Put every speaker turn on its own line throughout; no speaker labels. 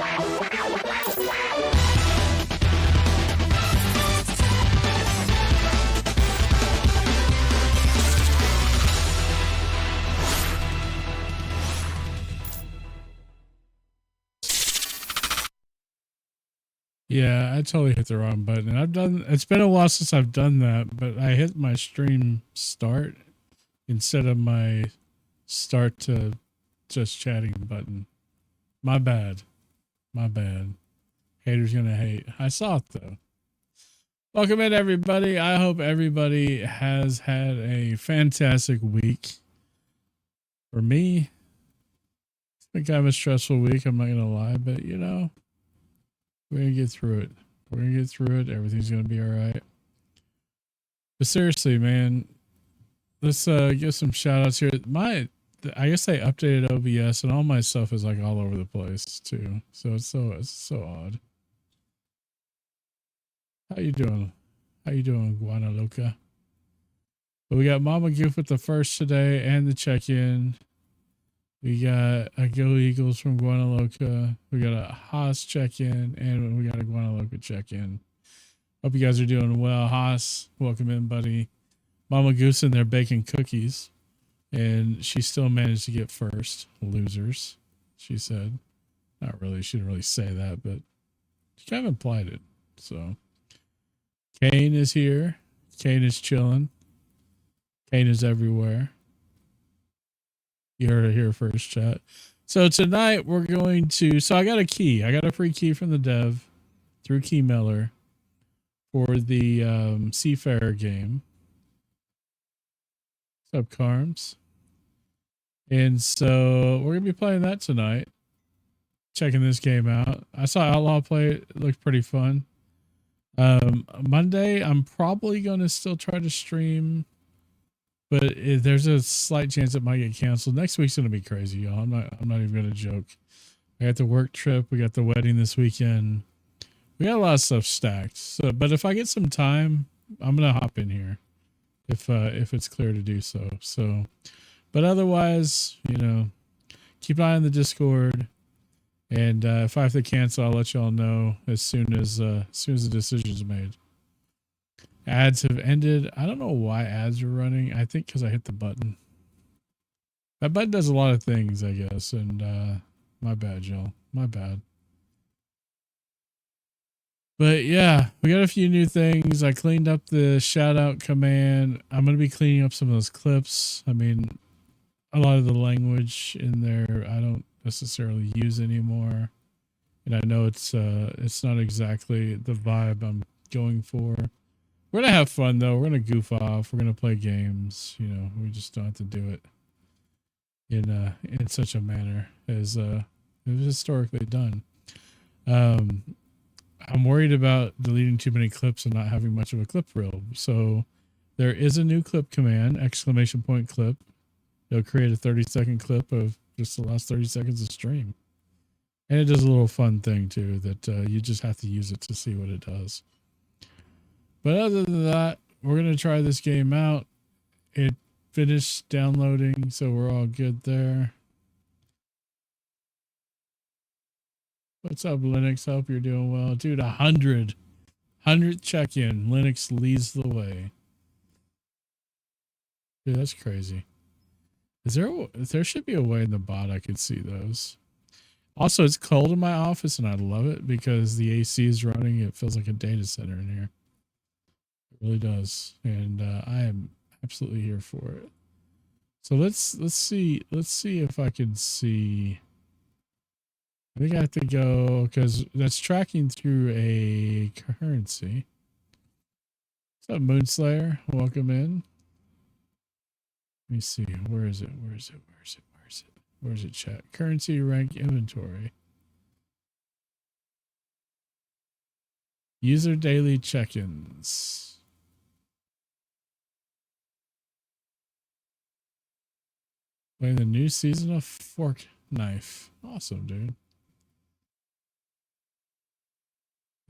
Yeah, I totally hit the wrong button. And it's been a while since I've done that, but I hit my stream start instead of my start to just chatting button. My bad. My bad. Haters gonna hate. I saw it though. Welcome in, everybody. I hope everybody has had a fantastic week. For me, it's been kind of a stressful week, I'm not gonna lie, but you know, we're gonna get through it. We're gonna get through it. Everything's gonna be all right. But seriously, man, let's give some shout outs here. I guess they updated OBS and all my stuff is like all over the place too. So it's so odd. How you doing? How you doing, Guanaloca? But we got Mama Goof with the first today and the check-in. We got a Go Eagles from Guanaloca. We got a Haas check-in and we got a Guanaloca check-in. Hope you guys are doing well. Haas, welcome in, buddy. Mama Goose in there baking cookies. And she still managed to get first. Losers, she said. Not really. She didn't really say that, but she kind of implied it. So Kane is here. Kane is chilling. Kane is everywhere. You heard it here first, chat. So tonight we're going to... So I got a key. I got a free key from the dev through Keymailer for the Seafarer game. What's up, Carms? And so we're going to be playing that tonight. Checking this game out. I saw Outlaw play it. It looked pretty fun. Monday, I'm probably going to still try to stream, but there's a slight chance it might get canceled. Next week's going to be crazy, y'all. I'm not even going to joke. I got the work trip. We got the wedding this weekend. We got a lot of stuff stacked. So, but if I get some time, I'm going to hop in here if it's clear to do so. So, but otherwise, you know, keep an eye on the Discord. And if I have to cancel, I'll let y'all know as soon as the decision's made. Ads have ended. I don't know why ads are running. I think because I hit the button. That button does a lot of things, I guess. And my bad, y'all. My bad. But yeah, we got a few new things. I cleaned up the shout out command. I'm going to be cleaning up some of those clips. I mean, a lot of the language in there I don't necessarily use anymore, and I know it's not exactly the vibe I'm going for. We're gonna have fun though. We're gonna goof off. We're gonna play games. You know, we just don't have to do it in such a manner as it was historically done. I'm worried about deleting too many clips and not having much of a clip reel. So there is a new clip command, !clip. It'll create a 30-second clip of just the last 30 seconds of stream. And it does a little fun thing too that you just have to use it to see what it does. But other than that, we're going to try this game out. It finished downloading, so we're all good there. What's up, Linux? Hope you're doing well. Dude, 100th check-in. Linux leads the way. Dude, that's crazy. There should be a way in the bot I could see those. Also, it's cold in my office and I love it because the AC is running. It feels like a data center in here. It really does. And I am absolutely here for it. So let's see if I can see. I think I have to go because that's tracking through a currency. What's up, Moonslayer? Welcome in. Let me see. Where is it? Where's it, chat? Currency, rank, inventory. User daily check-ins. Playing the new season of Fork Knife. Awesome, dude.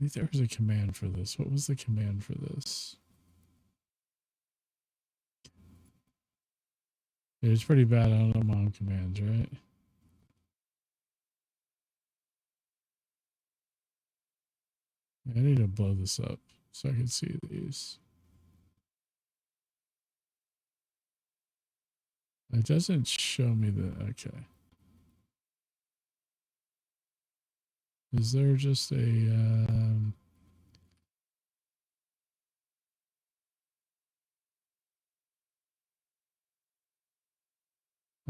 I think there was a command for this. What was the command for this? It's pretty bad. I don't know my own commands, right? I need to blow this up so I can see these. It doesn't show me the, okay. Is there just a,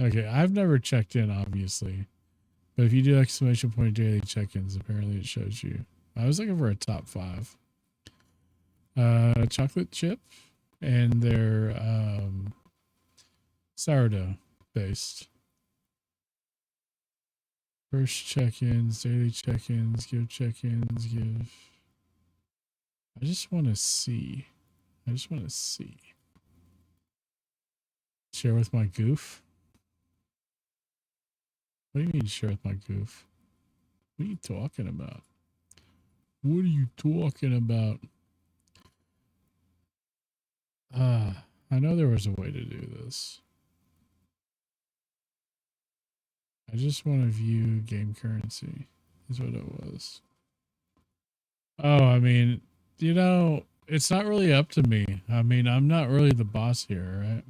okay, I've never checked in, obviously. But if you do exclamation point daily check-ins, apparently it shows you. I was looking for a top 5. Chocolate chip and their sourdough based. First check-ins, daily check-ins, give check-ins, give. I just want to see. Share with my goof. What do you mean share with my goof? What are you talking about? What are you talking about? I know there was a way to do this. I just want to view game currency is what it was. Oh, I mean, you know, it's not really up to me. I mean, I'm not really the boss here,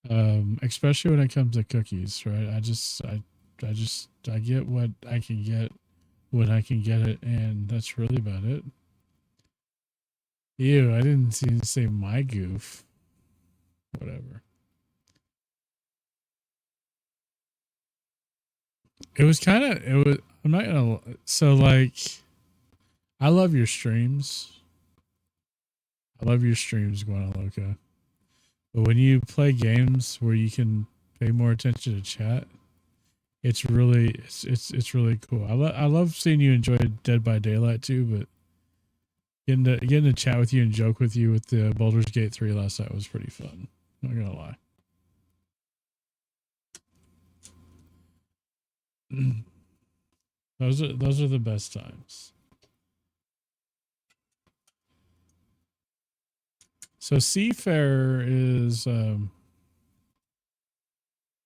right? Especially when it comes to cookies, right? I get what I can get when I can get it, and that's really about it. Ew, I didn't see you say my goof. Whatever. It was I'm not gonna, so like, I love your streams. Guanaloca. But when you play games where you can pay more attention to chat, it's really really cool. I love seeing you enjoy Dead by Daylight too, but getting to chat with you and joke with you with the Baldur's Gate 3 last night was pretty fun. Not gonna lie. Those are the best times. So Seafarer is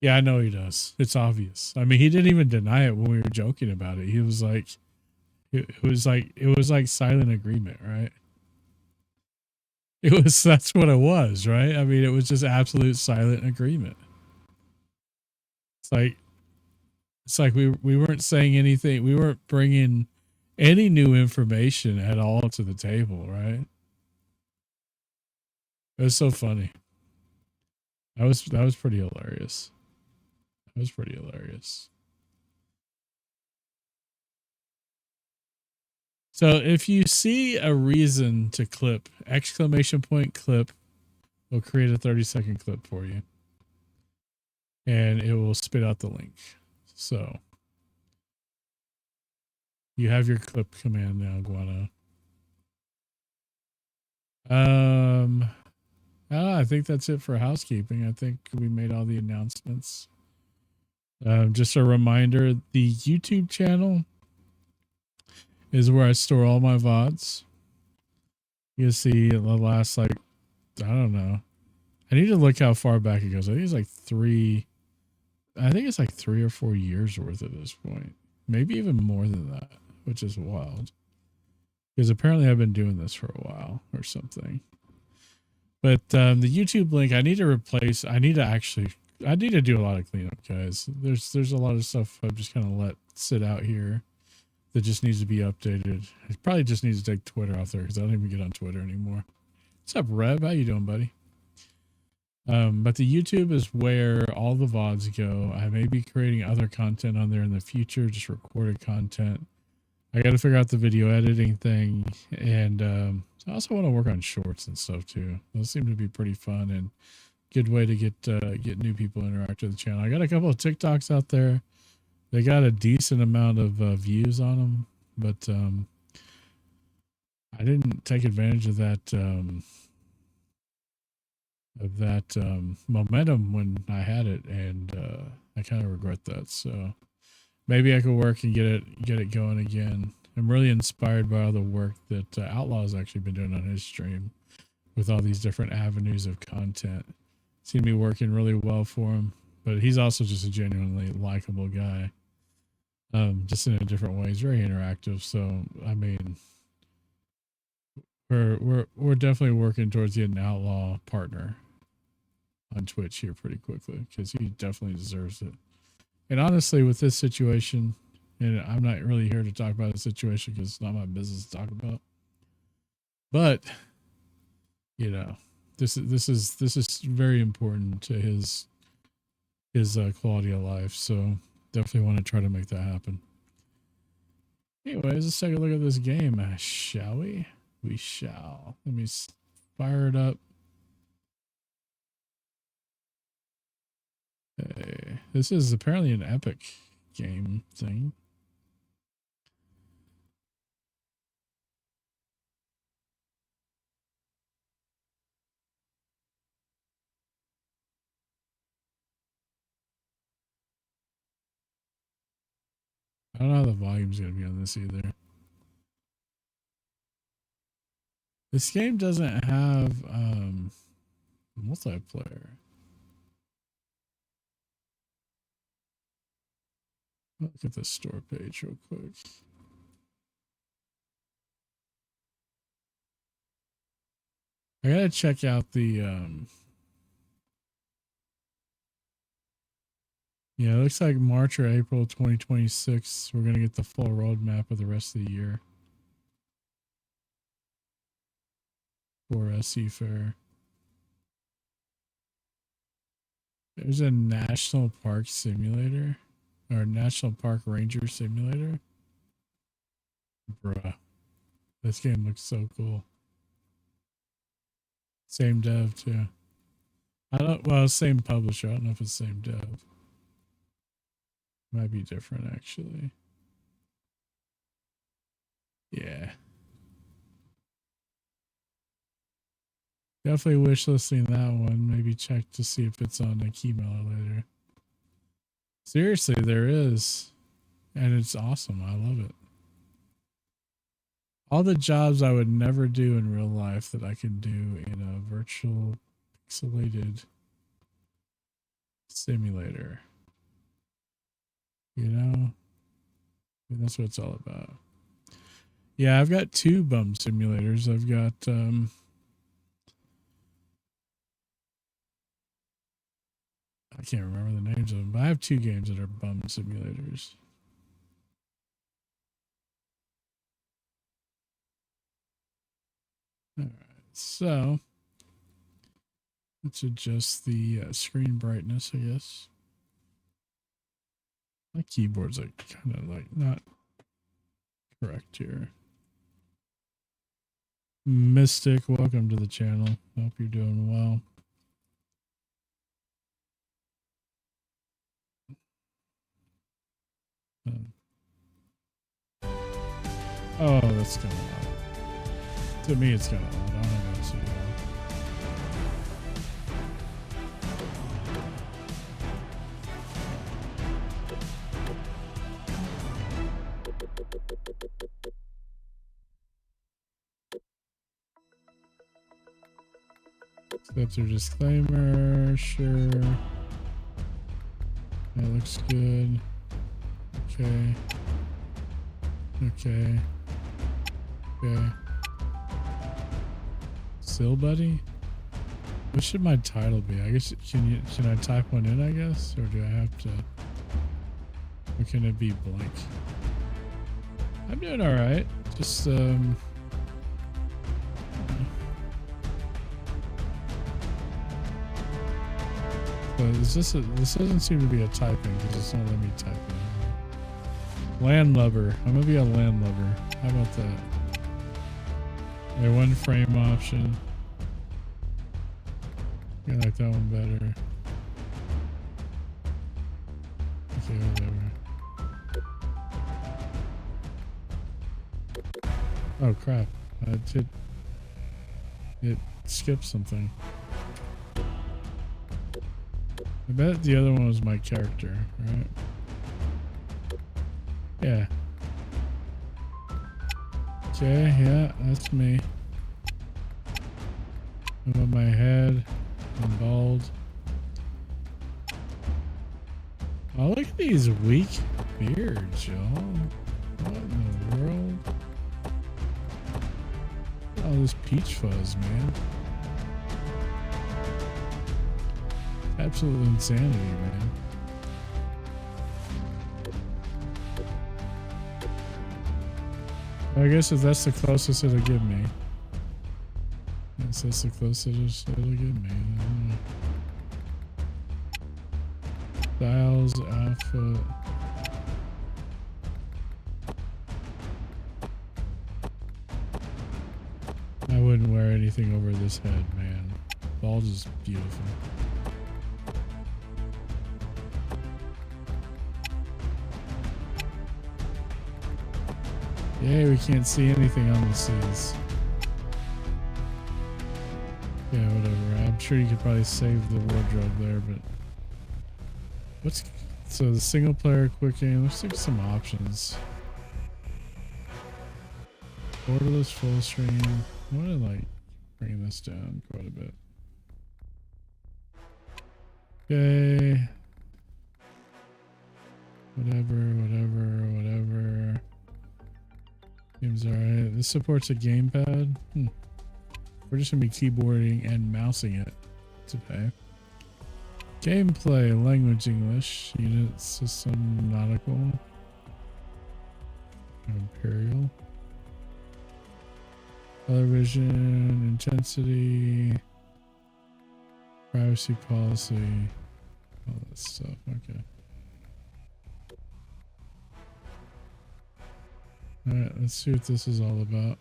yeah, I know he does. It's obvious. I mean, he didn't even deny it when we were joking about it. He was like it was like silent agreement, right? That's what it was, right? I mean, it was just absolute silent agreement. It's like we weren't saying anything. We weren't bringing any new information at all to the table, right? It was so funny. That was pretty hilarious. So if you see a reason to clip, exclamation point clip will create a 30-second clip for you. And it will spit out the link. So you have your clip command now, Guano. I think that's it for housekeeping. I think we made all the announcements. Just a reminder, the YouTube channel is where I store all my VODs. You'll see the last, like, I don't know. I need to look how far back it goes. I think it's like 3 or 4 years worth at this point. Maybe even more than that, which is wild. Because apparently I've been doing this for a while or something. But the YouTube link, I need to replace. I need to do a lot of cleanup, guys. There's a lot of stuff I've just kind of let sit out here that just needs to be updated. I probably just need to take Twitter off there because I don't even get on Twitter anymore. What's up, Rev? How you doing, buddy? But the YouTube is where all the VODs go. I may be creating other content on there in the future, just recorded content. I got to figure out the video editing thing, and I also want to work on shorts and stuff too. Those seem to be pretty fun and good way to get new people to interact with the channel. I got a couple of TikToks out there. They got a decent amount of views on them, but I didn't take advantage of that momentum when I had it, and I kind of regret that. So maybe I could work and get it going again. I'm really inspired by all the work that Outlaw's actually been doing on his stream with all these different avenues of content. Seem to be working really well for him, but he's also just a genuinely likable guy. Just in a different way. He's very interactive. So, I mean, We're definitely working towards getting an outlaw partner on Twitch here pretty quickly because he definitely deserves it. And honestly, with this situation, and I'm not really here to talk about the situation because it's not my business to talk about. But you know, this is very important to his quality of life. So definitely want to try to make that happen. Anyways, let's take a look at this game, shall we? We shall. Let me fire it up. Hey, this is apparently an epic game thing. I don't know how the volume's going to be on this either. This game doesn't have multiplayer. Look at the store page real quick. I gotta check out the yeah, it looks like March or April 2026 we're gonna get the full roadmap of the rest of the year for Seafarer. There's a national park simulator or national park ranger simulator. Bruh, this game looks so cool. Same dev too. Same publisher. I don't know if it's same dev. Might be different actually. Yeah. Definitely wishlisting that one. Maybe check to see if it's on a Keymailer later. Seriously, there is. And it's awesome. I love it. All the jobs I would never do in real life that I can do in a virtual pixelated simulator. You know? And that's what it's all about. Yeah, I've got two bum simulators. I've got I can't remember the names of them, but I have two games that are bum simulators. All right, so let's adjust the screen brightness, I guess. My keyboard's like kind of like not correct here. Mystic, welcome to the channel. Hope you're doing well. Oh, that's kind of loud. To me, it's kind of loud. I don't know if it's so loud. That's your disclaimer. Sure. That looks good. Okay. Okay. Okay. Still, buddy? What should my title be? I guess can I type one in, I guess? Or do I have to, or can it be blank? I'm doing alright. Just but this doesn't seem to be a typing because it's not letting me type in. Landlubber. I'm gonna be a landlubber. How about that? Yeah, one frame option. I like that one better. Okay, whatever. Oh crap! It skipped something. I bet the other one was my character, right? Yeah. Okay, yeah, that's me. Above my head, I'm bald. Oh, look at these weak beards, y'all. What in the world? Oh, all this peach fuzz, man? Absolute insanity, man. I guess if that's the closest it'll give me. Yes, that's the closest it'll give me. Styles, alpha. I wouldn't wear anything over this head, man. Bald is beautiful. Yay, we can't see anything on the seas. Yeah, whatever. I'm sure you could probably save the wardrobe there, but what's so the single player quick game? Let's take some options. Borderless full screen. I want to like bring this down quite a bit. Okay. Whatever. Seems alright. This supports a gamepad. We're just gonna be keyboarding and mousing it today. Gameplay, language English, unit system nautical, imperial, color vision, intensity, privacy policy, all that stuff. Okay. Alright, let's see what this is all about.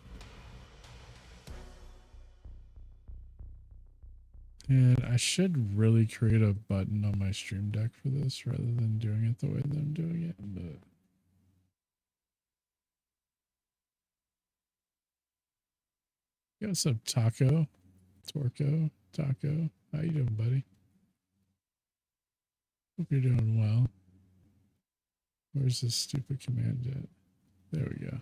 And I should really create a button on my stream deck for this rather than doing it the way that I'm doing it. But yo, what's up, Taco? Torco? Taco? How you doing, buddy? Hope you're doing well. Where's this stupid command at? There we go.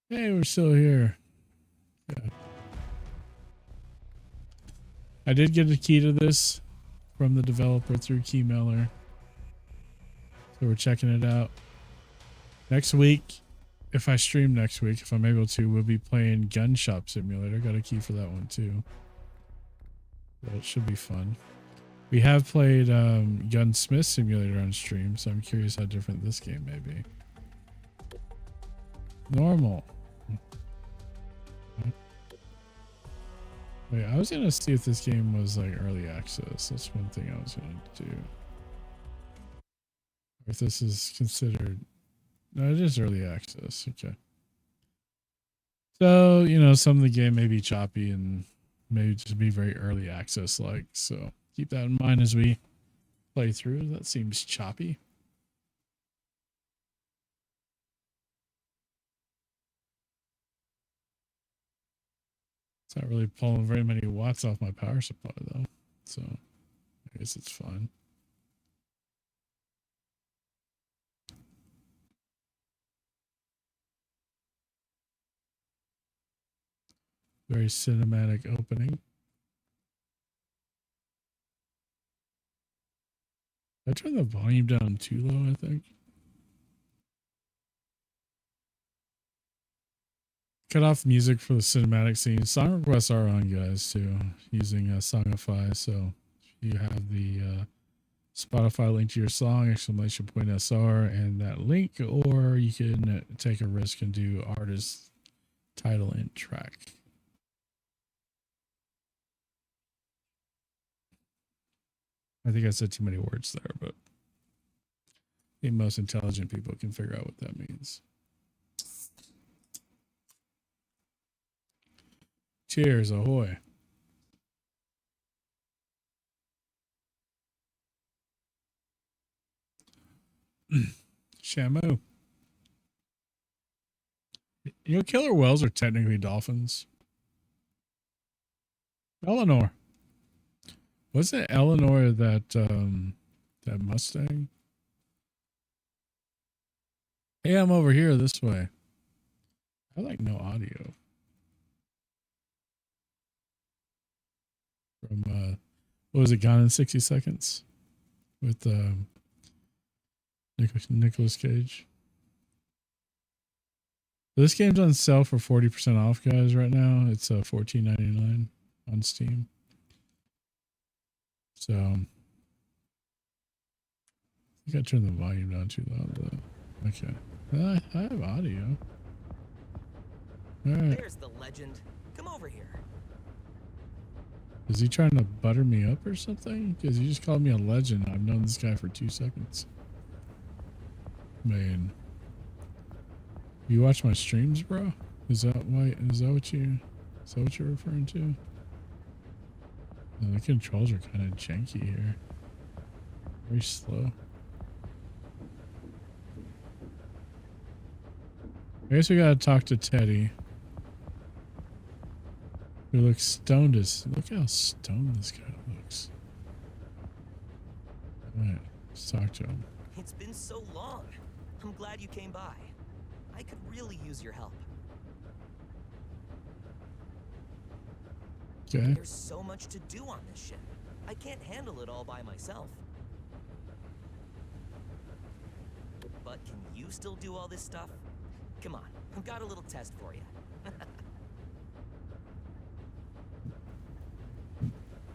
Hey, we're still here. Yeah. I did get a key to this from the developer through Keymailer. So we're checking it out. Next week, if I stream next week, if I'm able to, we'll be playing Gun Shop Simulator. Got a key for that one too. So it should be fun. We have played Gunsmith Simulator on stream, so I'm curious how different this game may be. Normal. Wait, I was gonna see if this game was like early access. That's one thing I was gonna do. Or if this is considered. No, it is early access. Okay. So, you know, some of the game may be choppy and maybe just be very early access like. So keep that in mind as we play through. That seems choppy. It's not really pulling very many watts off my power supply though. So I guess it's fine. Very cinematic opening. I turned the volume down too low, I think. Cut off music for the cinematic scene. Song requests are on, guys, too, using Songify. So if you have the Spotify link to your song, !SR, and that link, or you can take a risk and do artist, title, and track. I think I said too many words there, but the most intelligent people can figure out what that means. Cheers, ahoy. Shamu. You know, killer whales are technically dolphins. Eleanor. Wasn't Eleanor that that Mustang? Hey, I'm over here this way. I like no audio. From what was it, Gone in 60 Seconds? With Nicolas Cage. This game's on sale for 40% off, guys, right now. It's $14.99 on Steam. So I think I turned the volume down too loud though. Okay. I have audio. Alright.
There's the legend. Come over here.
Is he trying to butter me up or something? Because he just called me a legend. I've known this guy for 2 seconds. Man. You watch my streams, bro? Is that what you're referring to? No, the controls are kind of janky here. Very slow. I guess we gotta talk to Teddy. Who looks stoned as... Look how stoned this guy looks. Alright, let's talk to him.
It's been so long. I'm glad you came by. I could really use your help.
Okay.
There's so much to do on this ship. I can't handle it all by myself. But can you still do all this stuff? Come on, I've got a little test for you.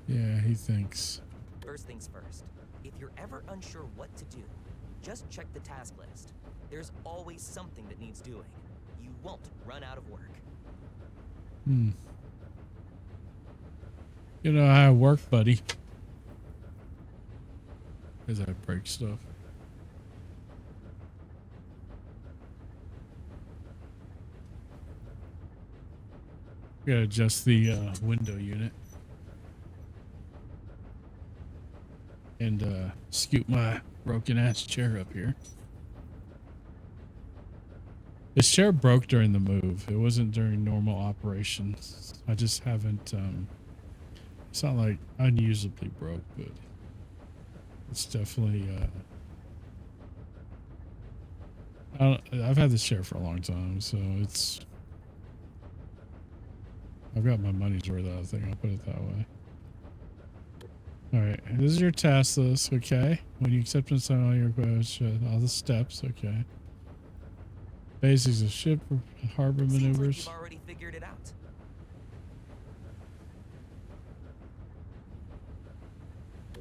Yeah, he thinks.
First things first, if you're ever unsure what to do, just check the task list. There's always something that needs doing. You won't run out of work.
You know how I work, buddy. As I break stuff. Gotta adjust the window unit. And scoot my broken ass chair up here. This chair broke during the move. It wasn't during normal operations. I just haven't it's not like unusably broke, but it's definitely I've had this chair for a long time, so it's I've got my money's worth out of thing, I'll put it that way. Alright, this is your task list, okay? When you accept and sign all your requests, all the steps, okay. Basics of ship harbor maneuvers.
Seems like you've already figured it out.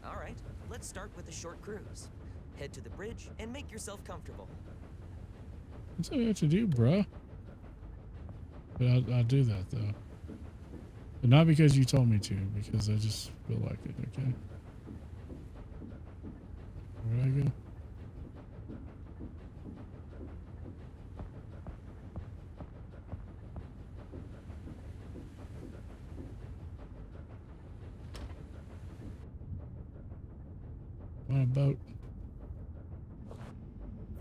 Alright, let's start with a short cruise. Head to the bridge and make yourself comfortable.
That's what you have to do, bro. But I'll do that, though. But not because you told me to, because I just feel like it, okay? Where'd I go? On a boat.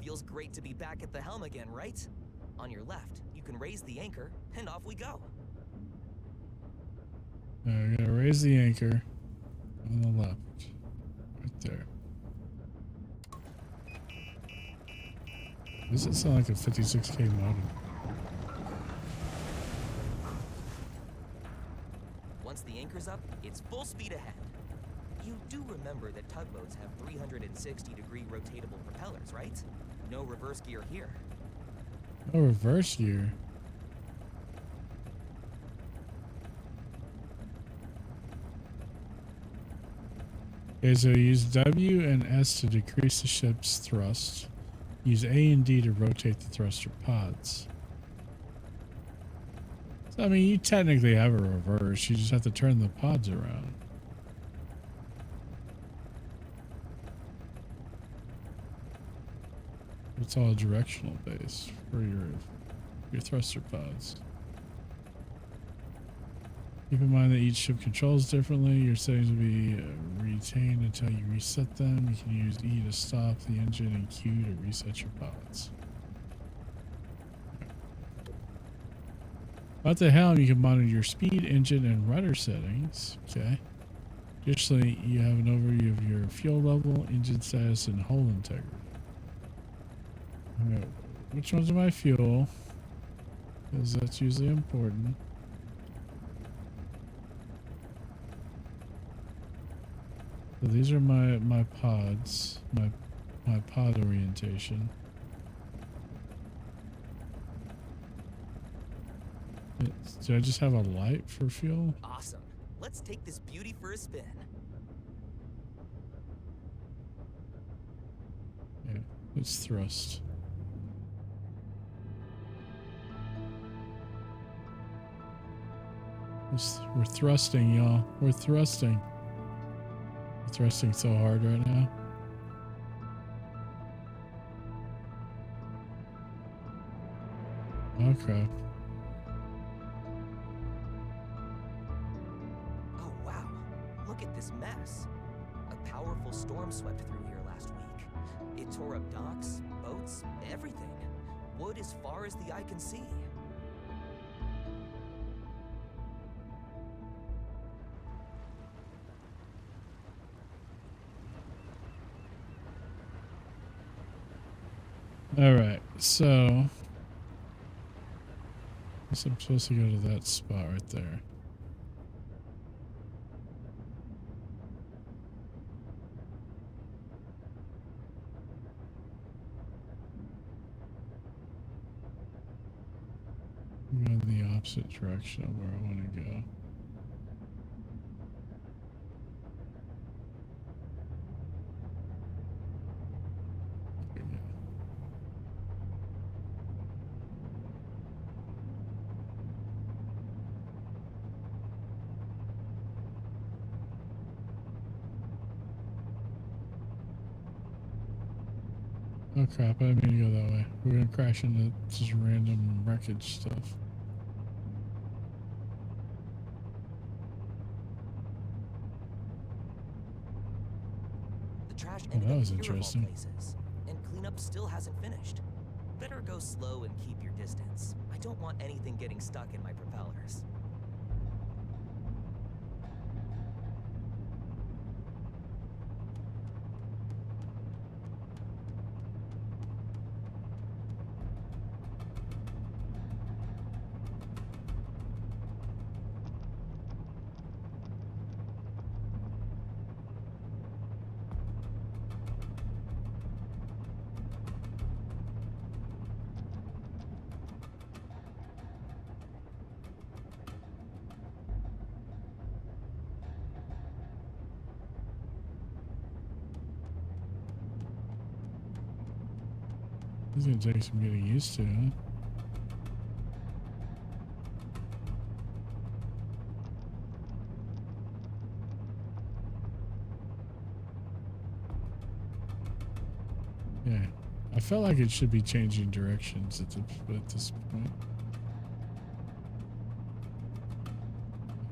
Feels great to be back at the helm again, right? On your left, you can raise the anchor, and off we go.
We're gonna raise the anchor on the left. Right there. Does it sound like a 56K modem?
Once the anchor's up, it's full speed ahead. You do remember that tugboats have 360-degree rotatable propellers, right? No reverse gear here.
No reverse gear? Okay, so use W and S to decrease the ship's thrust. Use A and D to rotate the thruster pods. So, I mean, you technically have a reverse. You just have to turn the pods around. It's all directional based for your thruster pods. Keep in mind that each ship controls differently. Your settings will be retained until you reset them. You can use E to stop the engine and Q to reset your pods. At the helm, you can monitor your speed, engine, and rudder settings. Okay. Additionally, you have an overview of your fuel level, engine status, and hull integrity. Okay. Which ones are my fuel? Because that's usually important. So these are my pods, my pod orientation. Do I just have a light for fuel?
Awesome. Let's take this beauty for a spin.
Yeah, let's thrust. We're thrusting, y'all. We're thrusting. We're thrusting so hard right now. Oh crap.
Oh wow, look at this mess. A powerful storm swept through here last week. It tore up docks, boats, everything. Wood as far as the eye can see.
All right, so I guess I'm supposed to go to that spot right there. I'm going in the opposite direction of where I want to go. There we go. Oh crap, I didn't mean to go that way. We're gonna crash into just random wreckage stuff.
The trash
Oh,
ended
that
up
was
here of all
interesting.
places, and cleanup still hasn't finished. Better go slow and keep your distance. I don't want anything getting stuck in my propellers.
This is gonna take some getting used to, huh? Yeah, I felt like it should be changing directions at this point.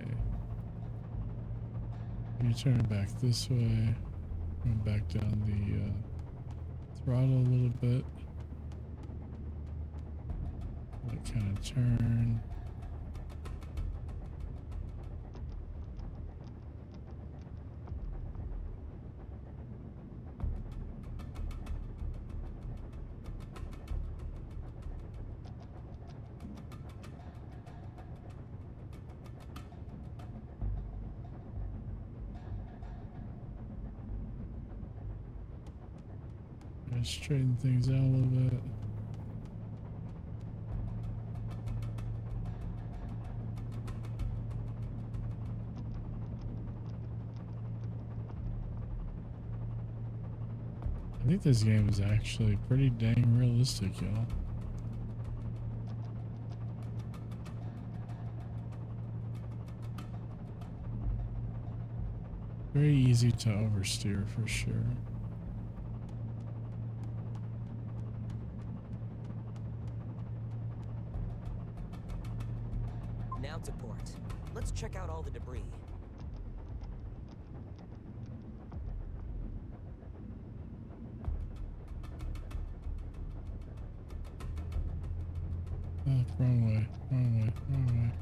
Okay. You're turning back this way. Going back down the throttle a little bit. That kind of turn. Straighten things out a little bit. I think this game is actually pretty dang realistic, y'all. Very easy to oversteer for sure.
Now to port. Let's check out all the debris.
Oh, wrong way, wrong way, wrong way.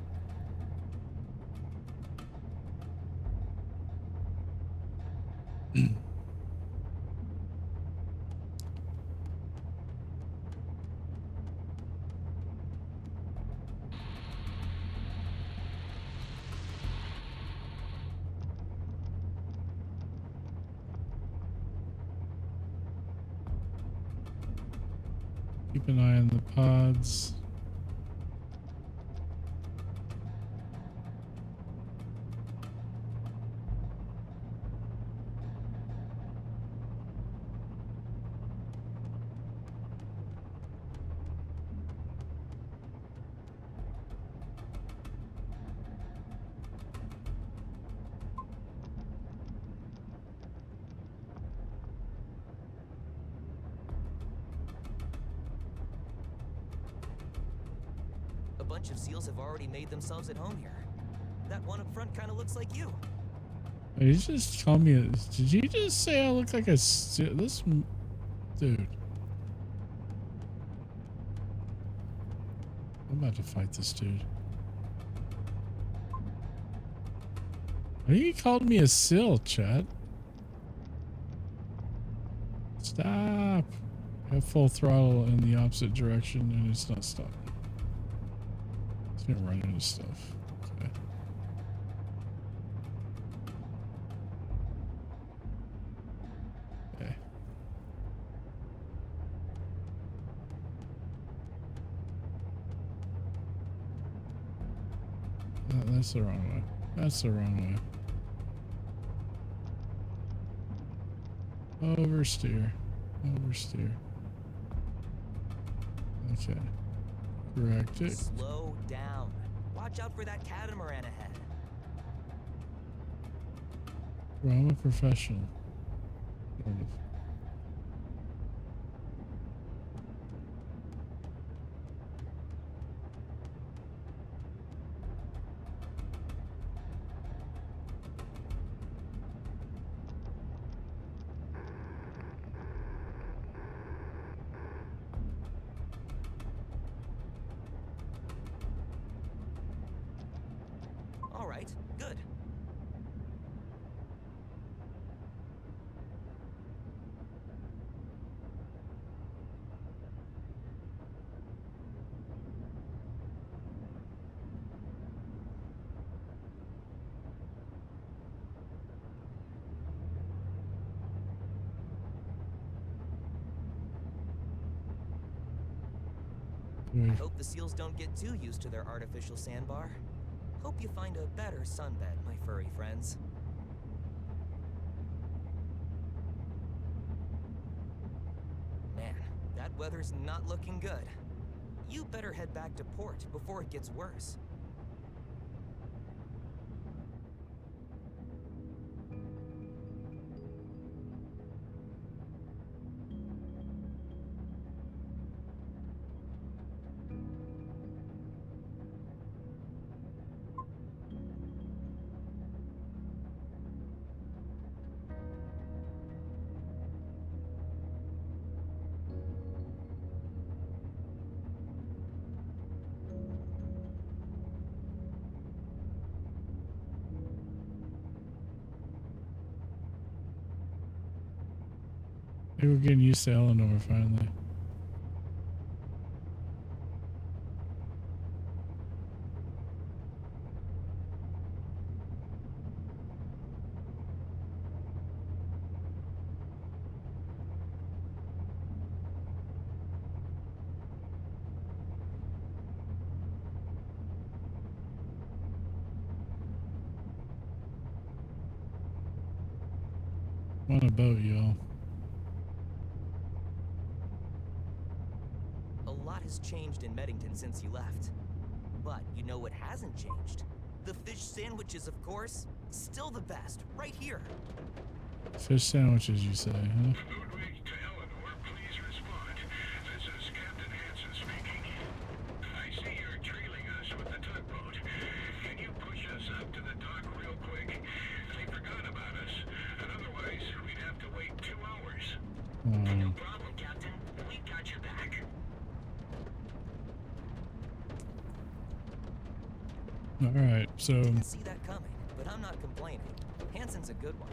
Keep an eye on the pods.
batch of seals have already made themselves at home here. That one up front kind of looks like you.
You just called me a... Did you just say I look like a... This... Dude. I'm about to fight this dude. I think he called me a seal, chat. Stop. I have full throttle in the opposite direction and it's not stopping. It's gonna run into stuff. Okay. Okay. That's the wrong way. That's the wrong way. Oversteer. Oversteer. Okay. Correct it.
Slow down. Watch out for that catamaran ahead.
Well, I'm a professional. Sort of.
All right, good. I hope the seals don't get too used to their artificial sandbar. Hope you find a better sunbed, my furry friends. Man, that weather's not looking good. You better head back to port before it gets worse.
Maybe we're getting used to Eleanor finally. I'm on a boat, y'all.
A lot has changed in Meddington since you left. But you know what hasn't changed? The fish sandwiches, of course. Still the best, right here.
Fish sandwiches, you say, huh?
Ludwig to Eleanor, please respond. This is Captain Hansen speaking. I see you're trailing us with the tugboat. Can you push us up to the dock real quick? They forgot about us, and otherwise we'd have to wait 2 hours. No problem, Captain. We got your back.
All right, so
Didn't see that coming, but I'm not complaining. Hansen's a good one.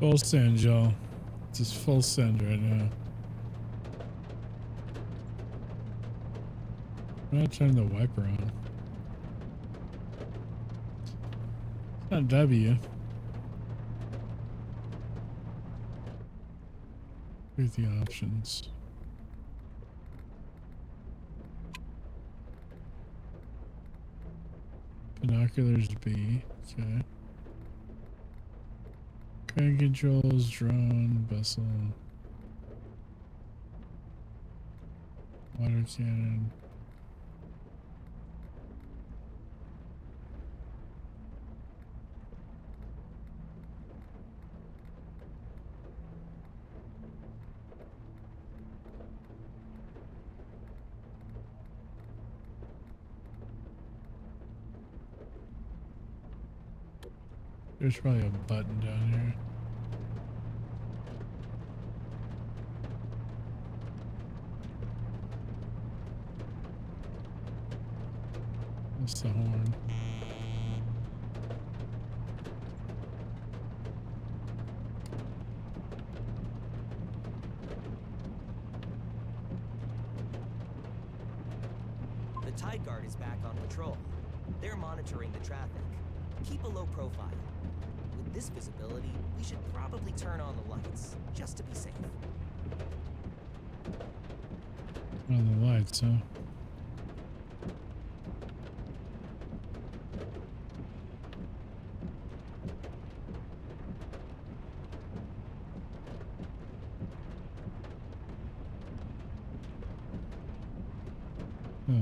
full send, y'all. Just full send right now. I'm gonna turn the wiper on. It's not W. Here's the options. Binoculars B. Okay. Crane controls, drone, vessel. Water cannon. There's probably a button down here. That's the horn.
The Tide Guard is back on patrol. They're monitoring the traffic. Keep a low profile. With this visibility, we should probably turn on the lights, just to be safe.
On the lights, huh? Oh.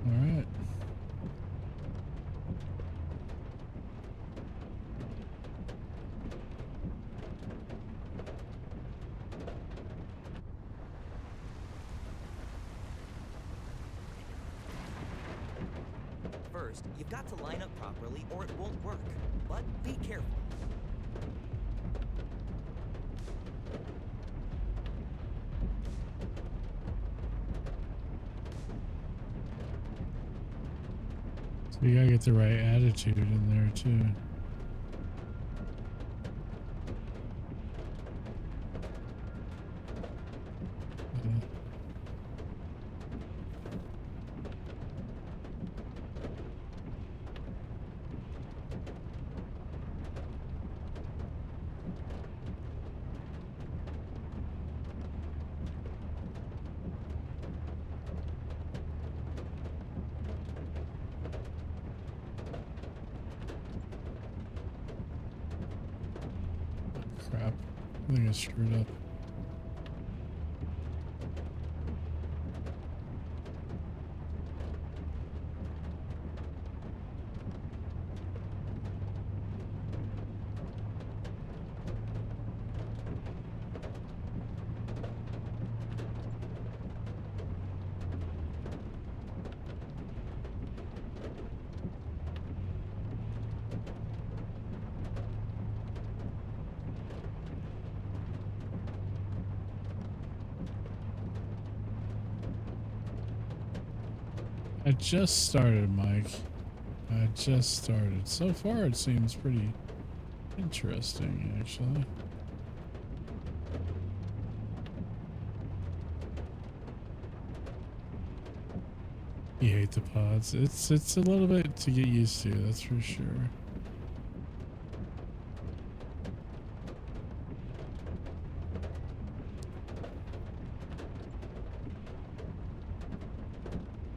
All right.
First, you've got to line up properly or it won't work. But be careful.
So you gotta get the right attitude in there too. Crap. I think I screwed up. I just started, Mike. I just started. So far, it seems pretty interesting, actually. You hate the pods. It's a little bit to get used to, that's for sure.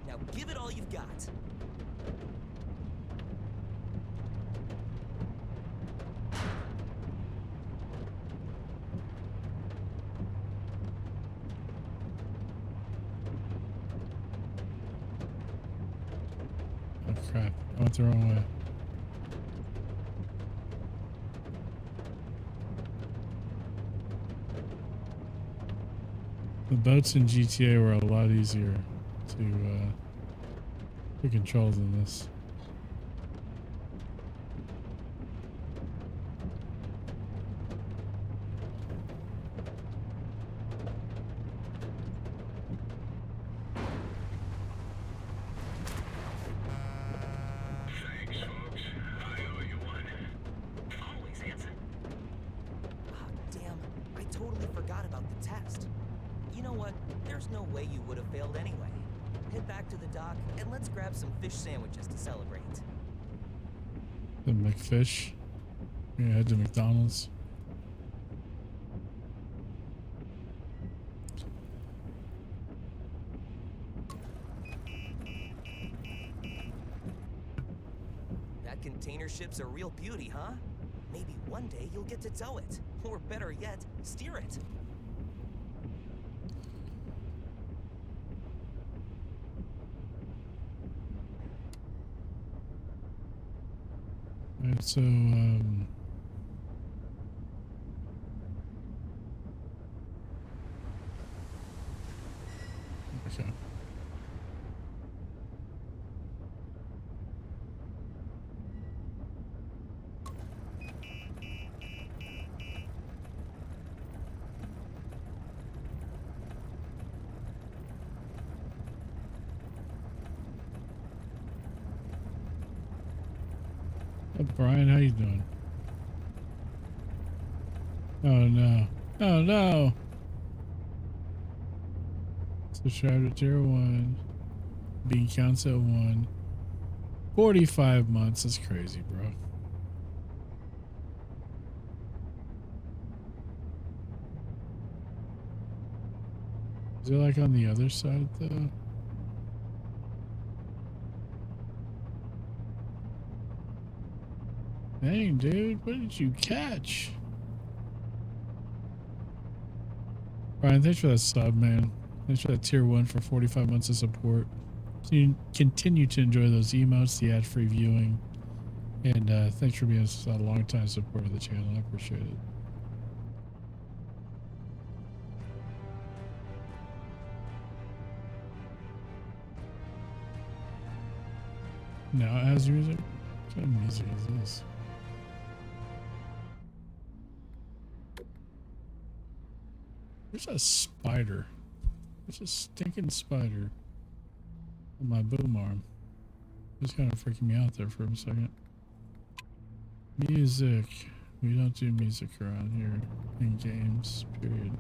Now give it all you've got.
Oh crap, I went the wrong way. The boats in GTA were a lot easier to control than this.
Thanks, folks. I
you would have failed anyway. Head back to the dock and let's grab some fish sandwiches to celebrate.
The McFish. Yeah, head to McDonald's.
That container ship's a real beauty, huh? Maybe one day you'll get to tow it. Or better yet, steer it.
Alright, so, okay. Hey, Brian, how you doing? Oh no. Oh no. Subscribe to tier 1. Bean counts at 1. 45 months. That's crazy, bro. Is it like on the other side though? Dang, dude, what did you catch? Brian, thanks for that sub, man. Thanks for that tier 1 for 45 months of support. So you continue to enjoy those emotes, the ad-free viewing, and thanks for being a long-time supporter of the channel. I appreciate it. Now it has music? What kind of music is this? There's a spider. There's a stinking spider on my boom arm. It's kind of freaking me out there for a second. Music. We don't do music around here in games, period.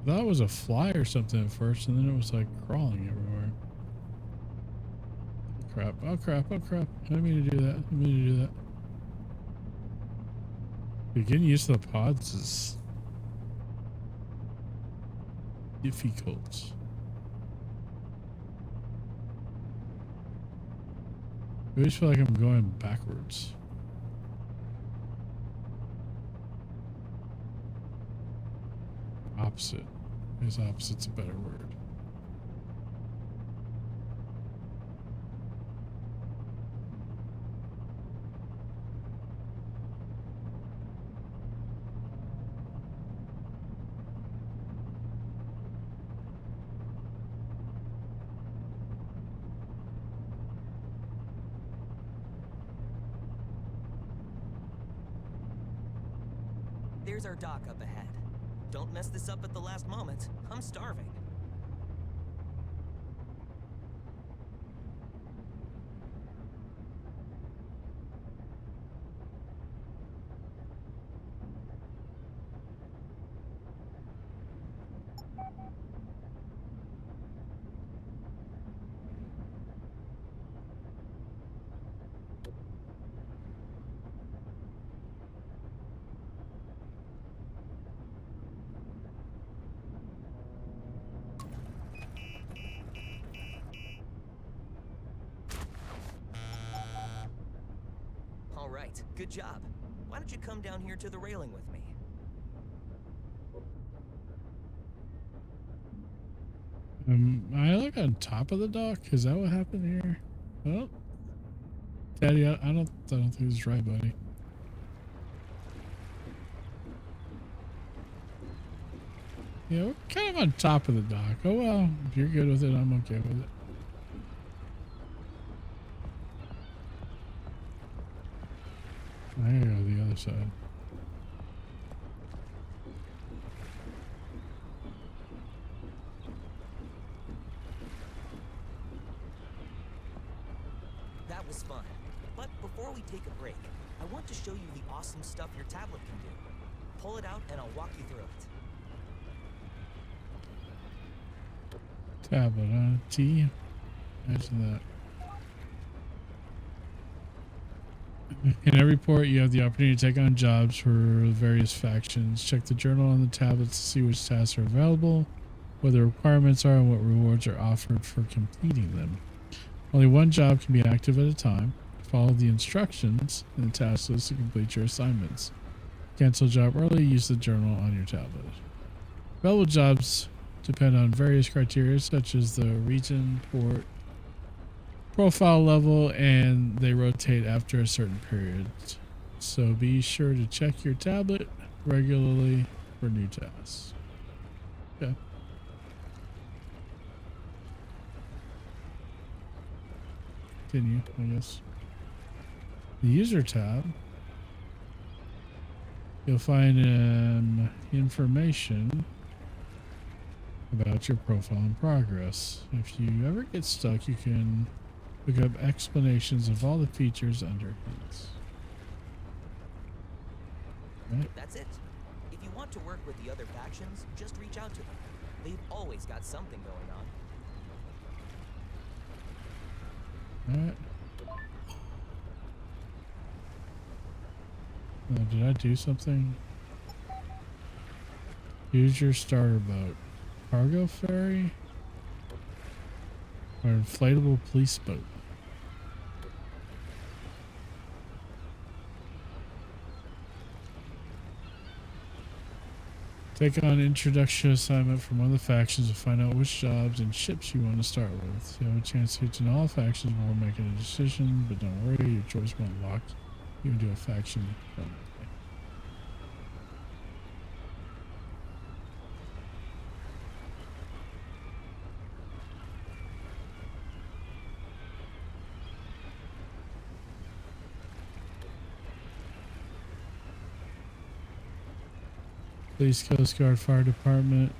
I thought it was a fly or something at first, and then it was like crawling everywhere. Crap. Oh crap. Oh crap. I didn't mean to do that. I didn't mean to do that. Dude, getting used to the pods is difficult. I always feel like I'm going backwards. Opposite. I guess opposite's a better word.
There's our dock up ahead. Don't mess this up at the last moment. I'm starving. All right, good job. Why don't you come down here to the railing with me?
I look on top of the dock. Is that what happened here? Well, Daddy, I don't think this is right, buddy. Yeah, we're kind of on top of the dock. Oh well, if you're good with it, I'm okay with it. I gotta go to the other side.
That was fun. But before we take a break, I want to show you the awesome stuff your tablet can do. Pull it out and I'll walk you through it.
Tablet on T. Imagine that. In every port, you have the opportunity to take on jobs for various factions. Check the journal on the tablet to see which tasks are available, what the requirements are, and what rewards are offered for completing them. Only one job can be active at a time. Follow the instructions in the task list to complete your assignments. Cancel a job early, use the journal on your tablet. Available jobs depend on various criteria such as the region, port, profile level, and they rotate after a certain period. So be sure to check your tablet regularly for new tasks. Okay. Continue, I guess. The user tab, you'll find information about your profile and progress. If you ever get stuck, you can look up explanations of all the features under hints. Right?
That's it. If you want to work with the other factions, just reach out to them. They've always got something going on.
Alright. Did I do something? Use your starter boat. Cargo ferry? Or inflatable police boat? Take on introduction assignment from one of the factions to find out which jobs and ships you want to start with. You have a chance to get to know all factions before making a decision, but don't worry, your choice won't lock you into a faction permanently. Police, Coast Guard, Fire Department.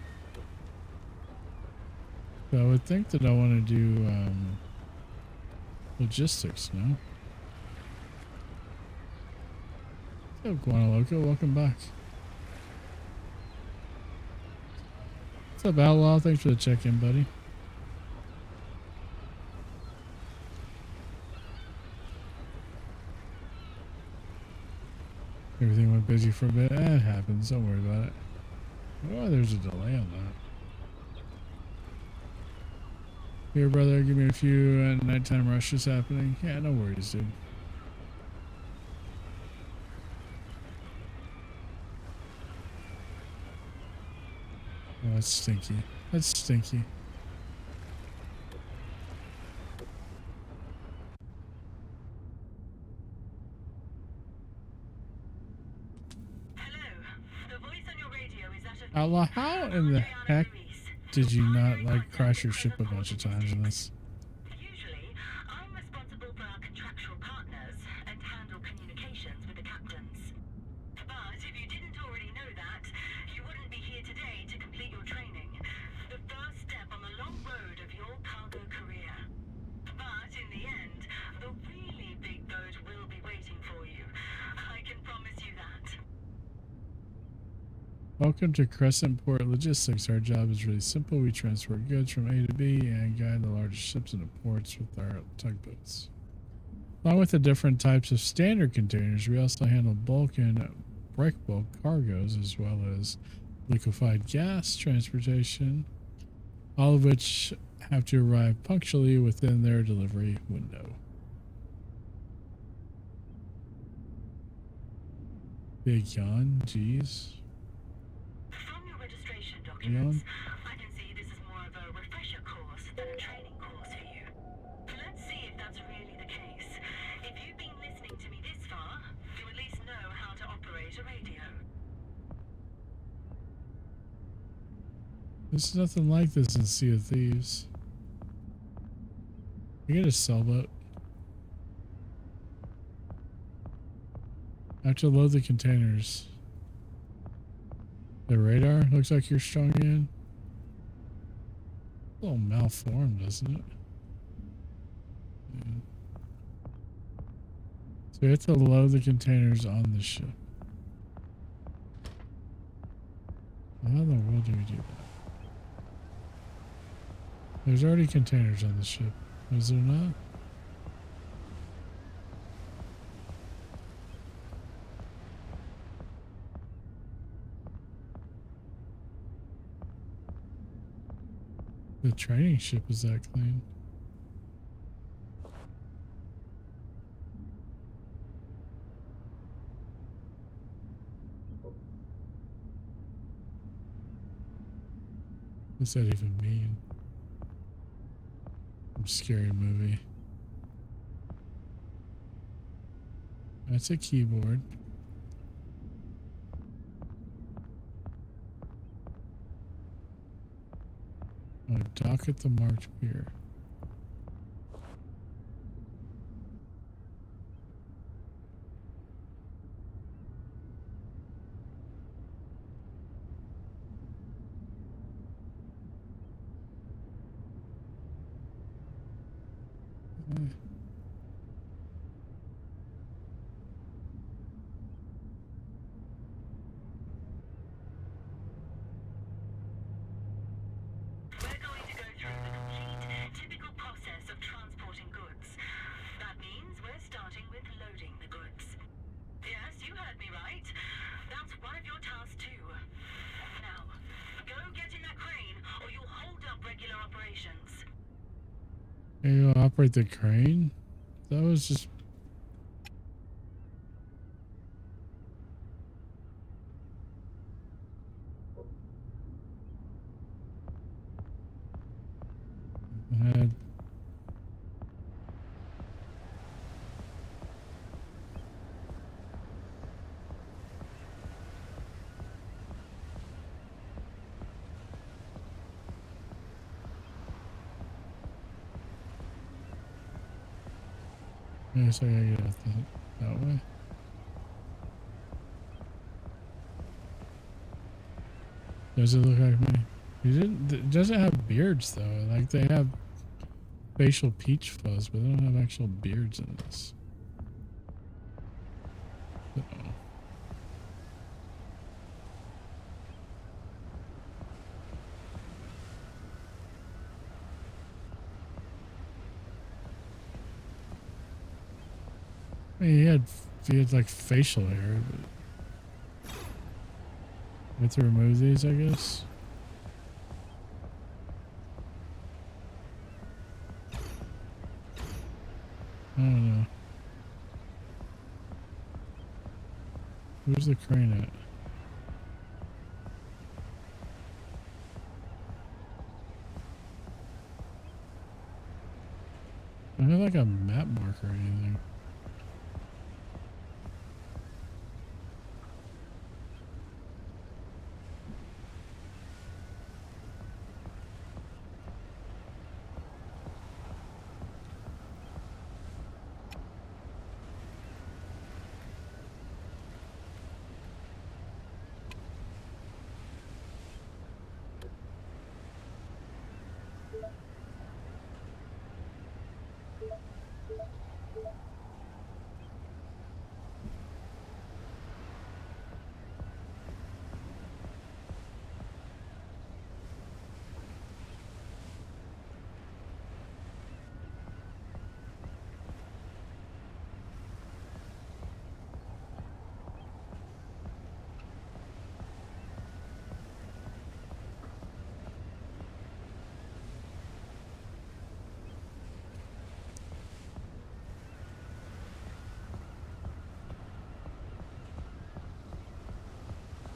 So I would think that I want to do logistics, no? What's up, Guanaloco? Welcome back. What's up, Outlaw? Thanks for the check-in, buddy. Everything went busy for a bit. It happens. Don't worry about it. Oh, there's a delay on that. Here, brother, give me a few nighttime rushes happening. Yeah, no worries, dude. Oh, that's stinky. That's stinky. Outlaw, how in the heck did you not, like, crash your ship a bunch of times in this?
Usually, I'm responsible for our contractual partners and handle communications with the captains. But if you didn't already know that, you wouldn't be here today to complete your training. The first step on the long road of your cargo career. But in the end, the really big boat will be waiting for you. I can promise you that.
Welcome to Crescent Port Logistics. Our job is really simple. We transport goods from A to B and guide the largest ships into ports with our tugboats. Along with the different types of standard containers, we also handle bulk and break bulk cargoes, as well as liquefied gas transportation, all of which have to arrive punctually within their delivery window. Big yawn, jeez.
Documents. I can see this is more of a refresher course than a training course for you. Let's see if that's really the case. If you've been listening to me this far, you at least know how to operate a radio.
There's nothing like this in Sea of Thieves. I get a sailboat. I have to load the containers. The radar looks like you're strung in. A little malformed, doesn't it? Yeah. So we have to load the containers on the ship. How in the world do we do that? There's already containers on the ship. Is there not? The training ship is that clean. What's that even mean? Scary movie. That's a keyboard. Oh, dock at the marked pier.
We're going to go through the complete, typical process of transporting goods. That means we're starting with loading the goods. Yes, you heard me right. That's one of your tasks too. Now, go get in that crane, or you'll hold up regular operations.
Hey, you operate the crane? That was just... I guess I gotta get out that way. Does it look like me? It doesn't have beards though. Like they have facial peach fuzz, but they don't have actual beards in this. Uh-oh. I mean, he had like facial hair, but we have to remove these, I guess. I don't know. Where's the crane at? I don't have like a map marker or anything.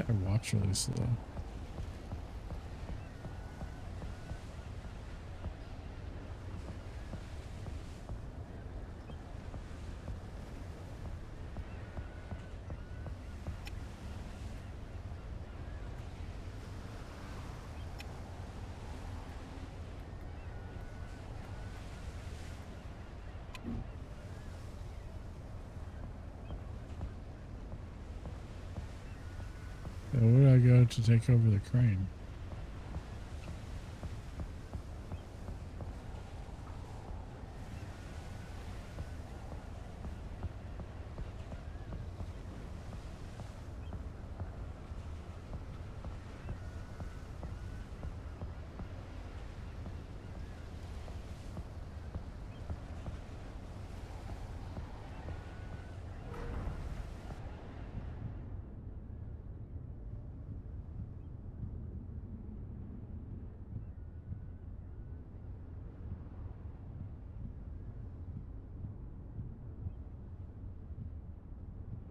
I watch really slow. Where do I go to take over the crane?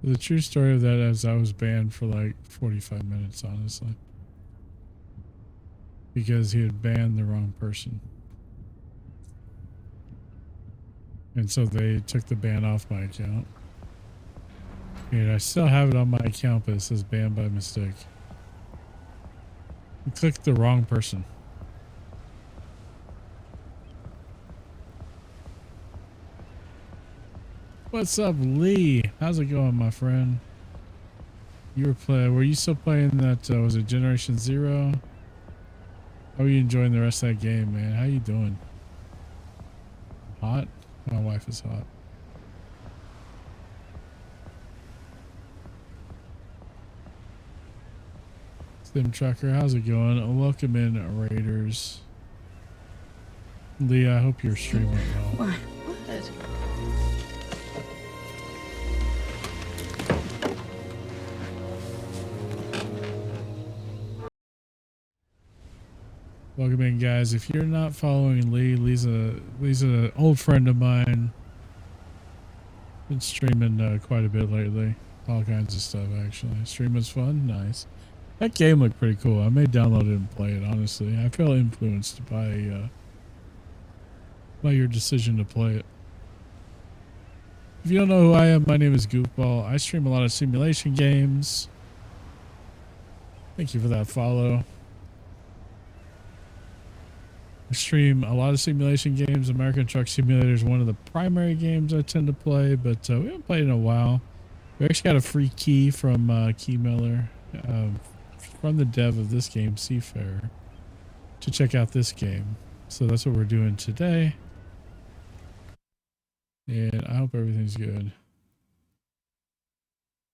The true story of that is I was banned for like 45 minutes, honestly. Because he had banned the wrong person. And so they took the ban off my account. And I still have it on my account, but it says banned by mistake. You clicked the wrong person. What's up, Lee? How's it going, my friend? Were you still playing that, was it Generation Zero? How are you enjoying the rest of that game, man? How you doing? Hot? My wife is hot. SimTracker, how's it going? Welcome in, Raiders. Lee, I hope you're streaming well.
What?
Welcome in, guys. If you're not following Lee, Lee's an old friend of mine. Been streaming quite a bit lately. All kinds of stuff, actually. Streaming's fun. Nice. That game looked pretty cool. I may download it and play it, honestly. I feel influenced by your decision to play it. If you don't know who I am, my name is Goofball. I stream a lot of simulation games. Thank you for that follow. I stream a lot of simulation games. American Truck Simulator is one of the primary games I tend to play, but we haven't played in a while. We actually got a free key from Key Miller, from the dev of this game, Seafarer, to check out this game. So that's what we're doing today. And I hope everything's good.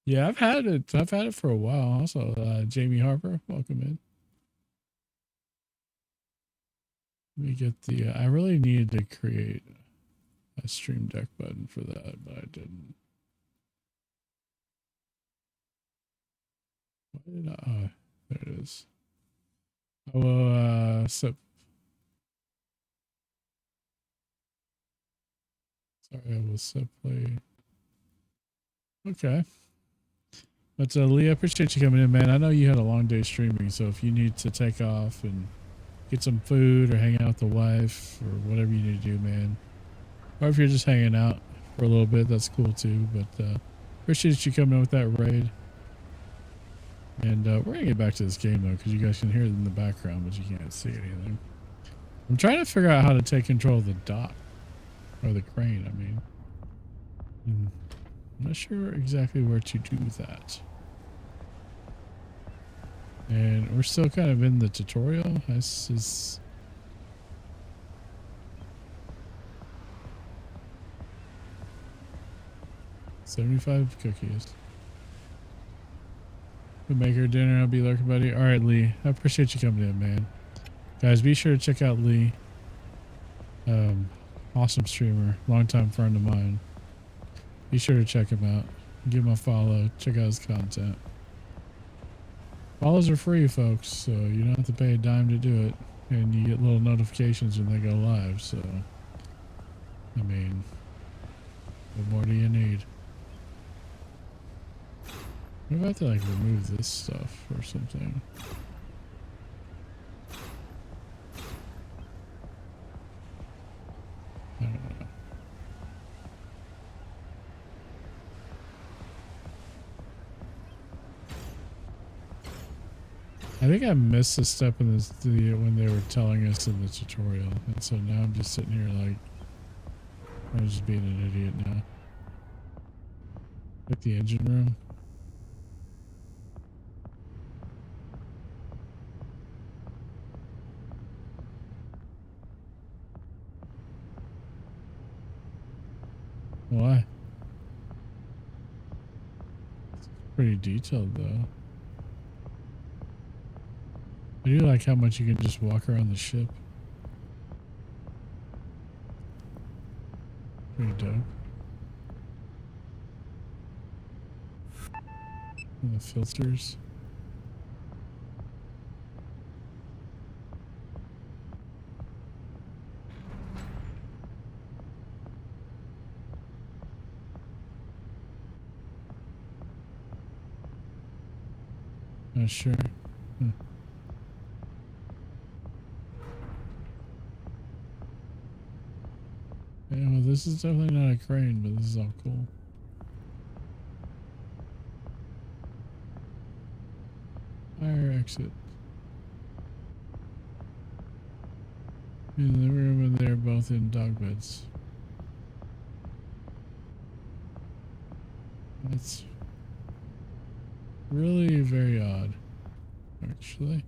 Yeah, I've had it. I've had it for a while. Also, Jamie Harper, welcome in. Let me get the, I really needed to create a Stream Deck button for that, but I didn't. Why did I, oh, there it is. I will, sorry, I will simply, okay. But Lee, I appreciate you coming in, man. I know you had a long day streaming, so if you need to take off and get some food or hang out with the wife or whatever you need to do, man. Or if you're just hanging out for a little bit, that's cool too. But appreciate you coming in with that raid. And we're going to get back to this game, though, because you guys can hear it in the background, but you can't see anything. I'm trying to figure out how to take control of the dock. Or the crane, I mean. I'm not sure exactly where to do that. And we're still kind of in the tutorial. This is... $75 cookies. We'll make her dinner. I'll be lurking, buddy. All right, Lee. I appreciate you coming in, man. Guys, be sure to check out Lee. Awesome streamer. Longtime friend of mine. Be sure to check him out. Give him a follow. Check out his content. Follows are free, folks, so you don't have to pay a dime to do it. And you get little notifications when they go live, so... I mean... what more do you need? What if I have to, like, remove this stuff or something? I don't know. I think I missed a step in this when they were telling us in the tutorial, and so now I'm just sitting here like I'm just being an idiot now. Like the engine room. Why? It's pretty detailed though. I do like how much you can just walk around the ship. Pretty dope. And the filters. Not sure. Hmm. Yeah, well, this is definitely not a crane, but this is all cool. Fire exit. In the room, and they're both in dog beds. That's really very odd, actually.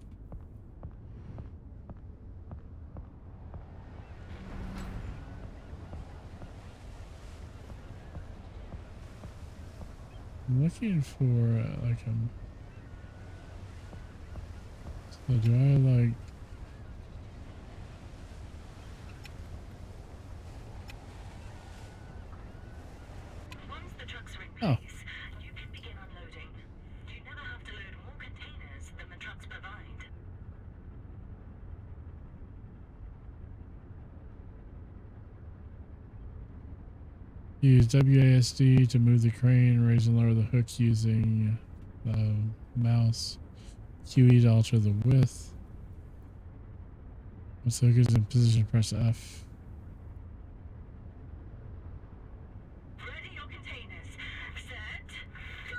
I'm looking for like a. So do I like?
Once the trucks are in
Oh,
place, you can begin unloading. You never have to load more containers than the trucks provide.
use WASD to move the crane, raise and lower the hook using the mouse. QE to alter the width. Once the hook is in position, press F.
Ready your containers. Set. Go!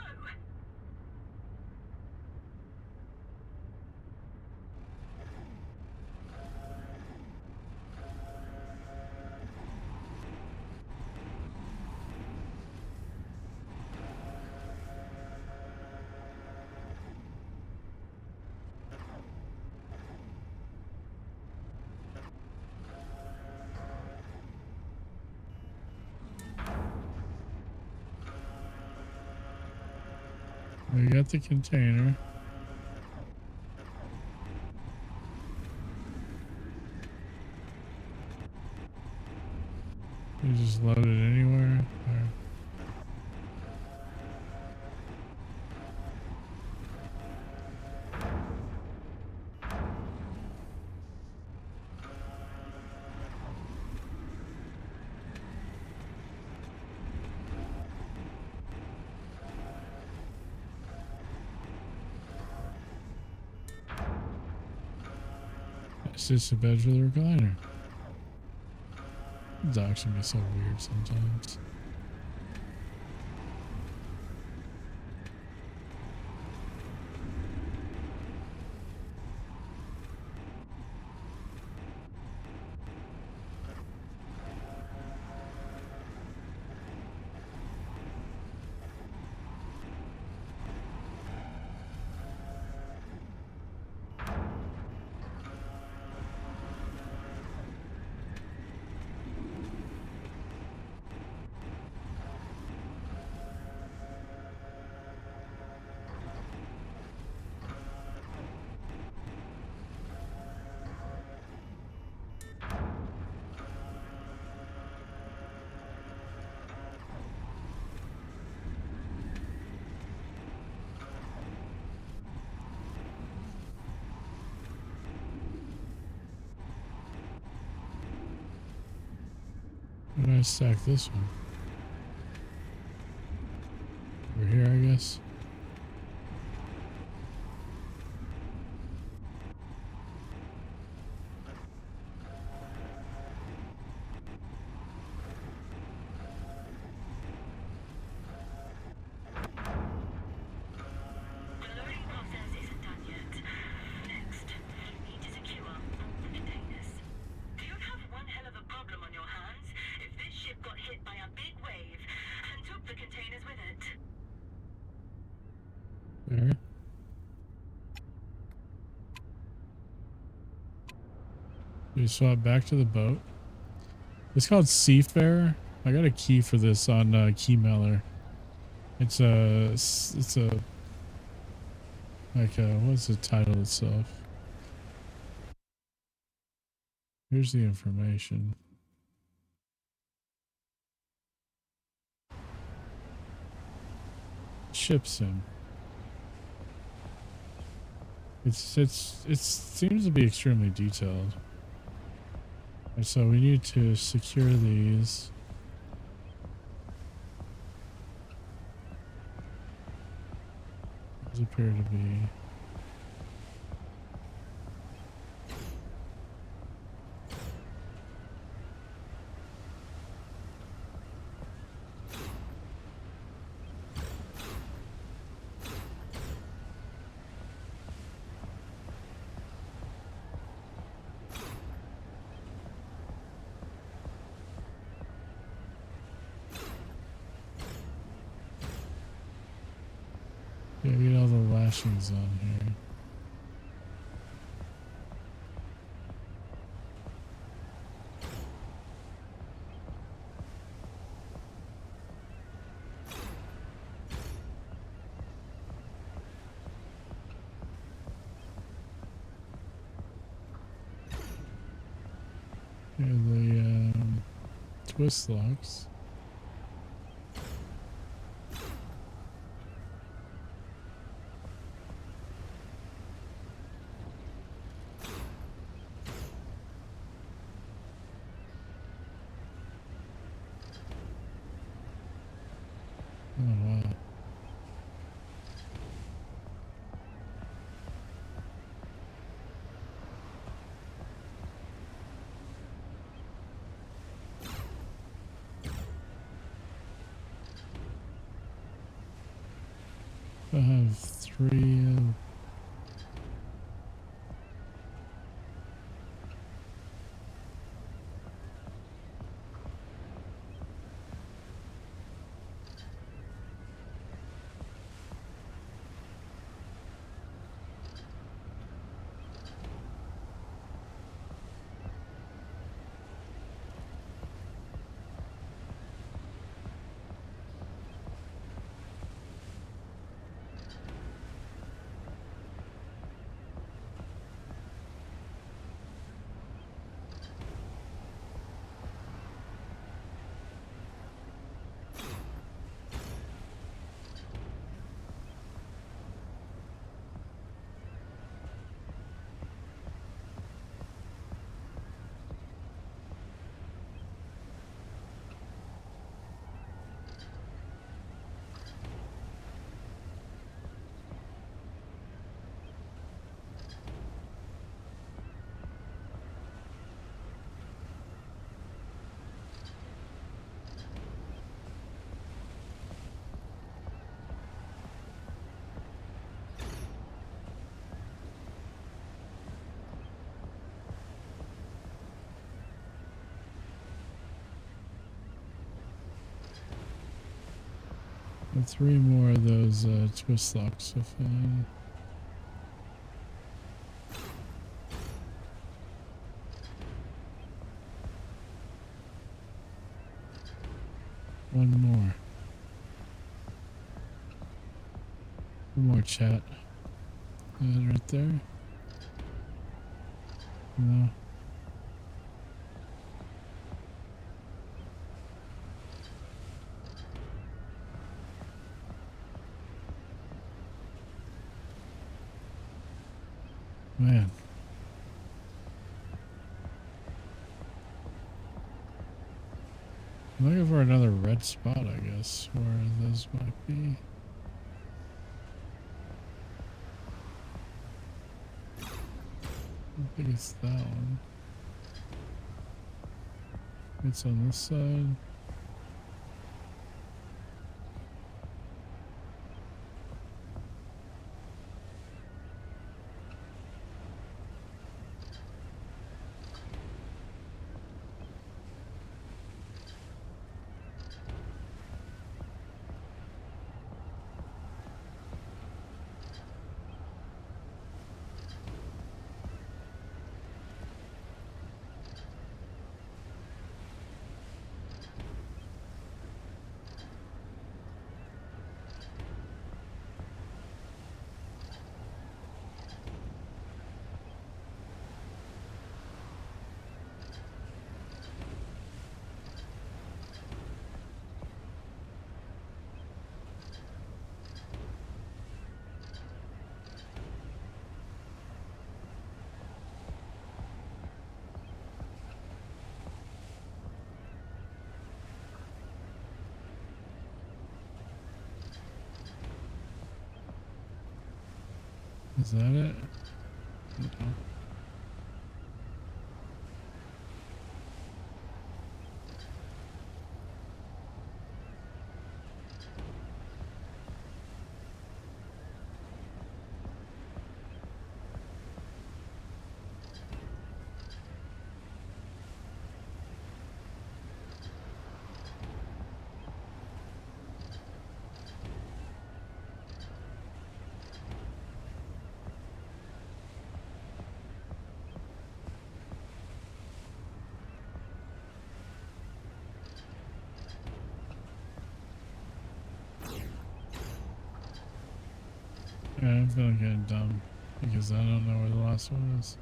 We got the container. You just load it anywhere. Or it's just a bed for the recliner. Docks can be so weird sometimes. Where do I stack this one? Over here, I guess.
The loading process isn't done yet. Next, you need to secure all the containers. You'd have one hell of a problem on your hands if this ship got hit by a big wave and took the containers with it.
There. We swap back to the boat. It's called Seafarer. I got a key for this on Keymailer. It's a like what's the title itself? Here's the information. Ship sim. It seems to be extremely detailed. And so we need to secure these. These appear to be flashings on here. Here are the twist locks. Oh wow. I have 3 and 3 more of those twist locks to find. One more. One more, chat. Right there. No. Man. I'm looking for another red spot, I guess, where those might be. I think it's that one. It's on this side. Is that it? No. Yeah, I'm feeling kind of dumb because I don't know where the last one is.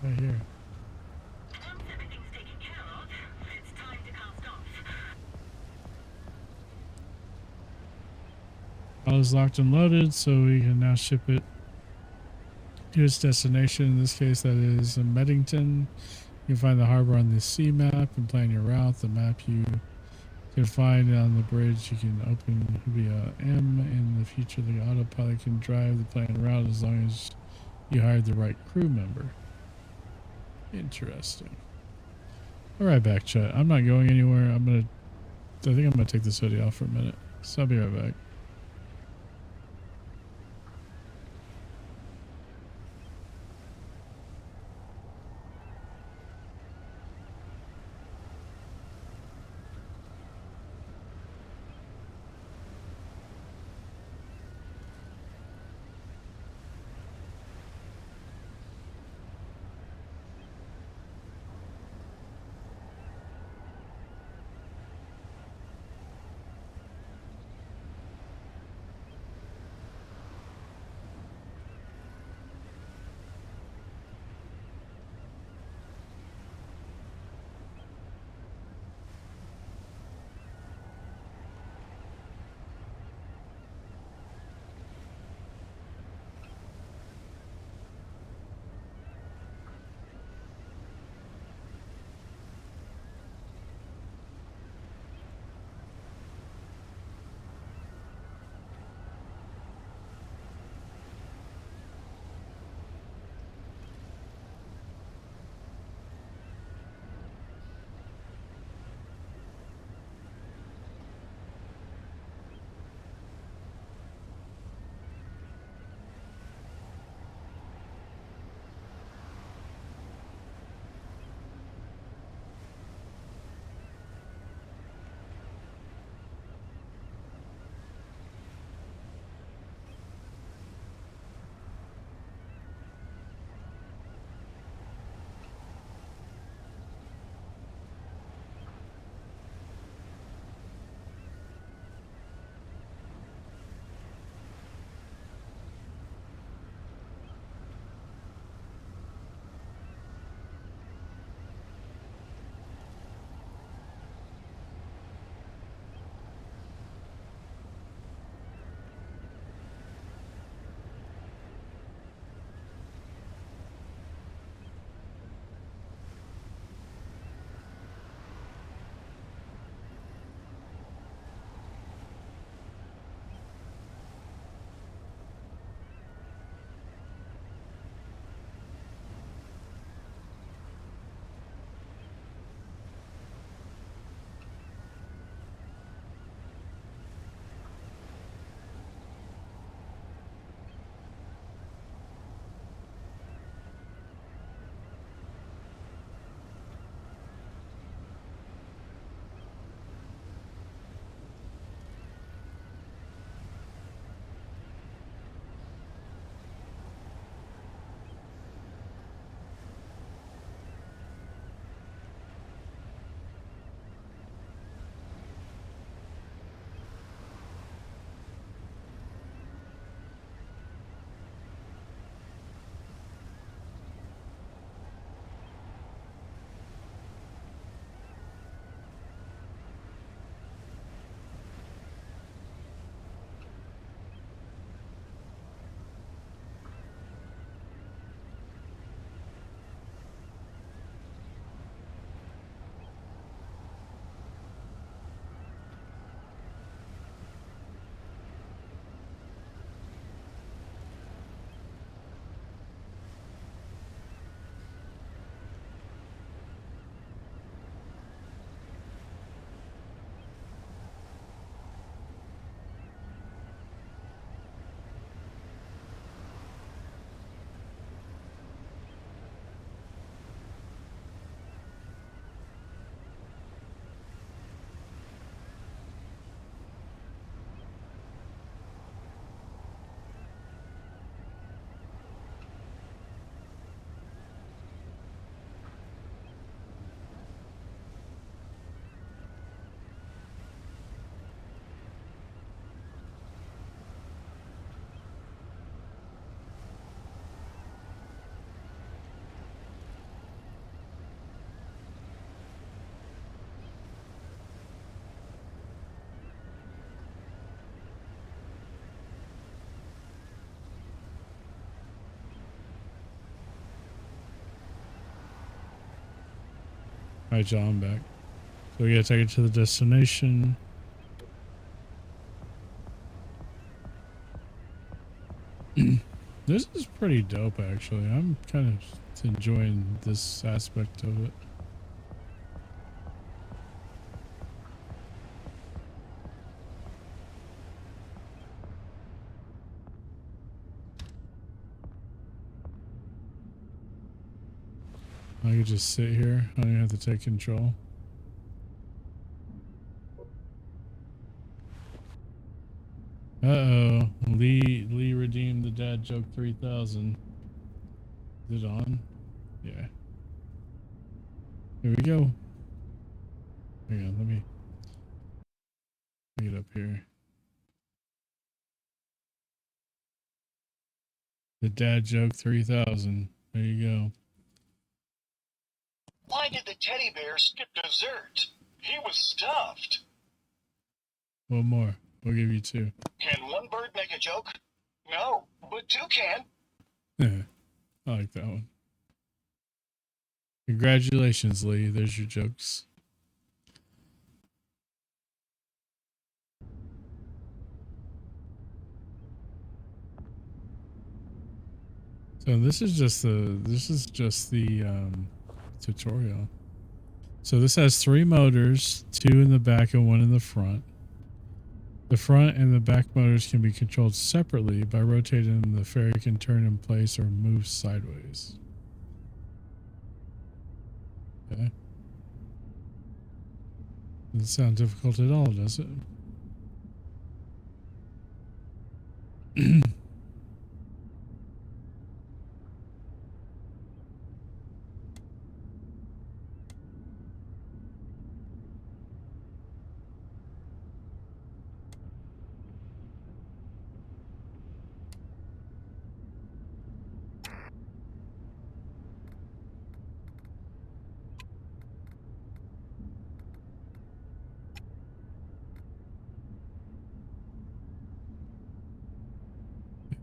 Right here.
Once everything's taken care of, it's time to cast off.
All is locked and loaded, so we can now ship it to its destination. In this case, that is Meddington. You can find the harbor on the sea map and plan your route. The map you can find on the bridge you can open via M. In the future, the autopilot can drive the planned route as long as you hired the right crew member. Interesting. All right, back chat. I'm not going anywhere. I think I'm gonna take this hoodie off for a minute. So I'll be right back. Alright, y'all, I'm back. So we gotta take it to the destination. This is pretty dope, actually. I'm kind of enjoying this aspect of it. I could just sit here. I don't even have to take control. Uh-oh. Lee redeemed the dad joke 3000. Is it on? Yeah. Here we go. Hang on, let me get up here. The dad joke 3000. There you go.
Why did the teddy bear skip dessert? He was stuffed.
One more. We'll give you 2.
Can one bird make a joke? No, but 2 can.
I like that one. Congratulations, Lee. There's your jokes. So this is just the tutorial. So this has 3 motors, 2 in the back and 1 in the front. The front and the back motors can be controlled separately by rotating them. The ferry can turn in place or move sideways. Okay. Doesn't sound difficult at all, does it?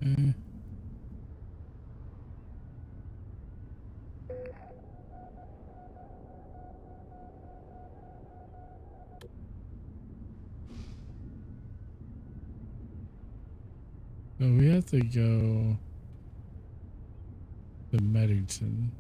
Okay. So we have to go to Meddington.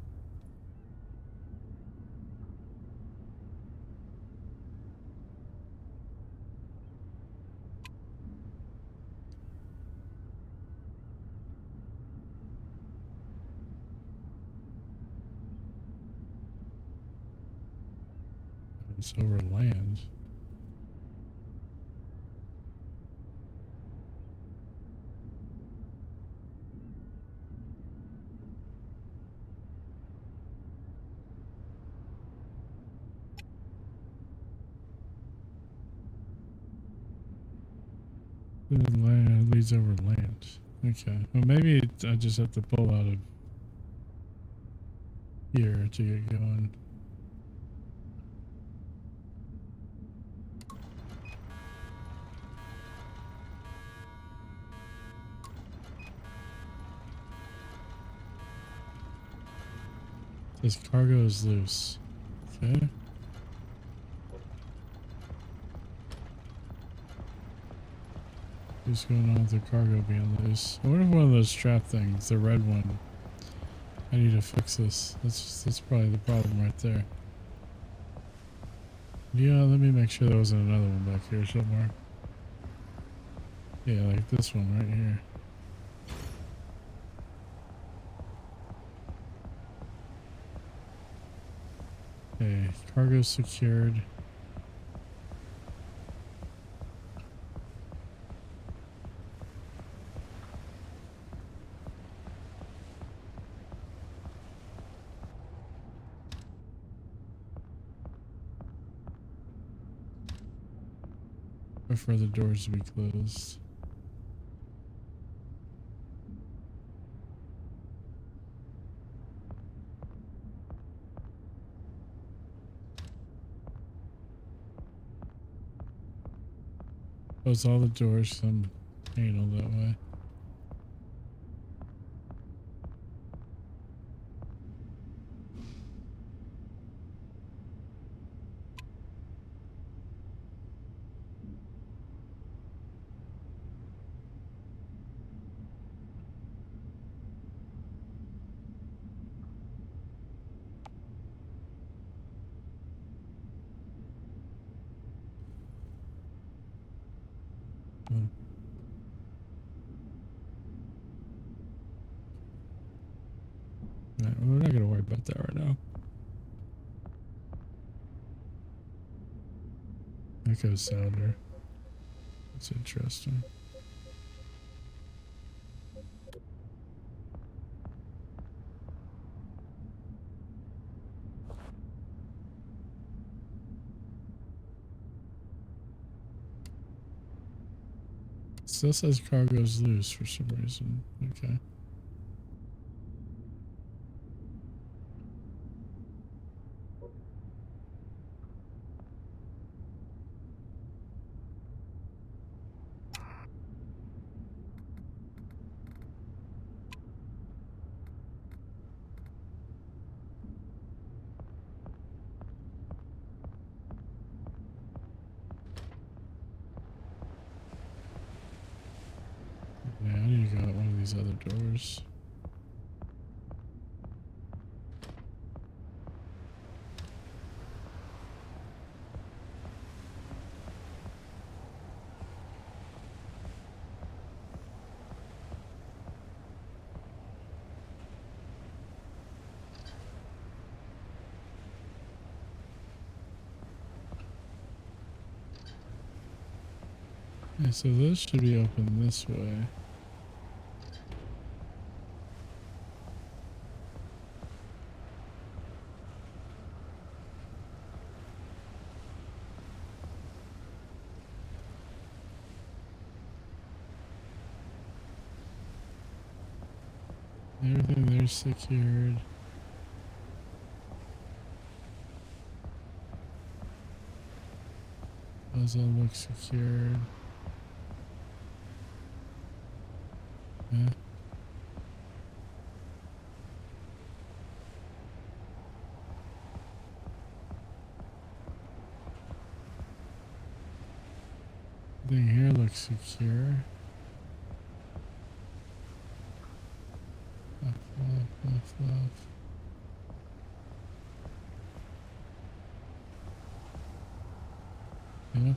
It's over land. The land leads over land. Okay. Well, maybe I just have to pull out of here to get going. This cargo is loose. Okay. What's going on with the cargo being loose? I wonder if one of those strap things, the red one. I need to fix this. That's probably the problem right there. Yeah, let me make sure there wasn't another one back here somewhere. Yeah, like this one right here. Okay, cargo secured. Prefer the doors to be closed. Close all the doors, some anal that way. Right, we're not gonna worry about that right now. Echo sounder. That's interesting. Still says cargo's loose for some reason. Okay. Yeah, I need to go out one of these other doors. Yeah, so those should be open this way. Everything there's secured. Those all look secured. Yeah. Everything here looks secure. Fluff. Yep.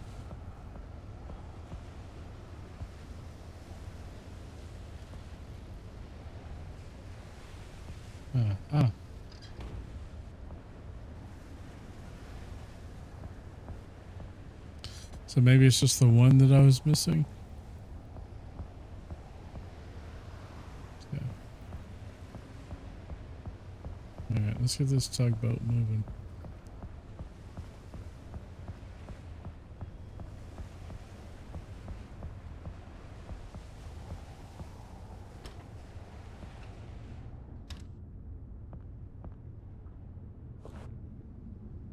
Ah. So maybe it's just the one that I was missing. Okay. Alright, let's get this tugboat moving.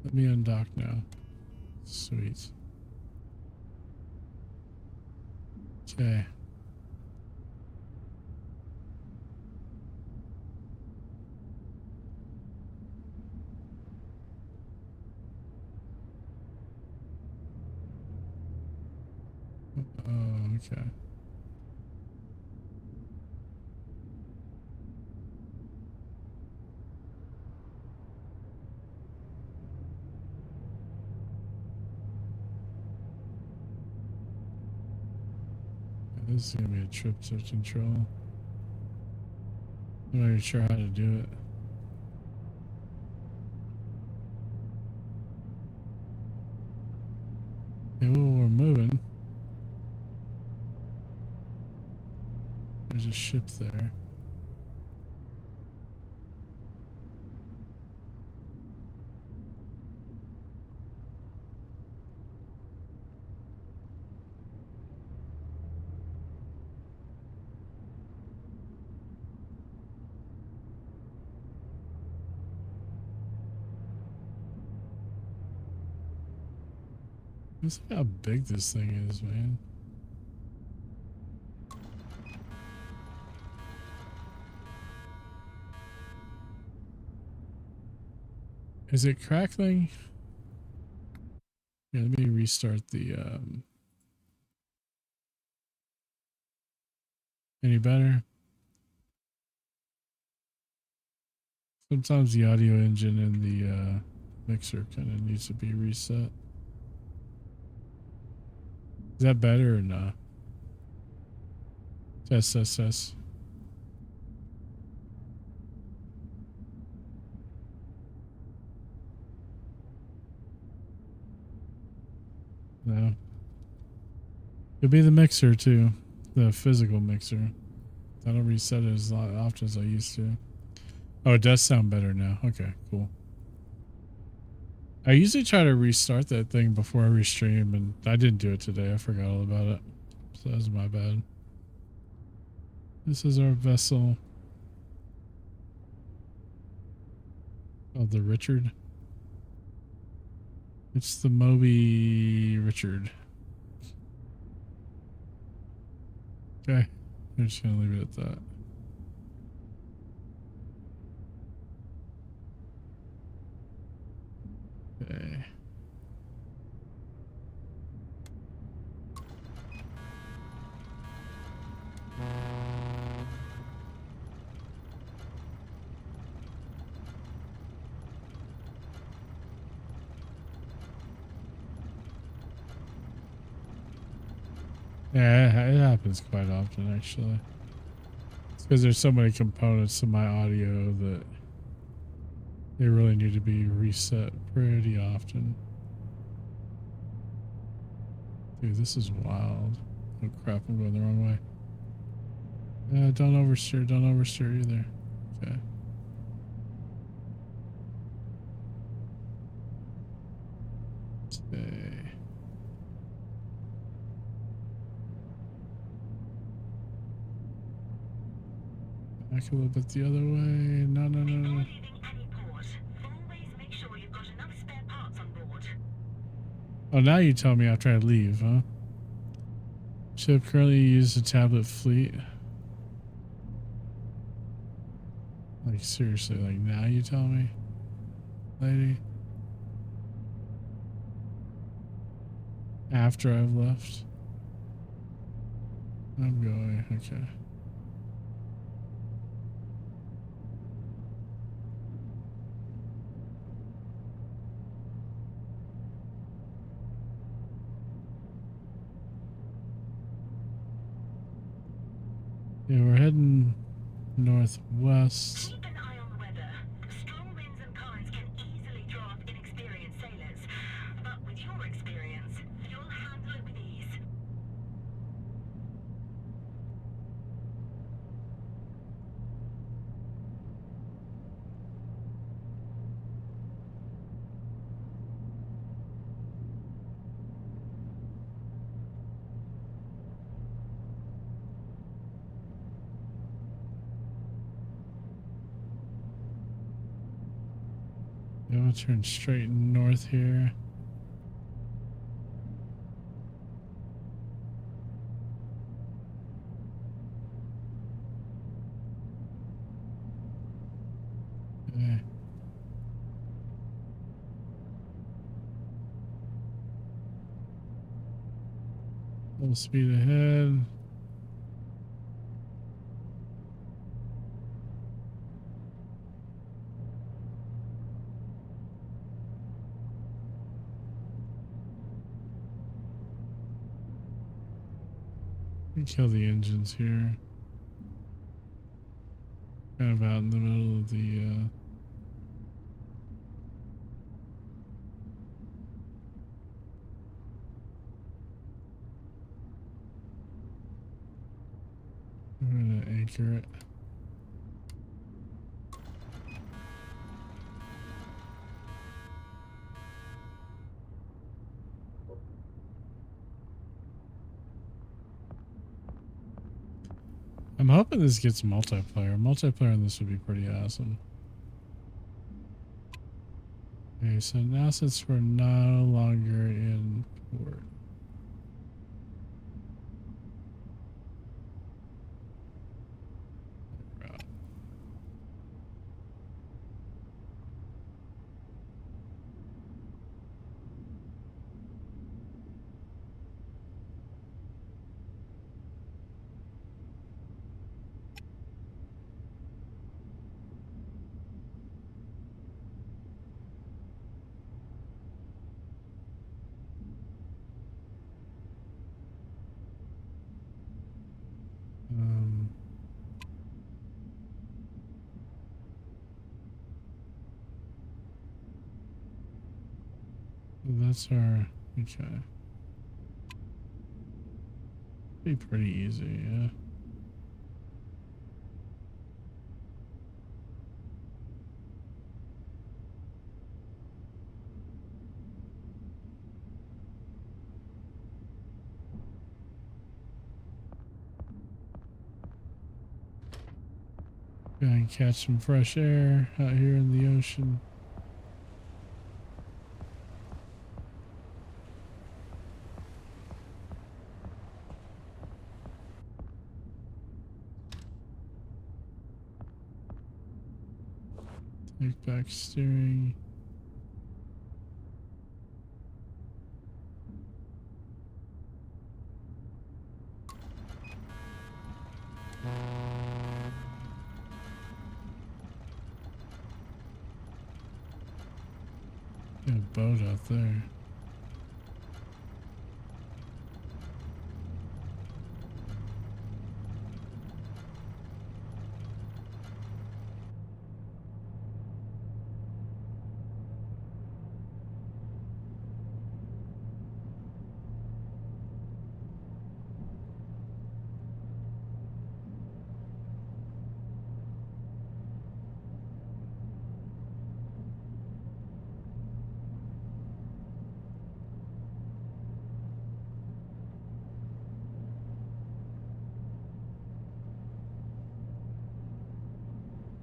Let me undock now. Sweet. Okay. Oh, okay. This is gonna be a trip to control. I'm not even sure how to do it. Okay, well, we're moving. There's a ship there. Let's see how big this thing is, man. Is it crackling? Yeah, let me restart the any better? Sometimes the audio engine in the mixer kind of needs to be reset. Is that better or not? Test. Could be the mixer too, the physical mixer. I don't reset it as often as I used to. Oh, it does sound better now. Okay, cool. I usually try to restart that thing before every stream, and I didn't do it today. I forgot all about it. So that's my bad. This is our vessel. Oh, the Richard. It's the Moby Richard. Okay. I'm just going to leave it at that. Okay. Yeah, it happens quite often, actually. It's because there's so many components to my audio that they really need to be reset pretty often. Dude, this is wild. Oh crap, I'm going the wrong way. Don't oversteer, don't oversteer either. Okay. Okay. Back a little bit the other way. No, no, no,
Before
no.
leaving any port, always make sure you've got enough spare parts on board.
Oh, now you tell me after I leave, huh? Ship currently use a tablet fleet. Like, seriously, like, now you tell me, lady? After I've left? I'm going, okay. Yeah, we're heading northwest.
Keep an eye on the weather. Strong winds and currents can easily throw off inexperienced sailors. But with your experience, you'll handle it with ease.
I'm gonna turn straight north here. Okay. Full speed ahead. Kill the engines here. Kind of out in the middle of the I'm gonna anchor it. I'm hoping this gets multiplayer. Multiplayer on this would be pretty awesome. Okay, so now since we're no longer in port. That's our, okay. Be pretty easy, yeah. Try and catch some fresh air out here in the ocean. Take back steering. Got a boat out there.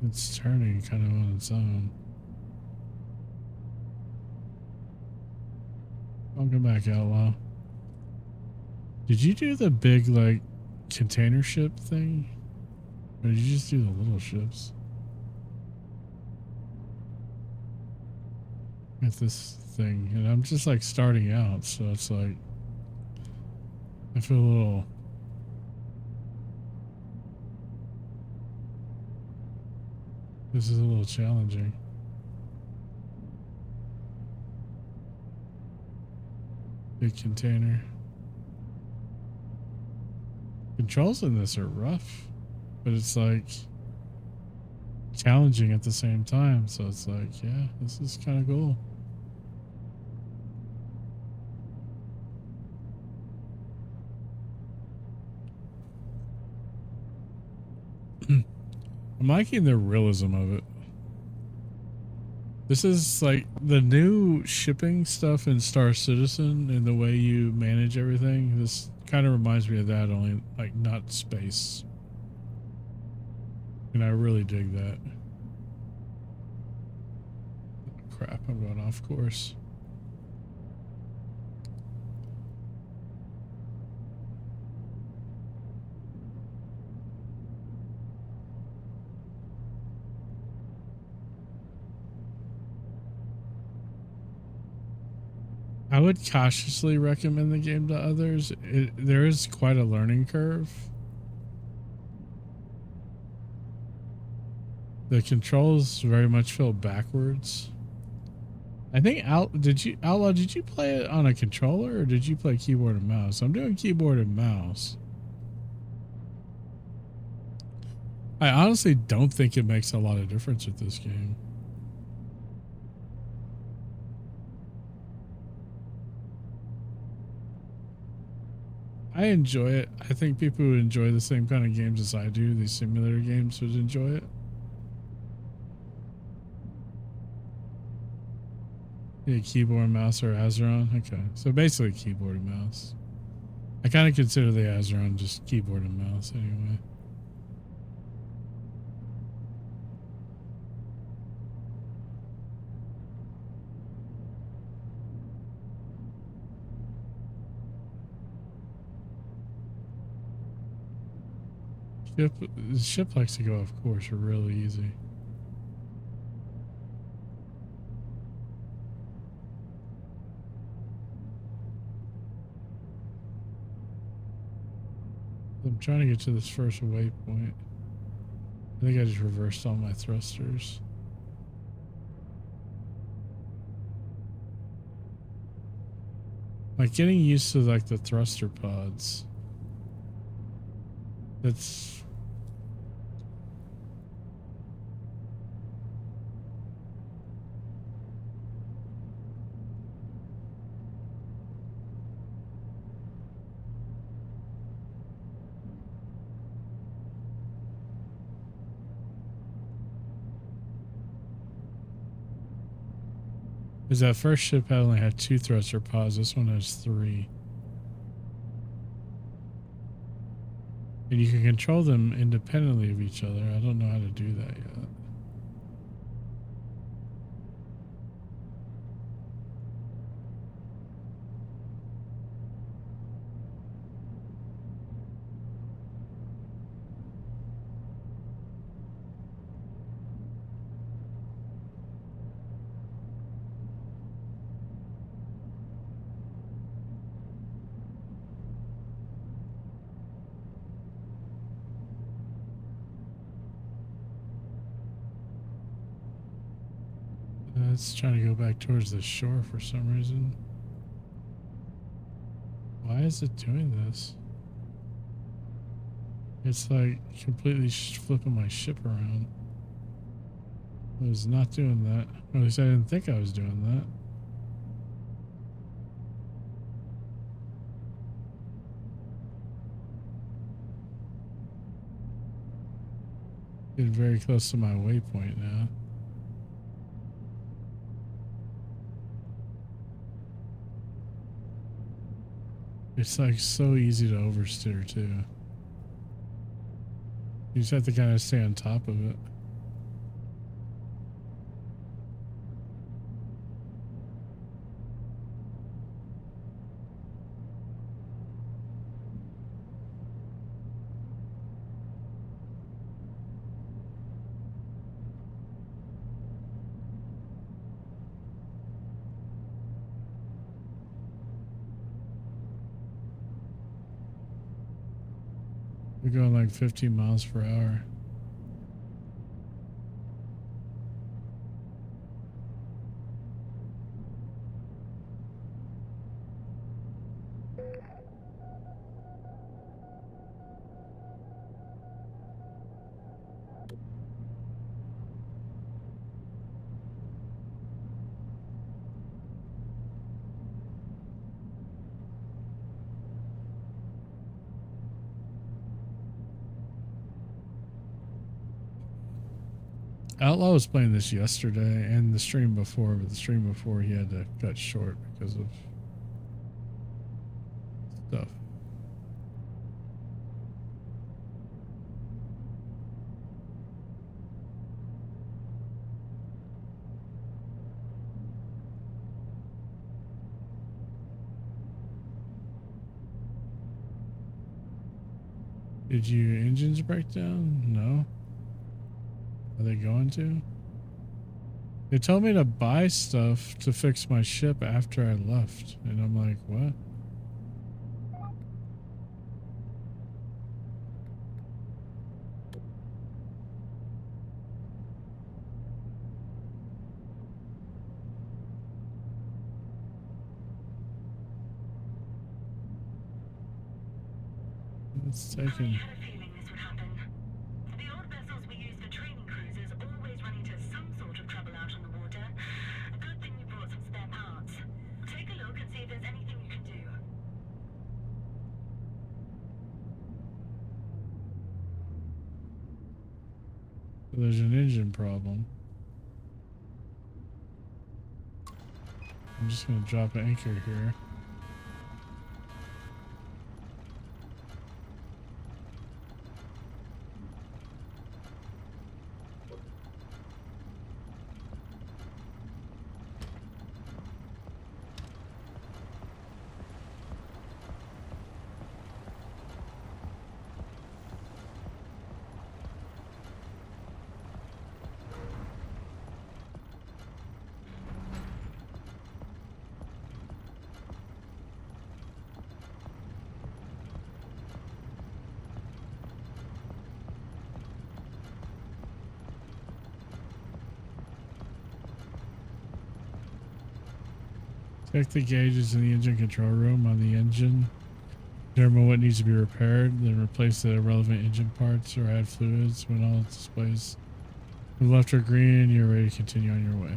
It's turning kind of on its own. Welcome back, Outlaw. Did you do the big, like, container ship thing? Or did you just do the little ships? At this thing. And I'm just, like, starting out, so it's like... I feel a little... This is a little challenging. Big container. Controls in this are rough, but it's like challenging at the same time. So it's like, yeah, this is kind of cool. I'm liking the realism of it. This is like the new shipping stuff in Star Citizen and the way you manage everything. This kind of reminds me of that, only like not space. And I really dig that. Crap, I'm going off course. I would cautiously recommend the game to others. There is quite a learning curve. The controls very much feel backwards. I think Outlaw, did you play it on a controller or did you play keyboard and mouse? I'm doing keyboard and mouse. I honestly don't think it makes a lot of difference with this game. I enjoy it. I think people who enjoy the same kind of games as I do, these simulator games, would enjoy it. Yeah, keyboard and mouse or Azeron. Okay, so basically keyboard and mouse. I kind of consider the Azeron just keyboard and mouse anyway. The ship likes to go off course really easy. I'm trying to get to this first waypoint. I think I just reversed all my thrusters. Like getting used to like the thruster pods. That's Because that first ship had only had 2 thruster pods. This one has 3. And you can control them independently of each other. I don't know how to do that yet. It's trying to go back towards the shore for some reason. Why is it doing this? It's like completely flipping my ship around. I was not doing that. Or at least I didn't think I was doing that. Getting very close to my waypoint now. It's like so easy to oversteer too. You just have to kind of stay on top of it. We're going like 15 miles per hour. Outlaw was playing this yesterday and the stream before, but the stream before he had to cut short because of stuff. Did your engines break down? No. Are they going to? They told me to buy stuff to fix my ship after I left. And I'm like, what? It's taking... There's an engine problem. I'm just going to drop an anchor here. Check the gauges in the engine control room on the engine. Determine what needs to be repaired, then replace the irrelevant engine parts or add fluids. When all displays are left are green, you're ready to continue on your way.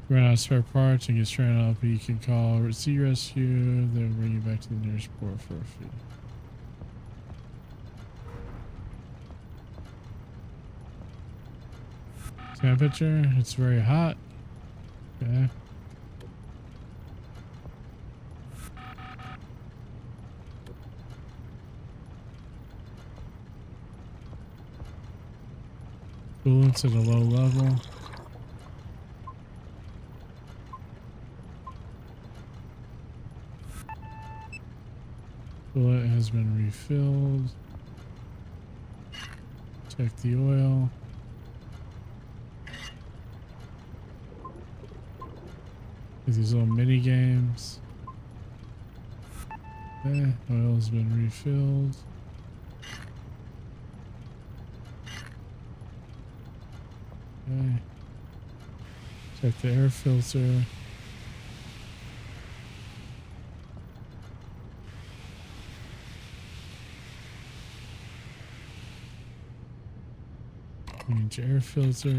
Run out of spare parts and get stranded up, you can call Sea Rescue. They'll bring you back to the nearest port for a fee. Temperature, it's very hot. Okay. Coolant's at a low level. Coolant has been refilled. Check the oil. These little mini games. Okay, oil has been refilled. Okay. Check the air filter. Change air filter.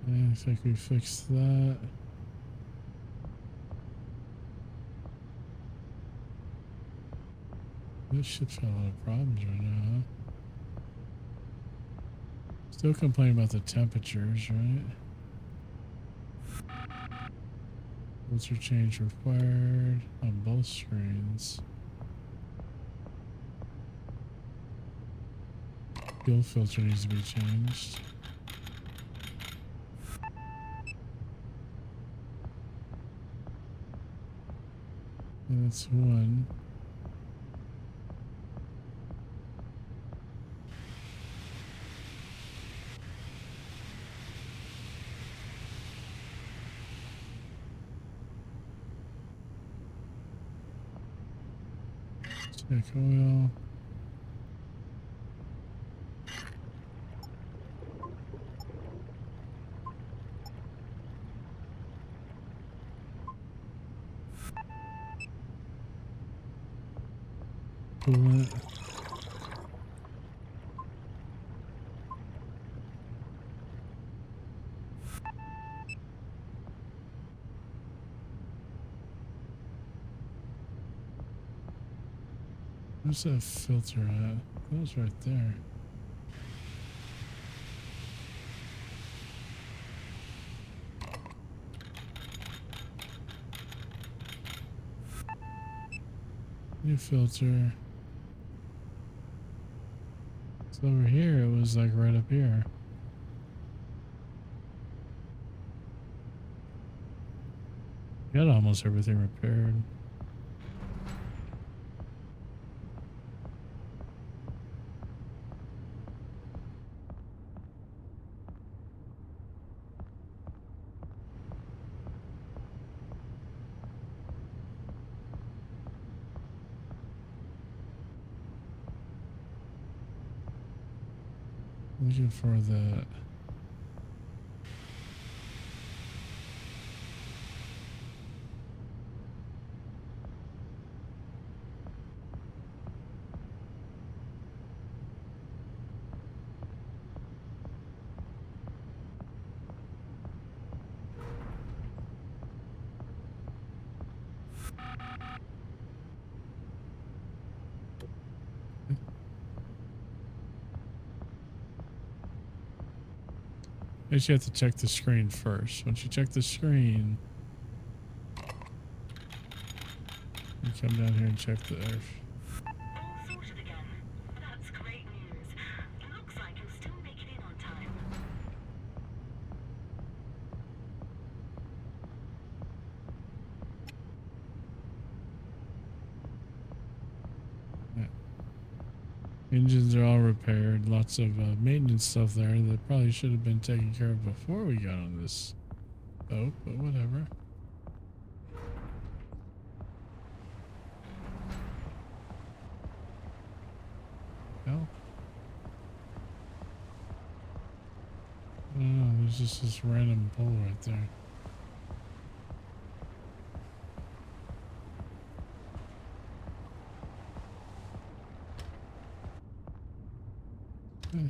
I think we fixed that. This ship's got a lot of problems right now, huh? Still complaining about the temperatures, right? Filter change required on both screens. Fuel filter needs to be changed. That's one. Check oil. Coolant. Where's that filter at? That was right there. New filter. It's over here. It was like right up here. Got almost everything repaired. Looking for the I guess you have to check the screen first. Once you check the screen, you come down here and check the air.
All sorted again. That's great news. Looks like you'll still make it in on time.
Engines are all repaired. Lots of maintenance stuff there that probably should have been taken care of before we got on this boat, but whatever. Well, I don't know. There's just this random pole right there. Okay.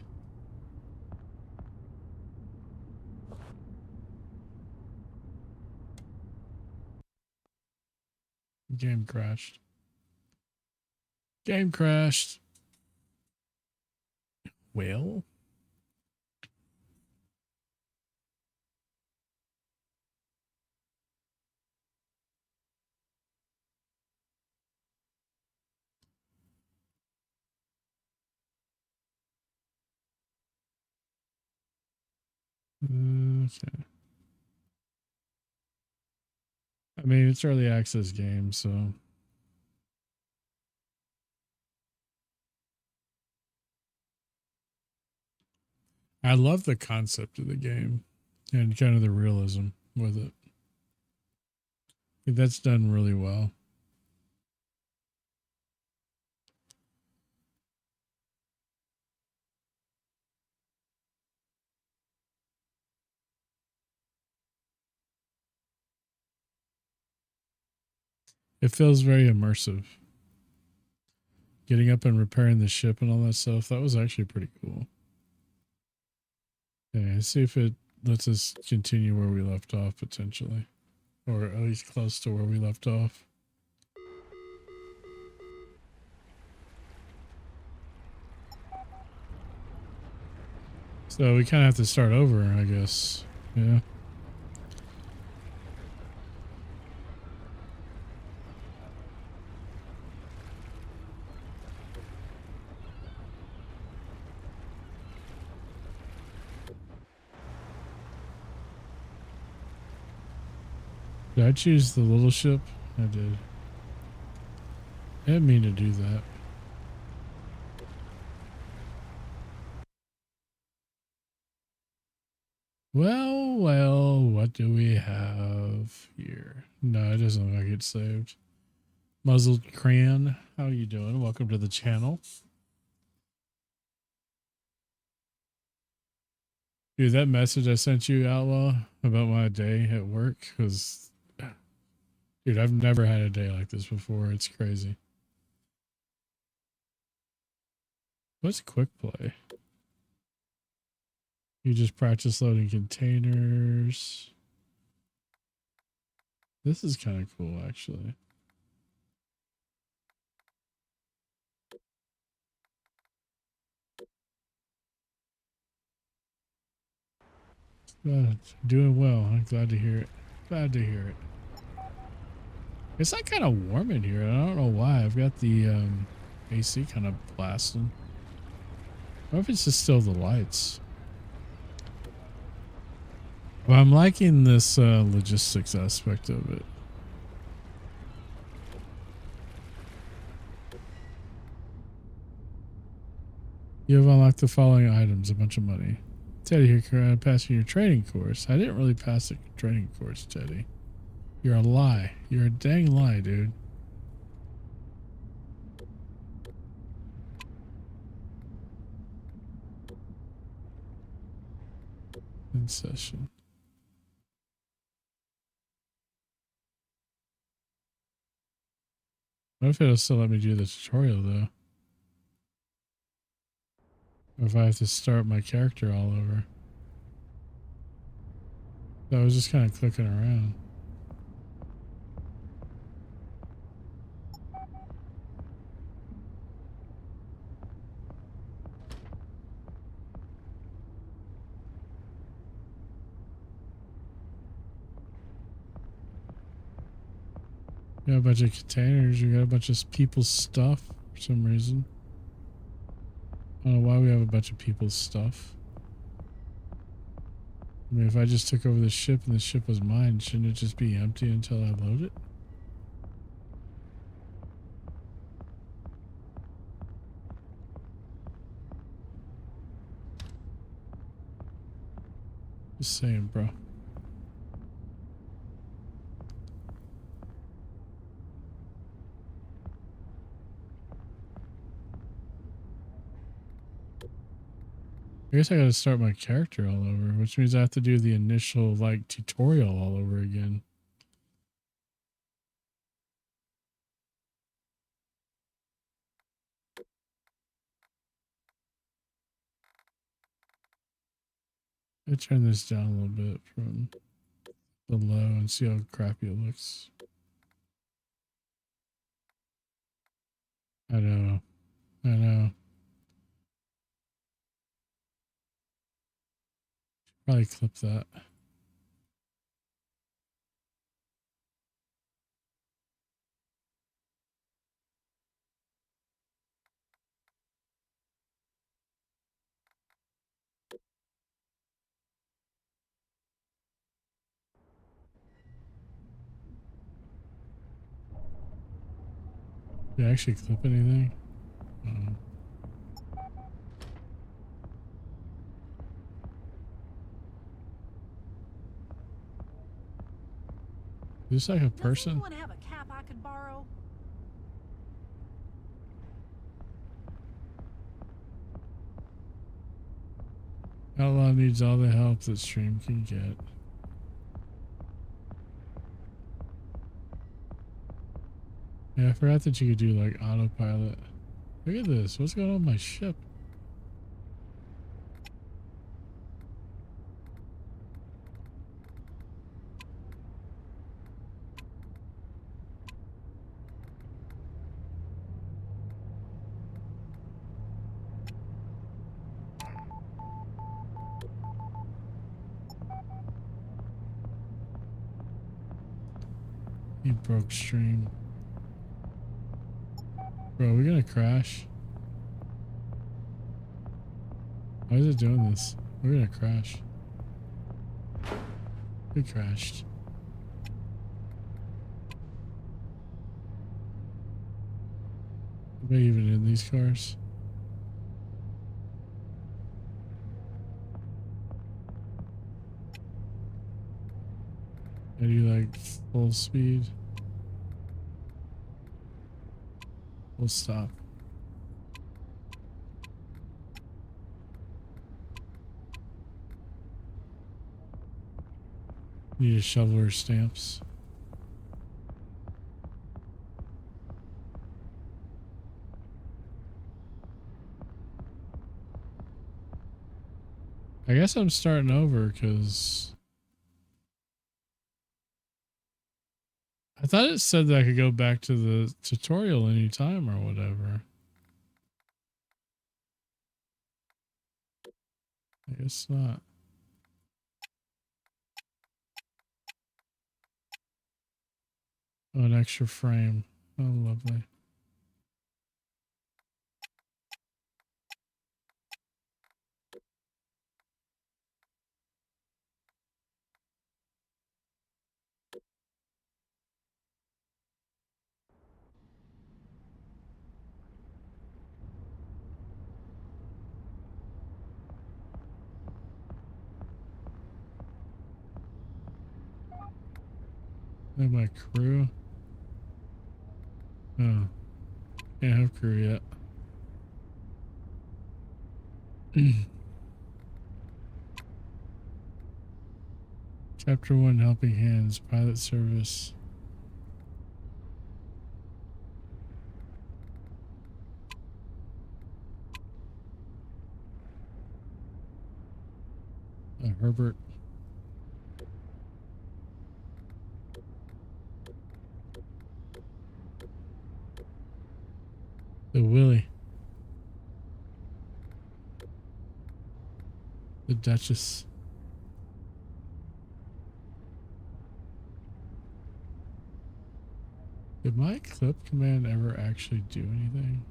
Game crashed. Game crashed. whale? Okay. I mean, it's early access game, so. I love the concept of the game and kind of the realism with it. I think that's done really well. It feels very immersive. Getting up and repairing the ship and all that stuff, that was actually pretty cool. Okay, let's see if it lets us continue where we left off potentially. Or at least close to where we left off. So we kind of have to start over, I guess. Yeah. Did I choose the little ship? I did. I didn't mean to do that. Well, what do we have here? No, it doesn't look like it's saved. Muzzled Crayon, how are you doing? Welcome to the channel. Dude, that message I sent you, Outlaw, about my day at work was... Dude, I've never had a day like this before. It's crazy. What's quick play? You just practice loading containers. This is kind of cool, actually. Doing well. I'm glad to hear it. Glad to hear it. It's like kind of warm in here. I don't know why. I've got the AC kind of blasting. Or if it's just still the lights. Well, I'm liking this logistics aspect of it. You have unlocked the following items, a bunch of money. Teddy, you're passing your training course. I didn't really pass the training course, Teddy. You're a lie. You're a dang lie, dude. In session. What if it'll still let me do the tutorial, though? Or if I have to start my character all over. So I was just kind of clicking around. We got a bunch of containers. We got a bunch of people's stuff for some reason. I don't know why we have a bunch of people's stuff. I mean, if I just took over the ship and the ship was mine, shouldn't it just be empty until I load it? Just saying, bro. I guess I gotta start my character all over, which means I have to do the initial, like, tutorial all over again. I turn this down a little bit from the low and see how crappy it looks. I know. Probably clip that. Did I actually clip anything? Is this like a person?
Does anyone have a cap I could borrow?
Outlaw needs all the help that stream can get. Yeah, I forgot that you could do like autopilot. Look at this. What's going on with my ship? You broke stream. Bro, we're gonna crash. Why is it doing this? We're gonna crash. We crashed. Am I even in these cars? Are you like full speed? We'll stop. Need to shovel her stamps. I guess I'm starting over because I thought it said that I could go back to the tutorial anytime or whatever. I guess not. Oh, an extra frame. Oh, lovely. And my crew. Oh, can't have crew yet. Chapter 1, Helping Hands, Pilot Service. Herbert. The Willie. The Duchess. Did my clip command ever actually do anything?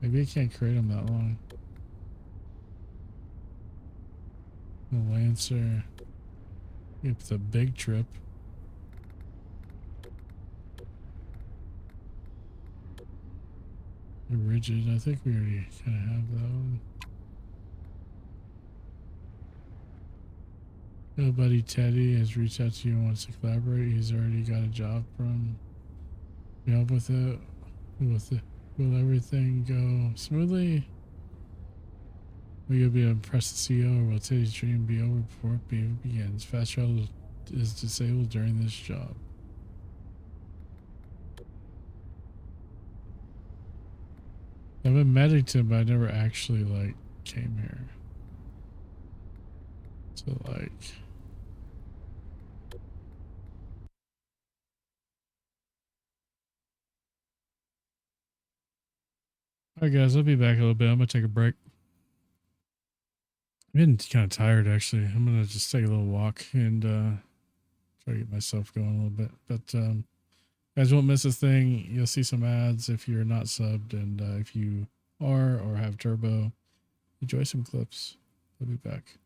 Maybe I can't create them that long. The Lancer. Yep, the big trip. The Rigid. I think we already kind of have that one. Your buddy Teddy has reached out to you and wants to collaborate. He's already got a job from. You help with it. Will everything go smoothly? Will you be able to press the CEO or will Teddy's dream be over before it begins? Fast travel is disabled during this job. I've been Medicton, but I never actually like came here. So like. Alright guys, I'll be back a little bit. I'm gonna take a break. I'm getting kind of tired actually. I'm gonna just take a little walk and try to get myself going a little bit. But guys won't miss a thing. You'll see some ads if you're not subbed, and if you are or have turbo, enjoy some clips. I'll be back.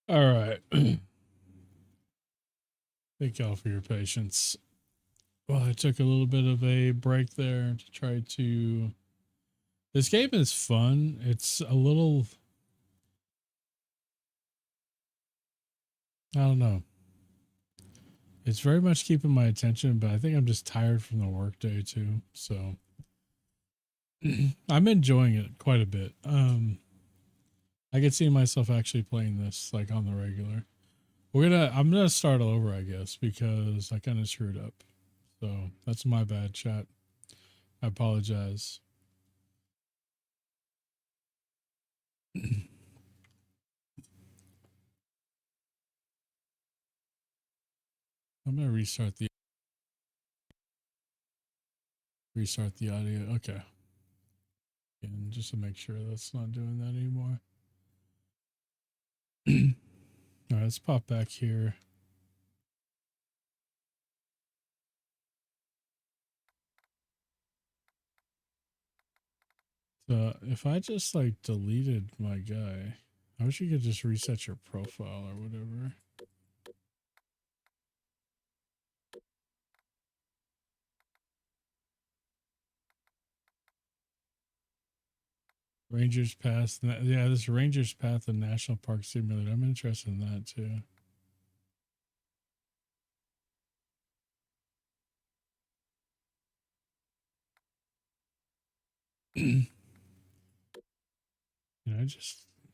All right. Thank y'all for your patience. Well, I took a little bit of a break there to try to. This game is fun. It's a little. I don't know. It's very much keeping my attention, but I think I'm just tired from the workday too. So I'm enjoying it quite a bit. I could see myself actually playing this like on the regular. I'm gonna start all over, I guess, because I kind of screwed up. So that's my bad, chat. I apologize. I'm gonna restart the audio. Okay. And just to make sure that's not doing that anymore. All right, let's pop back here. So if I just like deleted my guy, I wish you could just reset your profile or whatever. Rangers Path. Yeah, this Rangers Path and National Park Simulator. I'm interested in that too.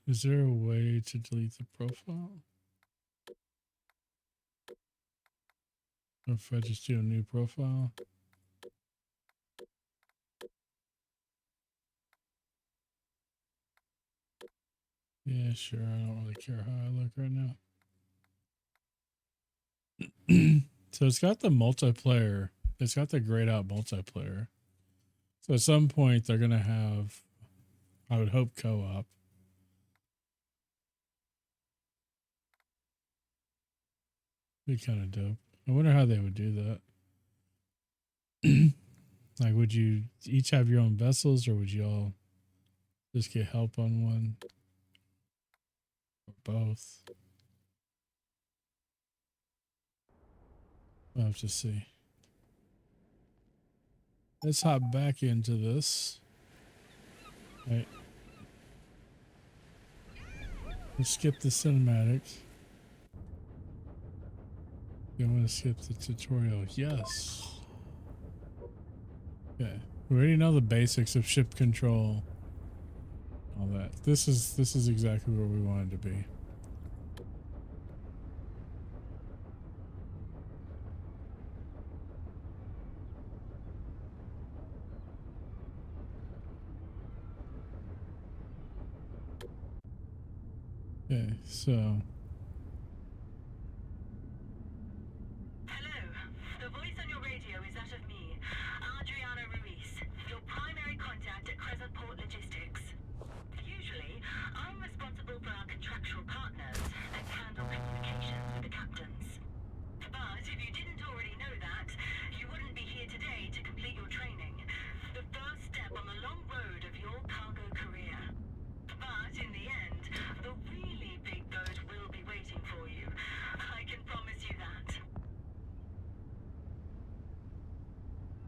Is there a way to delete the profile? Or if I just do a new profile? Yeah, sure. I don't really care how I look right now. So it's got the multiplayer. It's got the grayed out multiplayer. So at some point they're going to have, I would hope, co-op. Be kind of dope. I wonder how they would do that. Like, would you each have your own vessels, or would you all just get help on one? Or both? We'll have to see. Let's hop back into this. Right. Let's skip the cinematics. You want to skip the tutorial? Yes. Okay. We already know the basics of ship control. All that. This is exactly where we wanted to be. Okay, so.
Hello. The voice on your radio is that of me, Adriana Ruiz, your primary contact at Crescent Port Logistics. Usually, I'm responsible for our contractual partners and handle communications with the captains. But if you didn't already know that, you wouldn't be here today to complete your training. The first step on the long road of your cargo career. But in the end, the really big boat will be waiting for you. I can promise you that.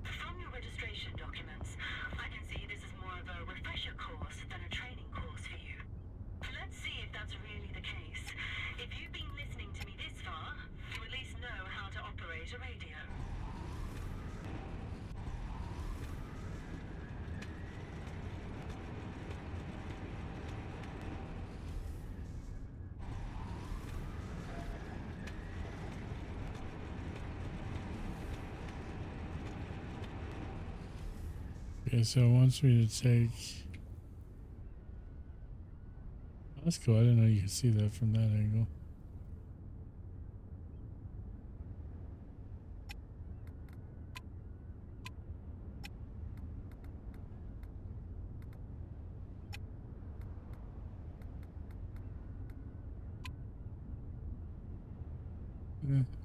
From your registration documents, I can see this is more of a refresher course than a training course for you. Let's see if that's really the case. If you've been listening to me this far, you at least know how to operate a radio.
Okay, so it wants me to take. Oh, that's cool. I didn't know you could see that from that angle.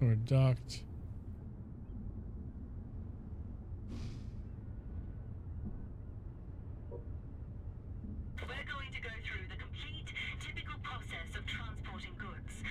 Or docked.
We're going to go through the complete, typical process of transporting goods.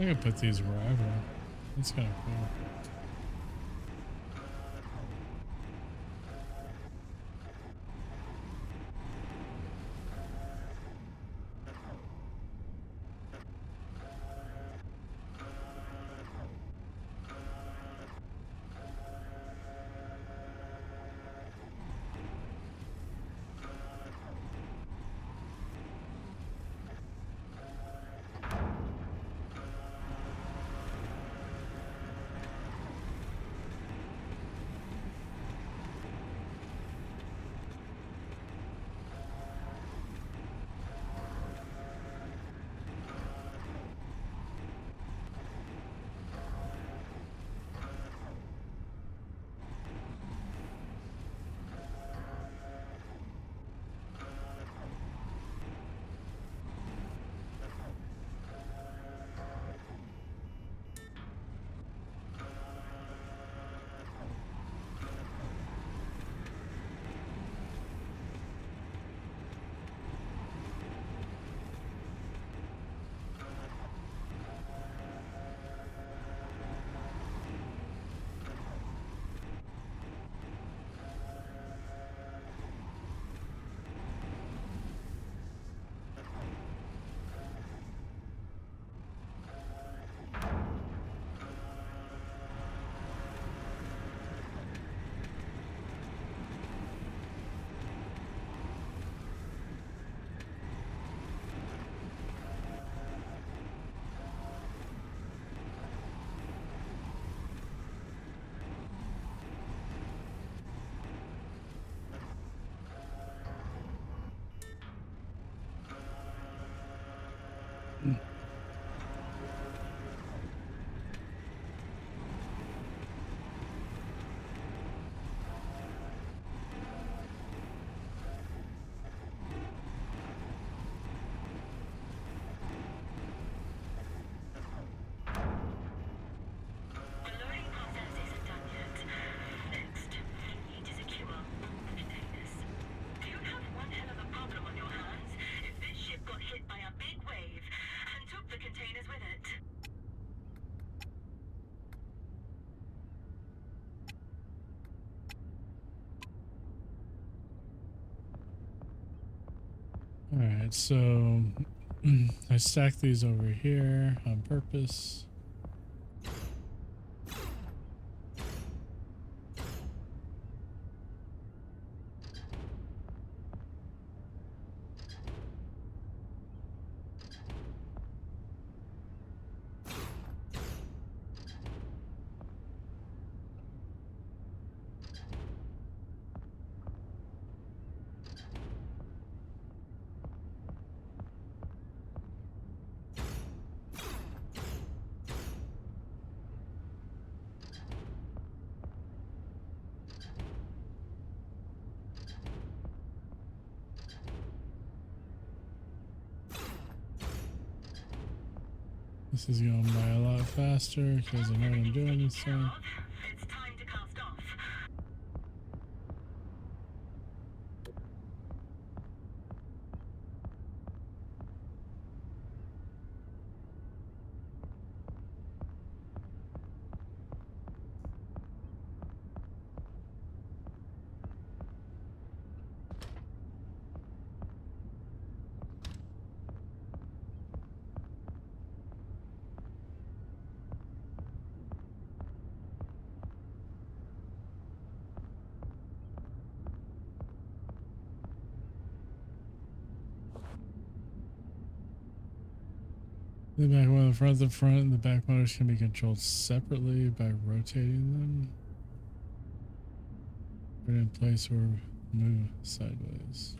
I can put these wherever. That's kind of cool.
The loading process isn't done yet. Next, you need to secure all the containers. You have one hell of a problem on your hands if this ship got hit by a big wave and took the containers with it.
All right, so I stacked these over here on purpose. This is going by a lot faster because I know what I'm doing this time.
It's time to cast off.
The back one, the front, and the back motors can be controlled separately by rotating them. Put in place or move sideways.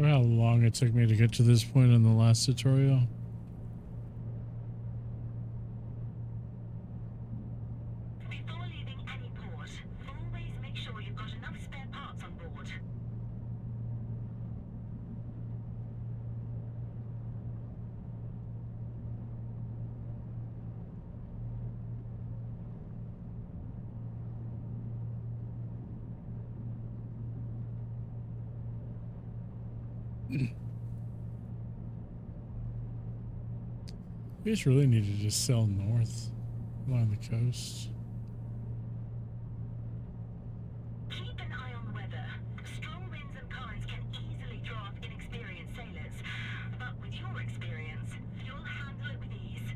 Remember how long it took me to get to this point in the last tutorial?
Before leaving any port, always make sure you've got enough spare parts on board.
We just really need to just sail north along the coast.
Keep an eye on the weather. Strong winds and currents can easily throw off inexperienced sailors. But with your experience, you'll handle it with ease.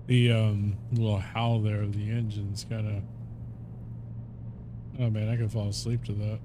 The little howl there of the engine's kind of, oh man, I could fall asleep to that.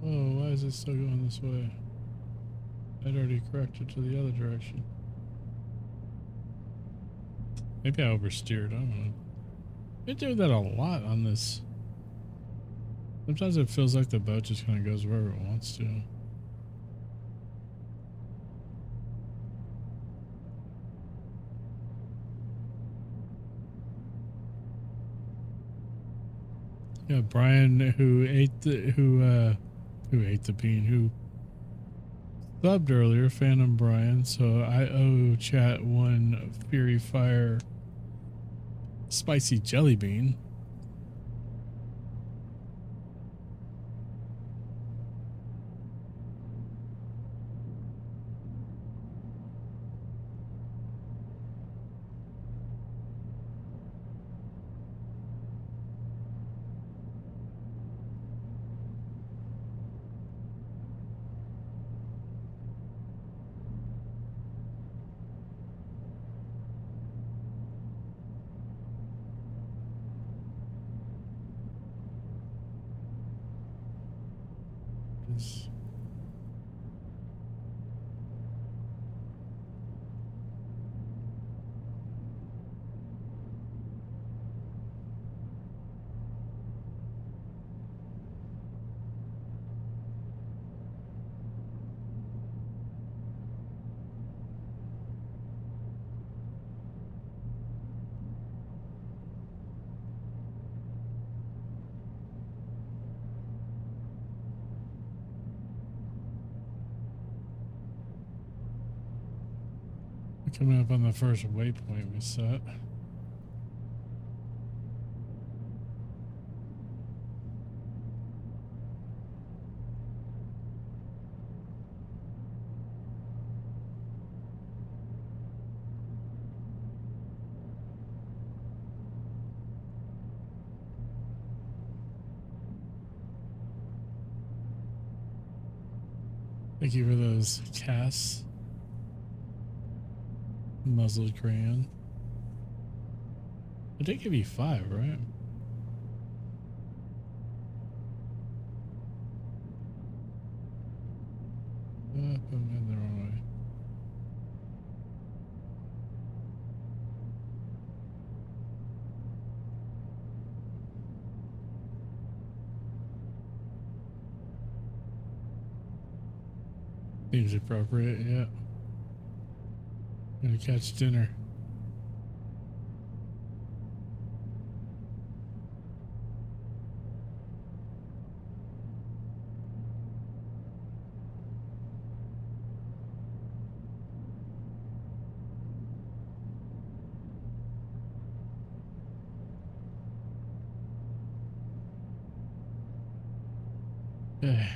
Oh, why is it still going this way? I'd already corrected to the other direction. Maybe I oversteered, I don't know. I do that a lot on this. Sometimes it feels like the boat just kind of goes wherever it wants to. Yeah, Brian, who ate the bean, who subbed earlier, Phantom Brian. So I owe chat one Fury Fire spicy jelly bean. Coming up on the first waypoint we set. Thank you for those casts. Muzzled crayon. I did give you 5, right? Put them in the wrong way. Seems appropriate, yeah. Gonna catch dinner. Okay,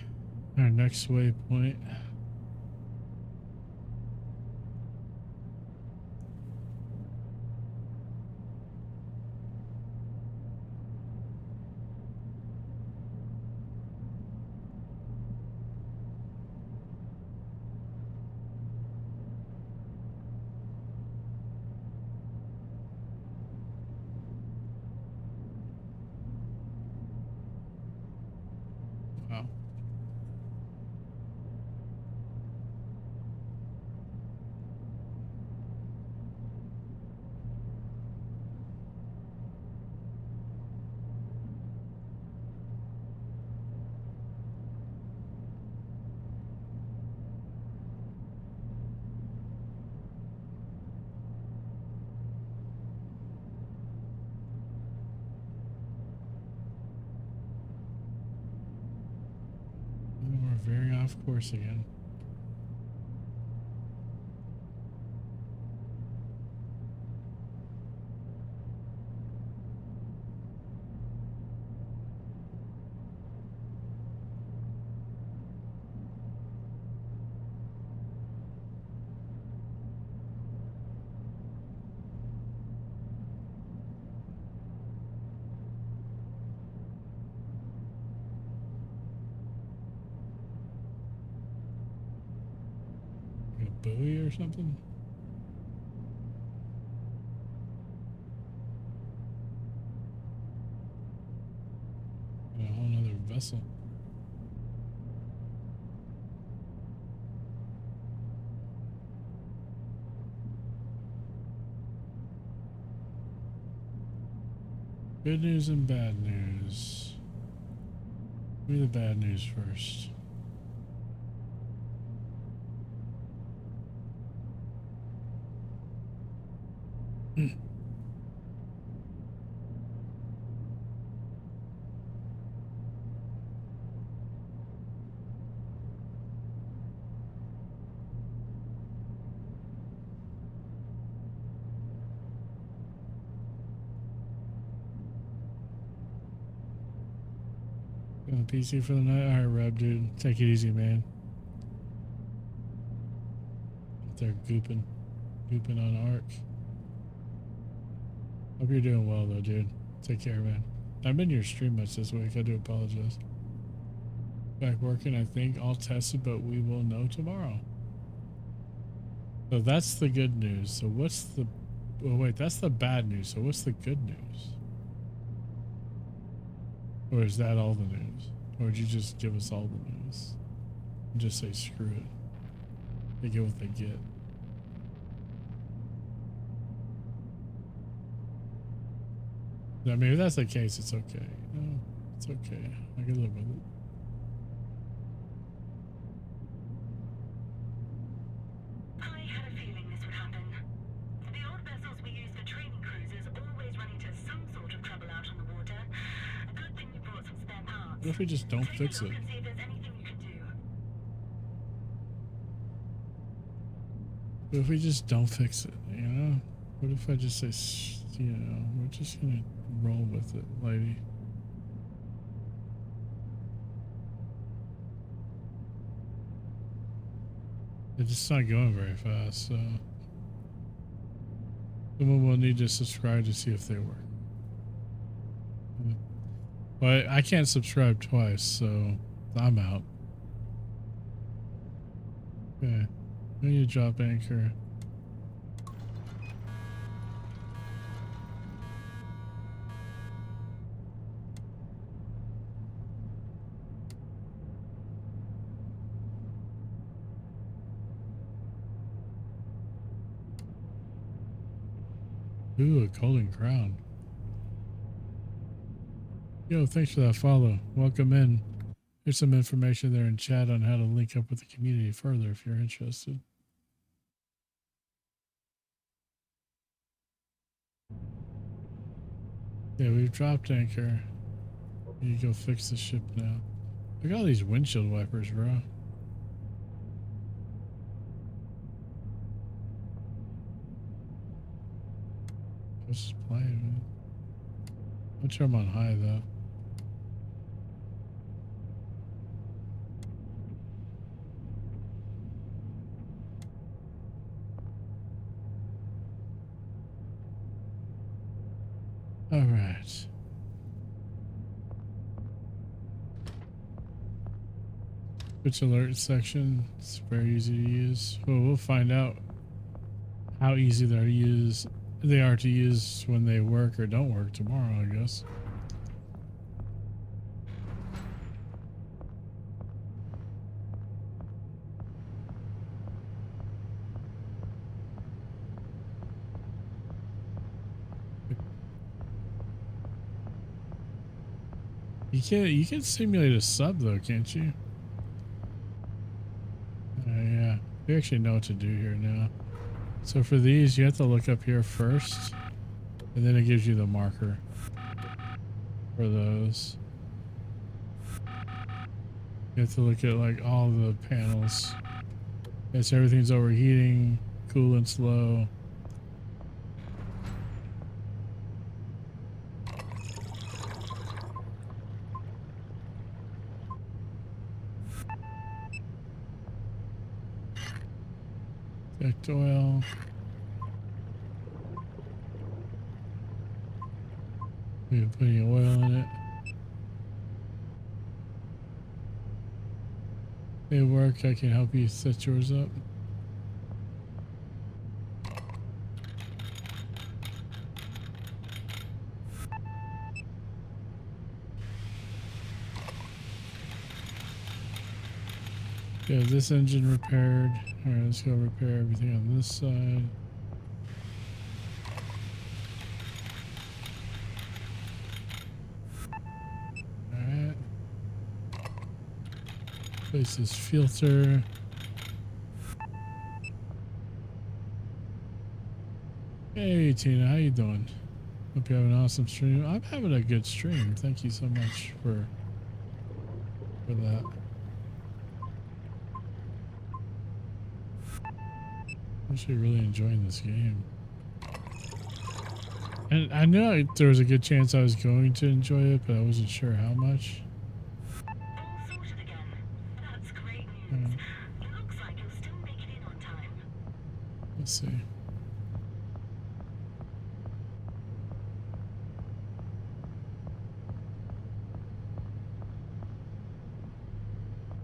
our next waypoint. Wow. We're veering off course again. A buoy or something? A whole nother vessel. Good news and bad news. Give me the bad news first. Going PC for the night? Alright, Reb, dude. Take it easy, man. Out there gooping on Ark. Hope you're doing well, though, dude. Take care, man. I've been your stream much this week. I do apologize. Back working, I think. All tested, but we will know tomorrow. So that's the good news. So what's the... Oh, wait, that's the bad news. So what's the good news? Or is that all the news? Or would you just give us all the news? And just say, screw it. They get what they get. I mean, if that's the case, it's okay. No, it's okay. I can live with it.
I had a feeling this would happen. The old vessels we use for training cruises always run into some sort of trouble out on the water. A good thing you brought some spare parts.
What if we just don't
Take
fix
a look
it?
and see if there's anything you can do.
What if we just don't fix it, you know? What if I just say, you know, we're just gonna roll with it, lady? It's just not going very fast, so someone will need to subscribe to see if they work. But I can't subscribe twice, so I'm out. Okay, I need to drop anchor. Ooh, a golden crown. Yo, thanks for that follow. Welcome in. There's some information there in chat on how to link up with the community further if you're interested. Yeah, we've dropped anchor. You go fix the ship now. Look at all these windshield wipers, bro. What's just playing, man? I'll turn them on high though. All right. Switch alert section. It's very easy to use. Well, we'll find out how easy they are to use when they work or don't work tomorrow, I guess. You can simulate a sub though, can't you? Yeah, we actually know what to do here now. So for these, you have to look up here first, and then it gives you the marker for those. You have to look at like all the panels. Yes, everything's overheating, coolant's low. Checked oil. We have putting oil in it. They work. I can help you set yours up. Yeah, this engine repaired. All right, let's go repair everything on this side. All right. Place this filter. Hey Tina, how you doing? Hope you have an awesome stream. I'm having a good stream. Thank you so much for that. I'm actually really enjoying this game. And I know there was a good chance I was going to enjoy it, but I wasn't sure how much.
All sorted again. That's great news. Looks like you'll still make it in on time.
Let's see.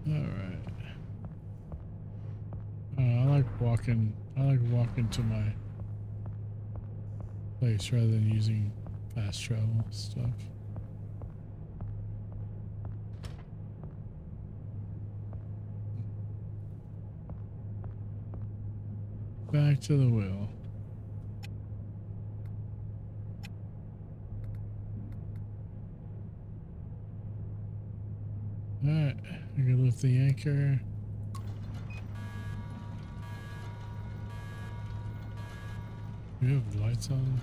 All right. I like walking to my place rather than using fast travel stuff. Back to the wheel. All right, we can lift the anchor. We have lights on.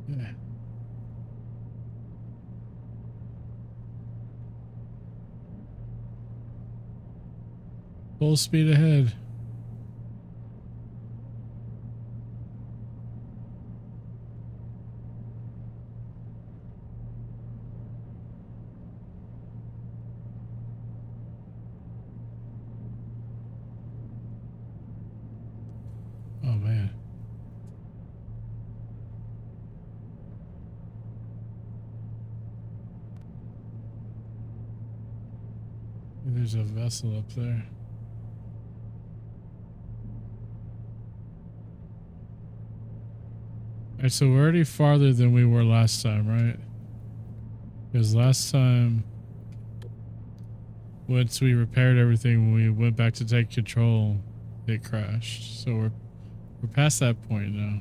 Yeah. Full speed ahead. Oh man. There's a vessel up there. Alright, so we're already farther than we were last time, right? Because last time, once we repaired everything, when we went back to take control, it crashed. So we're past that point now.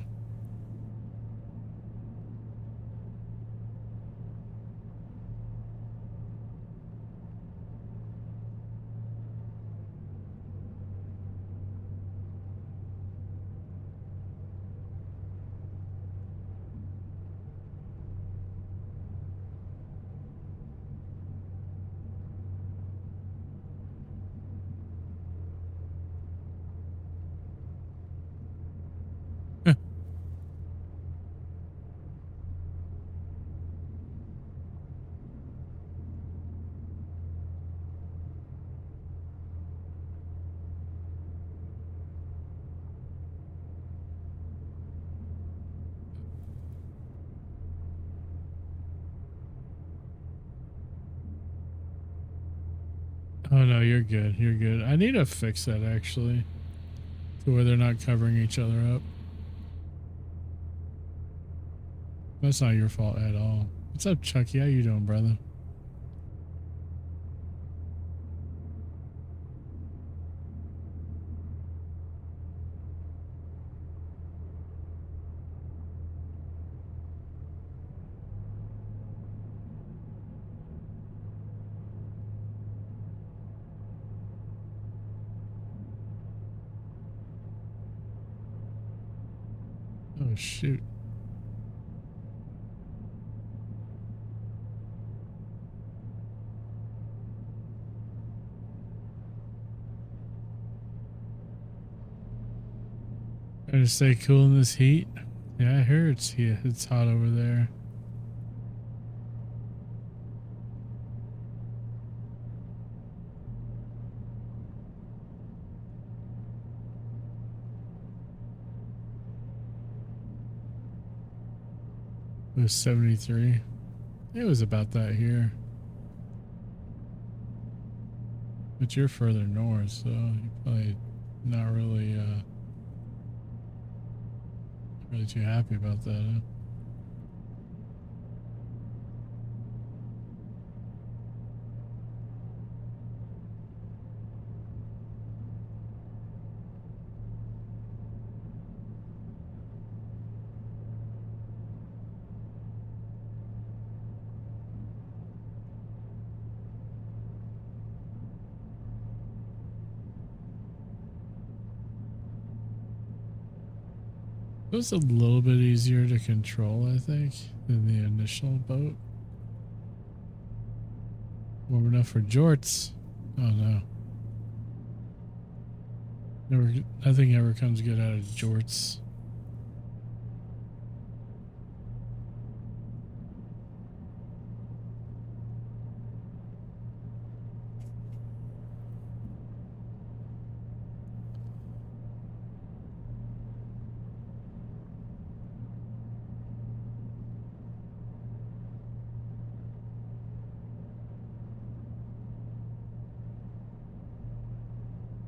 Oh no, you're good. You're good. I need to fix that actually, to where they're not covering each other up. That's not your fault at all. What's up, Chucky? How you doing, brother? Oh shoot. Trying to stay cool in this heat. Yeah, I hear it's hot over there. It was 73. It was about that here. But you're further north, so you're probably not really really too happy about that, huh? It was a little bit easier to control, I think, than the initial boat. Warm enough for jorts. Oh no. Nothing ever comes good out of jorts.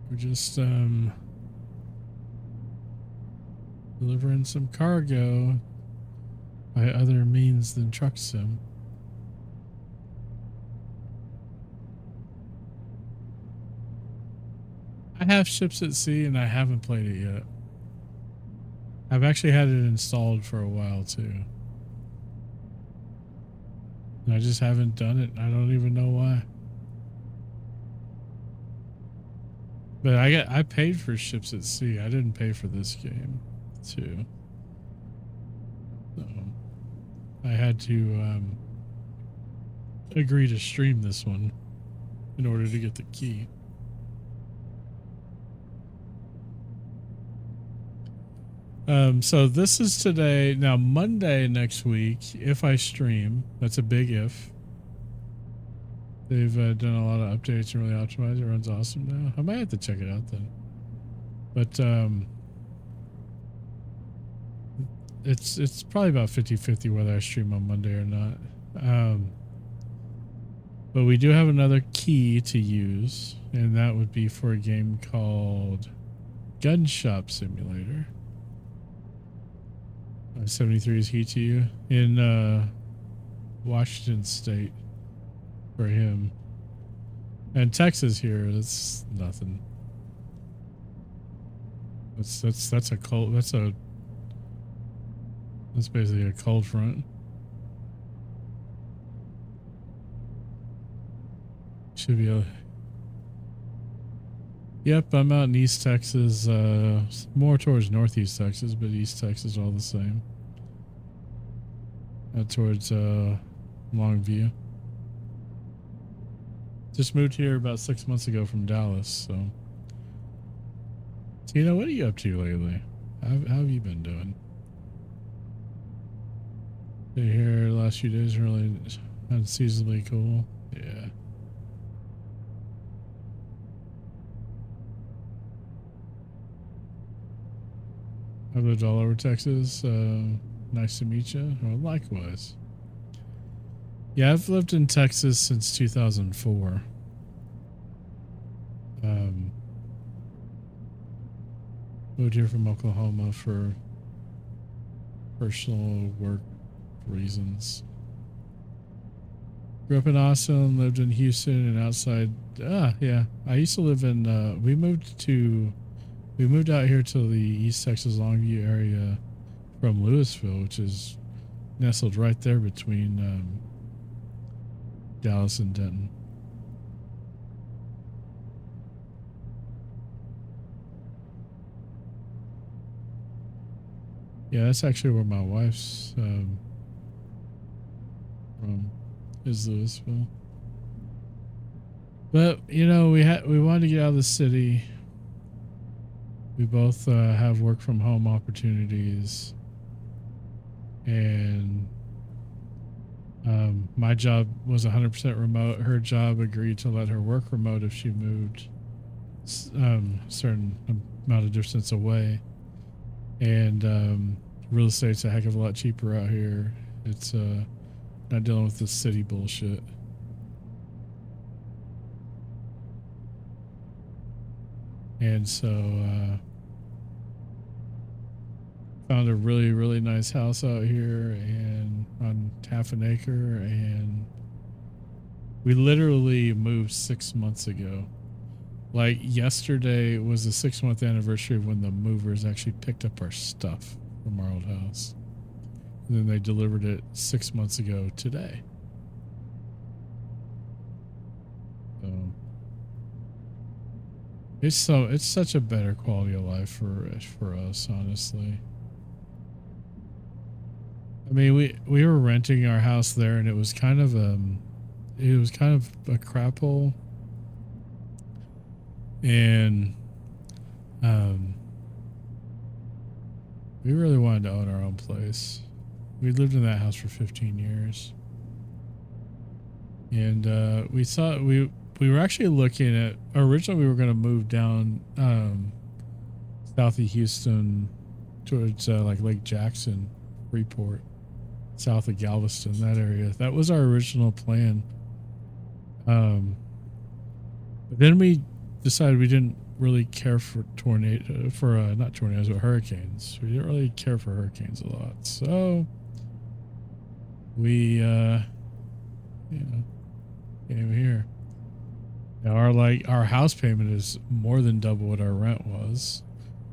We're just delivering some cargo by other means than truck sim. I have Ships at Sea and I haven't played it yet. I've actually had it installed for a while too. And I just haven't done it. I don't even know why. But I paid for Ships at Sea. I didn't pay for this game too. So I had to agree to stream this one in order to get the key. So this is today. Now Monday next week, if I stream, that's a big if. They've done a lot of updates and really optimized. It runs awesome now. I might have to check it out then. But it's probably about 50-50 whether I stream on Monday or not. But we do have another key to use, and that would be for a game called Gun Shop Simulator. 73 is heat to you in Washington State for him. And Texas here, that's nothing. That's a cold. That's basically a cold front. Should be a. Yep, I'm out in East Texas, more towards Northeast Texas, but East Texas all the same. Out towards Longview. Just moved here about 6 months ago from Dallas, so. Tina, what are you up to lately? How have you been doing? Been here the last few days, really unseasonably cool. Yeah. I've lived all over Texas. Nice to meet you. Well, likewise. Yeah, I've lived in Texas since 2004. Moved here from Oklahoma for personal work reasons. Grew up in Austin, lived in Houston and outside. Yeah. I used to live in, we moved out here to the East Texas Longview area from Louisville, which is nestled right there between Dallas and Denton. Yeah, that's actually where my wife's from, is Louisville. But you know, we wanted to get out of the city. We both have work from home opportunities, and my job was 100% remote. Her job agreed to let her work remote if she moved certain amount of distance away. And real estate's a heck of a lot cheaper out here. It's not dealing with this city bullshit. And so found a really, really nice house out here and on half an acre, and we literally moved 6 months ago. Like yesterday was the 6-month anniversary of when the movers actually picked up our stuff from our old house. And then they delivered it 6 months ago today. It's such a better quality of life for us, honestly. I mean, we were renting our house there, and it was kind of a crap hole. And we really wanted to own our own place. We lived in that house for 15 years. And we thought we were actually looking at, originally we were going to move down south of Houston towards like Lake Jackson, Freeport, south of Galveston, that area. That was our original plan. But then we decided we didn't really care for not tornadoes, but hurricanes. We didn't really care for hurricanes a lot. So we came here. Now our house payment is more than double what our rent was,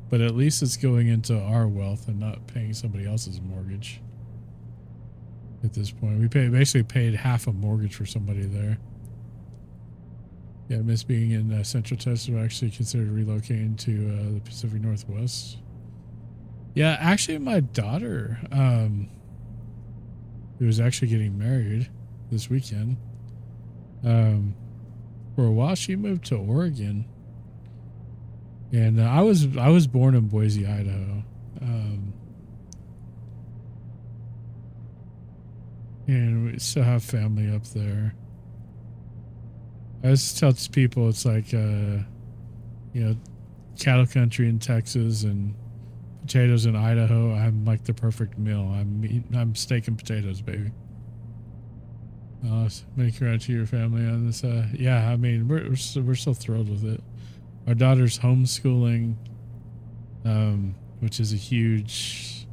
but at least it's going into our wealth and not paying somebody else's mortgage. At this point, we basically paid half a mortgage for somebody there. Yeah, I miss being in Central Texas. I actually considered relocating to the Pacific Northwest. Yeah, actually, my daughter, who was actually getting married this weekend, for a while she moved to Oregon, and I was born in Boise, Idaho, and we still have family up there. I just tell people it's like, cattle country in Texas and potatoes in Idaho. I'm like the perfect meal. I'm steak and potatoes, baby. Many congrats to your family on this. Yeah, I mean, we're so thrilled with it. Our daughter's homeschooling, which is a huge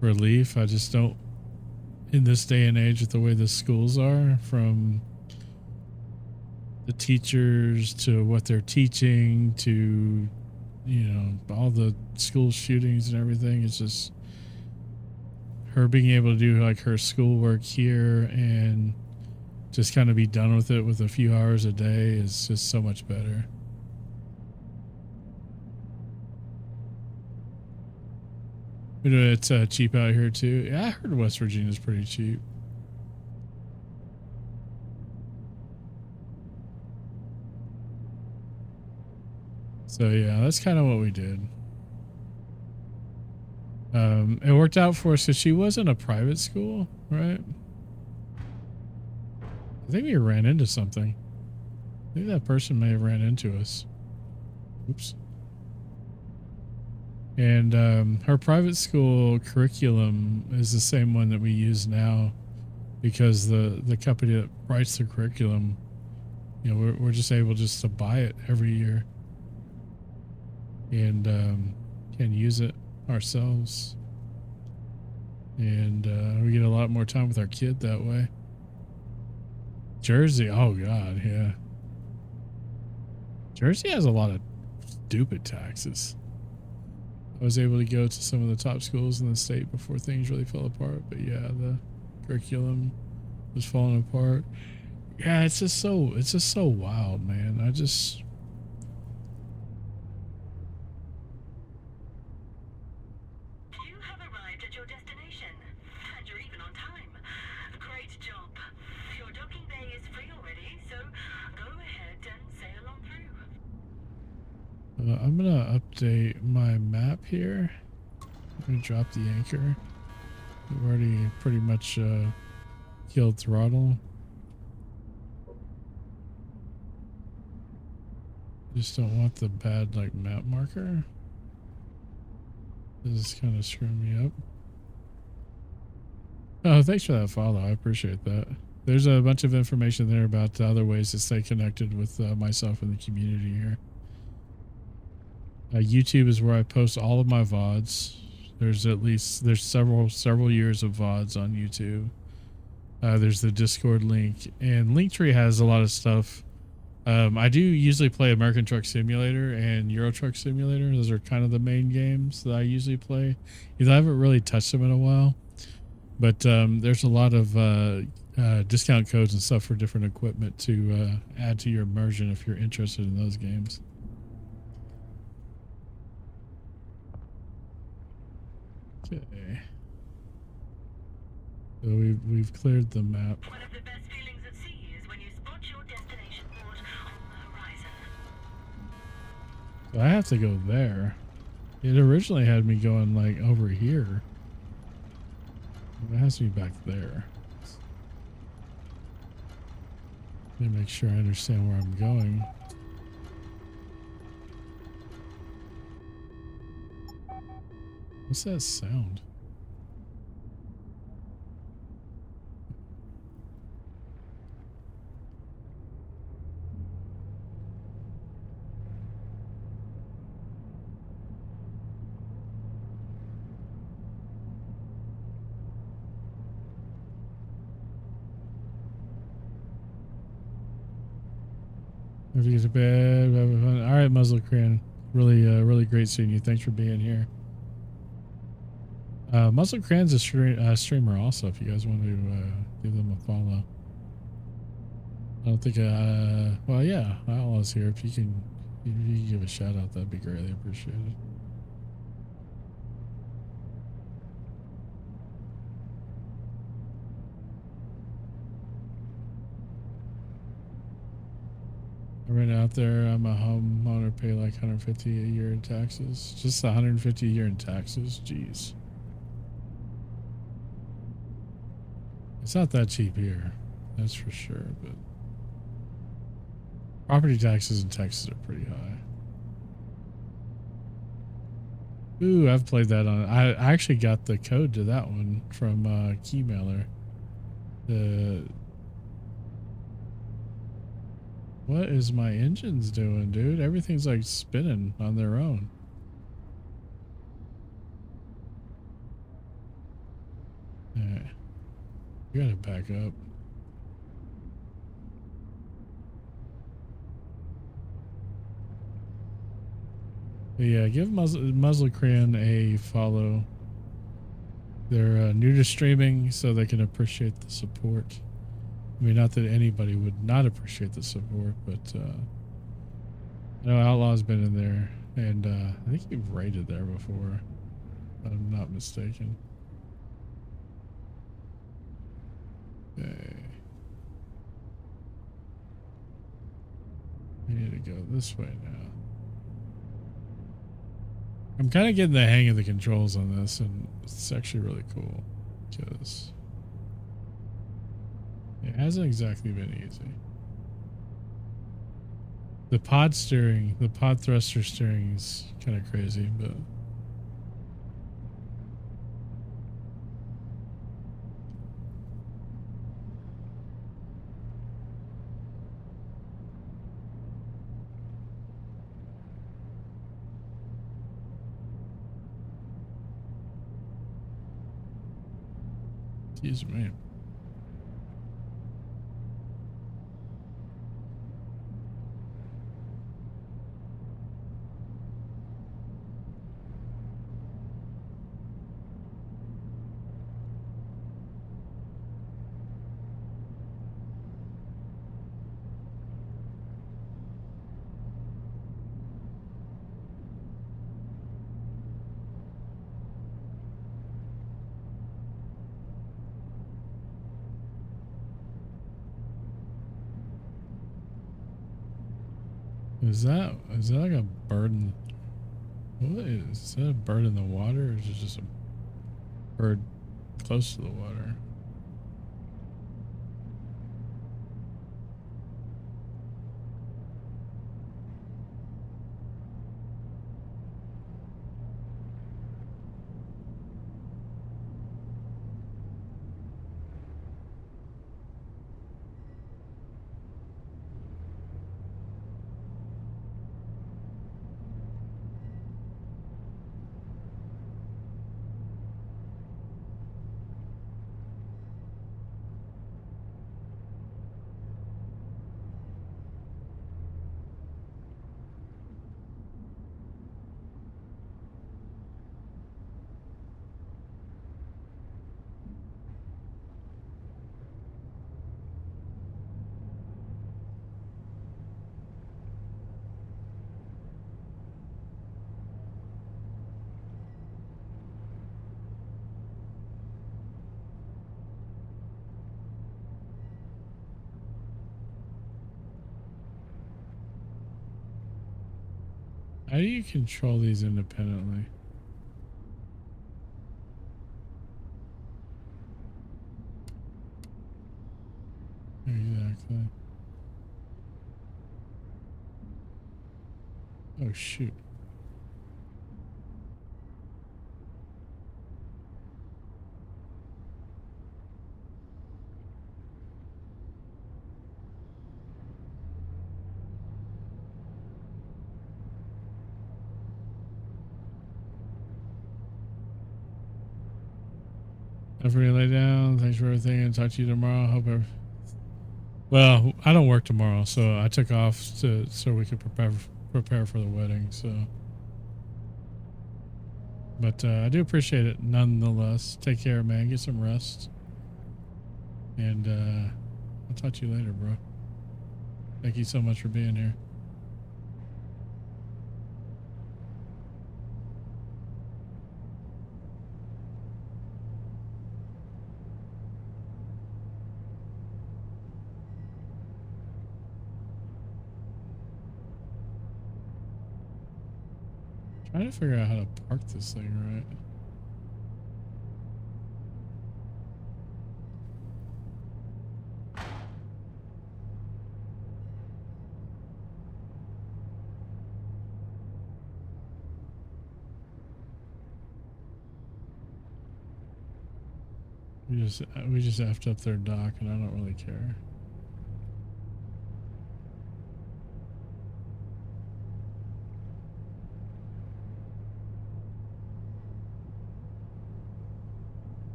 relief. I just don't, in this day and age with the way the schools are, from the teachers to what they're teaching to, you know, all the school shootings and everything. It's just her being able to do like her schoolwork here and just kind of be done with it with a few hours a day is just so much better. You know, it's cheap out here too. Yeah, I heard West Virginia's pretty cheap. So yeah, that's kind of what we did. It worked out for us because she was in a private school, right? I think we ran into something. I think that person may have ran into us. Oops. And her private school curriculum is the same one that we use now, because the company that writes the curriculum, you know, we're just able just to buy it every year and can use it ourselves. And we get a lot more time with our kid that way. Jersey, oh God, yeah. Jersey has a lot of stupid taxes. I was able to go to some of the top schools in the state before things really fell apart. But yeah, the curriculum was falling apart. Yeah, it's just so wild, man.
You have arrived at your destination, and you're even on time. Great job. Your docking bay is free already, so go ahead and sail on through.
I'm gonna update my map here. I'm gonna drop the anchor. We've already pretty much killed Throttle. Just don't want the bad like map marker. This is kind of screwing me up. Oh, thanks for that follow. I appreciate that. There's a bunch of information there about other ways to stay connected with myself and the community here. YouTube is where I post all of my VODs. There's several years of VODs on YouTube. There's the Discord link, and Linktree has a lot of stuff. I do usually play American Truck Simulator and Euro Truck Simulator. Those are kind of the main games that I usually play. I haven't really touched them in a while, but there's a lot of discount codes and stuff for different equipment to add to your immersion if you're interested in those games. Okay. So we've cleared the map.
One of the best feelings at sea is when you spot your destination port on the horizon.
So I have to go there. It originally had me going like over here. It has to be back there. Let me make sure I understand where I'm going. What's that sound? Have to get to bed. Have fun. All right, Muzzle Cran. Really great seeing you. Thanks for being here. Muzzle Cran's a streamer also, if you guys want to give them a follow. I don't think, well, yeah, Outlaw's here. If you can give a shout out, that'd be greatly appreciated. I ran out there. I'm a homeowner, pay like $150 a year in taxes. Just $150 a year in taxes. Jeez. It's not that cheap here, that's for sure, but property taxes in Texas are pretty high. Ooh, I've played that on. I actually got the code to that one from Keymailer. What is my engines doing, dude? Everything's like spinning on their own. We gotta back up. But yeah, give Muzzle Crayon a follow. They're new to streaming, so they can appreciate the support. I mean, not that anybody would not appreciate the support, but I know Outlaw's been in there, and I think you've raided there before, if I'm not mistaken. Okay. We need to go this way now. I'm kind of getting the hang of the controls on this, and it's actually really cool because it hasn't exactly been easy. The pod steering, the pod thruster steering is kind of crazy, but excuse me. Is that like a bird in, what is that, a bird in the water, or is it just a bird close to the water? How do you control these independently? Exactly. Oh shoot. Don't forget to lay down. Thanks for everything, and talk to you tomorrow. Well, I don't work tomorrow, so I took off so we could prepare for the wedding. So, but I do appreciate it nonetheless. Take care, man. Get some rest, and I'll talk to you later, bro. Thank you so much for being here. Trying to figure out how to park this thing right. We just effed up their dock, and I don't really care.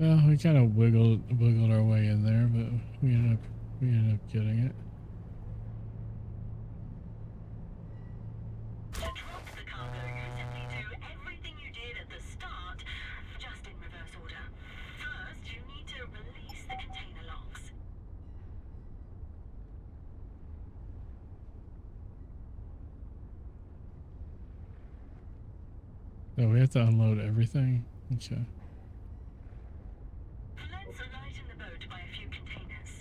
Well, we kind of wiggled our way in there, but we ended up getting it.
To drop the cargo, you simply do everything you did at the start, just in reverse order. First, you need to release the container locks.
So we have to unload everything. Okay.
Let's lighten the boat by a few containers.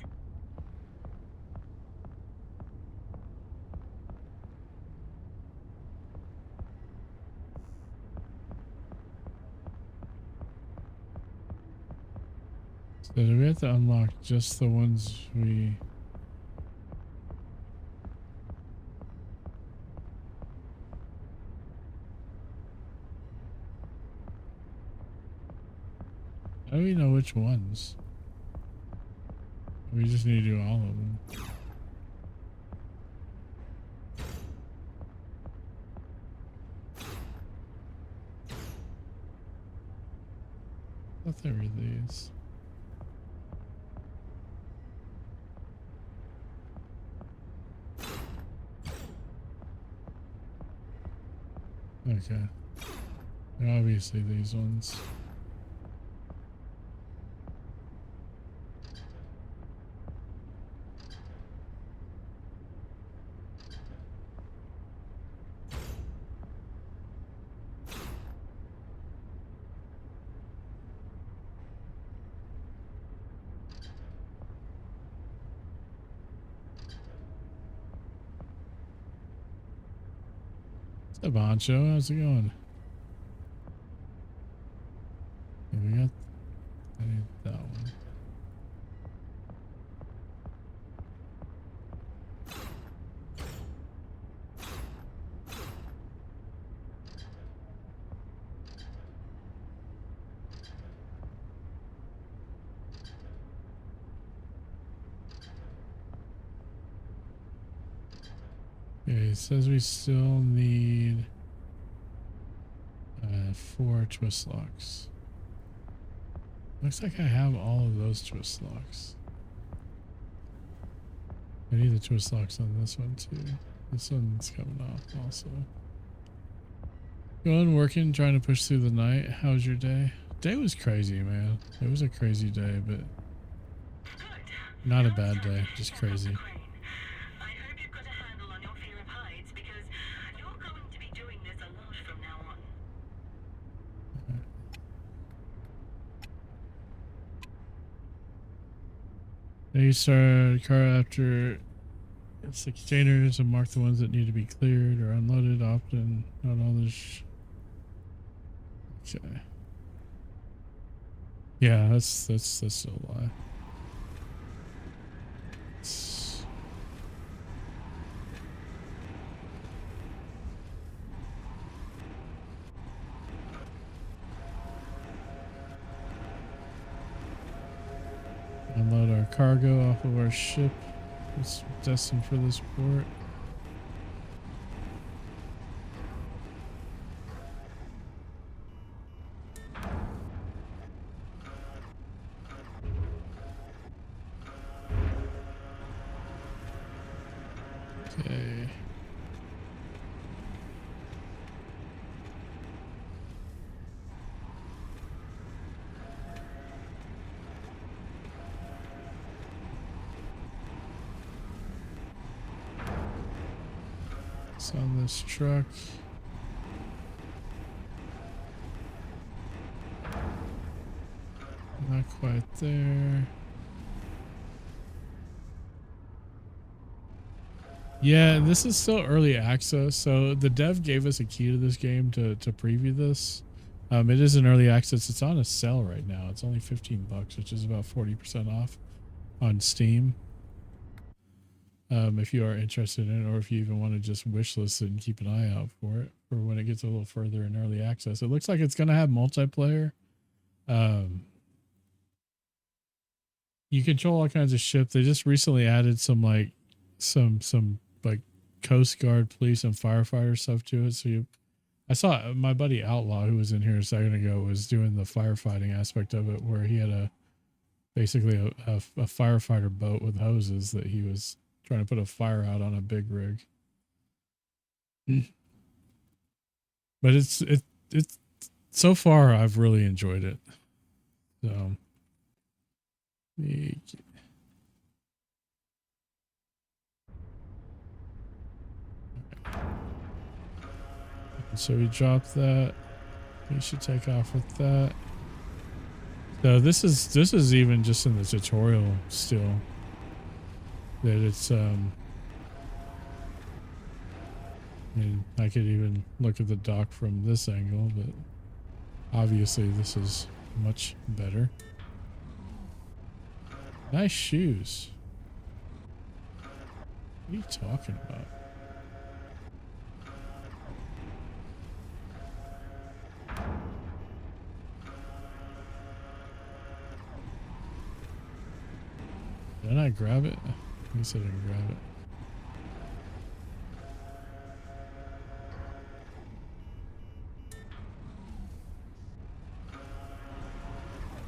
So do we have to unlock just the ones we... How do we know which ones? We just need to do all of them. I thought they were these. Okay. They're obviously these ones. What's up, Honcho? How's it going? Okay, we got... I need that one. Okay, it says we still need 4 twist locks. Looks like I have all of those twist locks. I need the twist locks on this one too. This one's coming off also. Going, working, trying to push through the night. How was your day? Day was crazy, man. It was a crazy day, but not a bad day, just crazy.
I hope you've got a handle on your fear of heights, because you're going to be doing this a lot from now on.
Now you start car after it's the containers and mark the ones that need to be cleared or unloaded often. Not all this. Okay. Yeah, that's still a lie. Unload our cargo off of our ship. It's destined for this port. Okay. It's on this truck. Not quite there. Yeah, this is still early access, so the dev gave us a key to this game to preview this. It is an early access. It's on a sale right now. It's only $15, which is about 40% off on Steam. If you are interested in it, or if you even want to just wishlist it and keep an eye out for it for when it gets a little further in early access. It looks like it's going to have multiplayer. You control all kinds of ships. They just recently added some like some like Coast Guard, police, and firefighter stuff to it. So you I saw my buddy Outlaw, who was in here a second ago, was doing the firefighting aspect of it, where he had basically a firefighter boat with hoses that he was trying to put a fire out on a big rig. But it's so far I've really enjoyed it. So we dropped that. We should take off with that. So this is even just in the tutorial still. That it's I mean, I could even look at the dock from this angle, but obviously this is much better. Nice shoes. What are you talking about? Didn't I grab it? I guess I didn't grab it.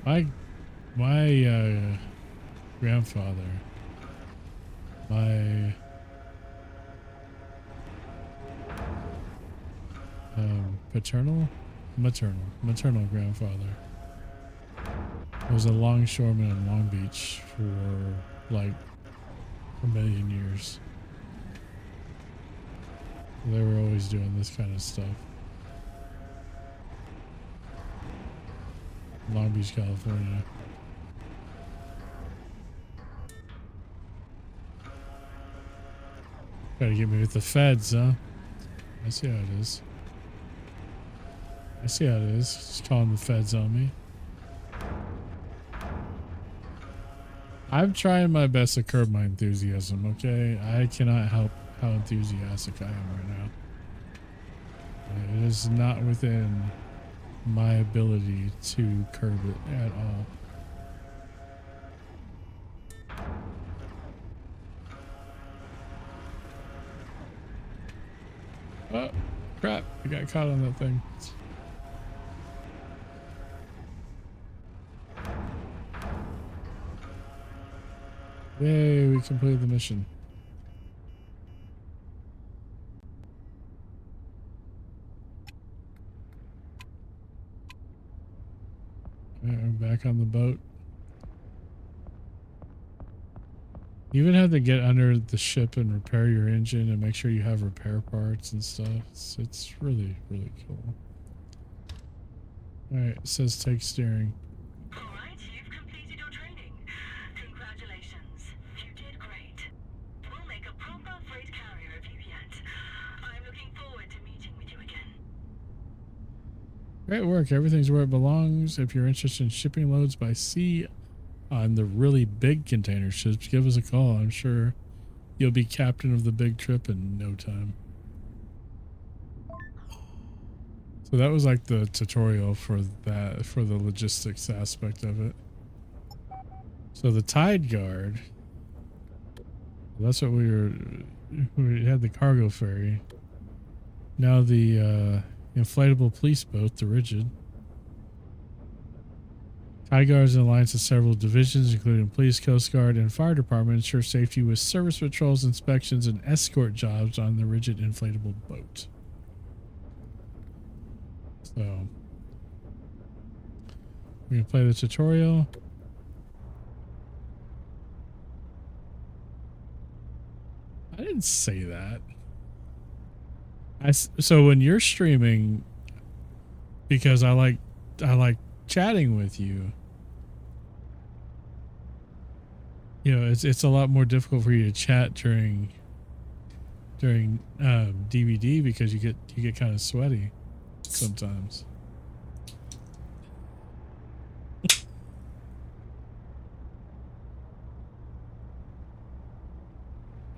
My grandfather, my maternal grandfather was a longshoreman in Long Beach for like a million years. They were always doing this kind of stuff. Long Beach, California. Try to get me with the feds, huh? I see how it is. I see how it is. Just calling the feds on me. I'm trying my best to curb my enthusiasm, okay? I cannot help how enthusiastic I am right now. It is not within my ability to curb it at all. Oh, crap. I got caught on that thing. Yay, we completed the mission. I'm back on the boat. You even have to get under the ship and repair your engine and make sure you have repair parts and stuff. It's really, really cool. Alright, it says take steering.
Alright, you've completed your training. Congratulations. You did great. We'll make a proper freight carrier of you yet. I'm looking forward to meeting with you again.
Great work. Everything's where it belongs. If you're interested in shipping loads by sea on the really big container ships, give us a call. I'm sure you'll be captain of the big trip in no time. So that was like the tutorial for that, for the logistics aspect of it. So the tide guard, that's what we had the cargo ferry. Now the inflatable police boat, the Rigid. Tide Guard is an alliance of several divisions, including police, coast guard, and fire department, ensure safety with service patrols, inspections, and escort jobs on the Rigid inflatable boat. So we're gonna play the tutorial. I didn't say that. So when you're streaming, because I like chatting with you, you know, it's a lot more difficult for you to chat during DVD because you get kind of sweaty sometimes.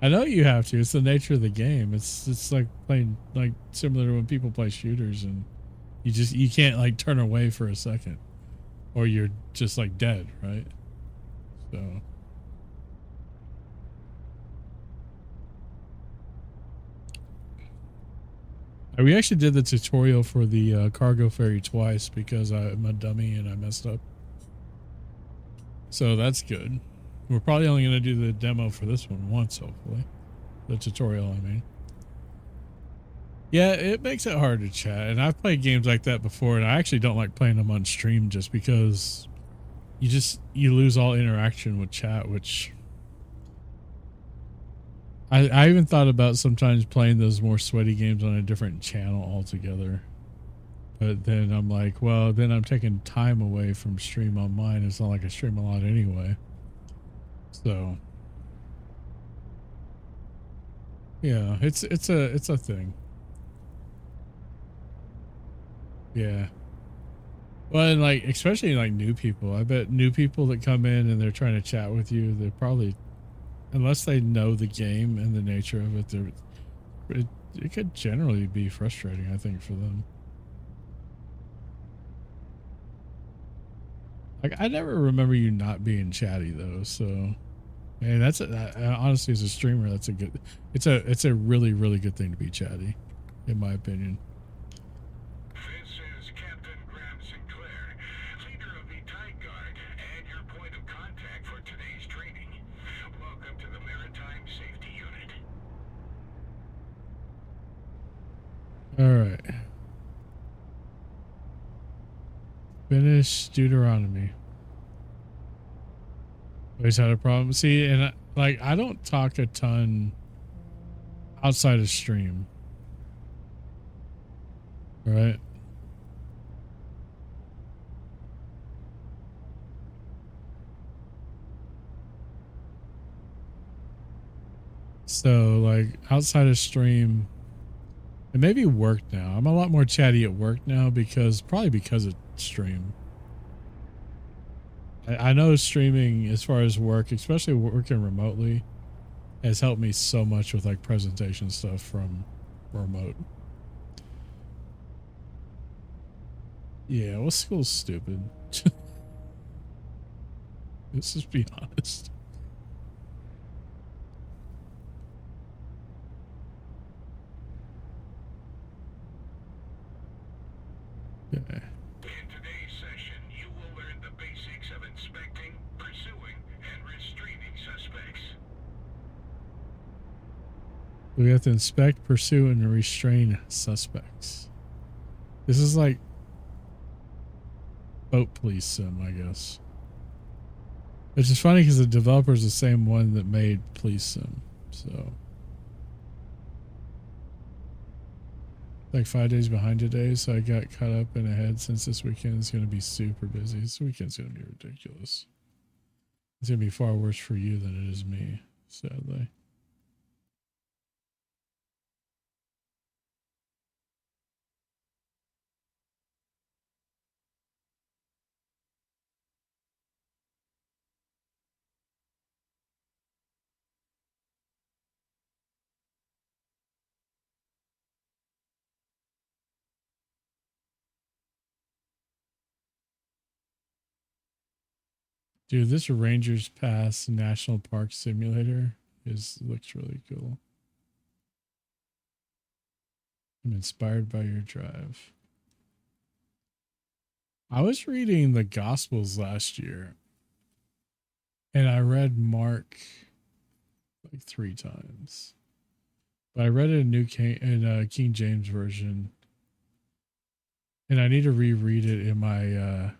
I know you have to. It's the nature of the game. It's like playing, like similar to when people play shooters and you can't like turn away for a second or you're just like dead, right? So We actually did the tutorial for the cargo ferry twice because I'm a dummy and I messed up. So that's good. We're probably only going to do the demo for this one once, hopefully. The tutorial, I mean. Yeah, it makes it hard to chat. And I've played games like that before, and I actually don't like playing them on stream just because you lose all interaction with chat, which I even thought about sometimes playing those more sweaty games on a different channel altogether. But then I'm like, well, then I'm taking time away from stream on mine. It's not like I stream a lot anyway. So yeah, it's a thing. Yeah. Well, and like especially like new people. I bet new people that come in and they're trying to chat with you, they're probably, unless they know the game and the nature of it, it could generally be frustrating, I think, for them. Like, I never remember you not being chatty though, so hey, honestly, as a streamer, that's a good. It's a really really good thing to be chatty, in my opinion.
This is Captain Graham Sinclair, leader of the Tide Guard and your point of contact for today's training. Welcome to the Maritime Safety Unit.
All right. Finish Deuteronomy. Always had a problem. See, and like I don't talk a ton outside of stream, right? So like outside of stream, and maybe work now. I'm a lot more chatty at work now probably because of stream. I know streaming as far as work, especially working remotely, has helped me so much with like presentation stuff from remote. Yeah, well, school's stupid. Let's just be honest. Okay.
In today's session, you will learn the basics of inspecting, pursuing, and restraining suspects.
We have to inspect, pursue, and restrain suspects. This is like boat police sim, I guess. Which is funny because the developer is the same one that made police sim, so. Like 5 days behind today, so I got caught up and ahead since this weekend is going to be super busy. This weekend's going to be ridiculous. It's going to be far worse for you than it is me, sadly. Dude, this Rangers Pass National Park Simulator looks really cool. I'm inspired by your drive. I was reading the Gospels last year, and I read Mark like 3 times. But I read it in King James version, and I need to reread it in my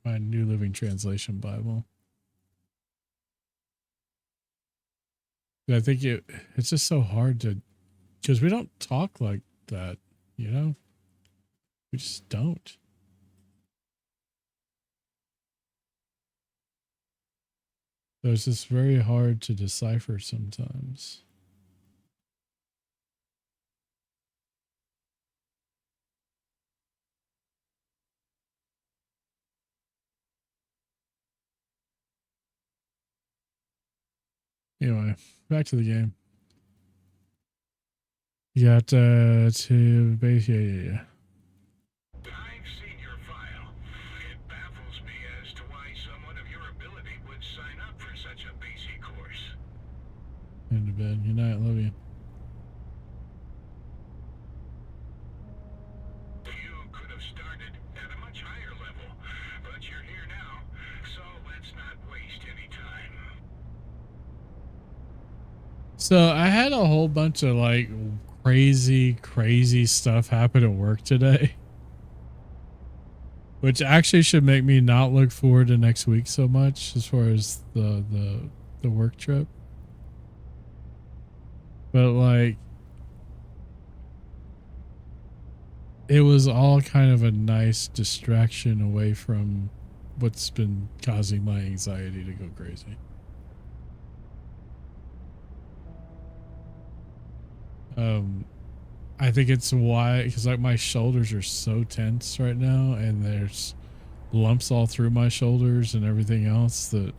my New Living Translation Bible. I think it's just so hard to, because we don't talk like that, you know? We just don't. So it's just very hard to decipher sometimes. Anyway, back to the game. You got to base, yeah.
I've seen your file. It baffles me as to why someone of your ability would sign up for such a basic course.
Into bed. Good night. Love you. So I had a whole bunch of like crazy stuff happen at work today, which actually should make me not look forward to next week so much as far as the work trip. But like, it was all kind of a nice distraction away from what's been causing my anxiety to go crazy. I think it's why, because like my shoulders are so tense right now, and there's lumps all through my shoulders and everything else, that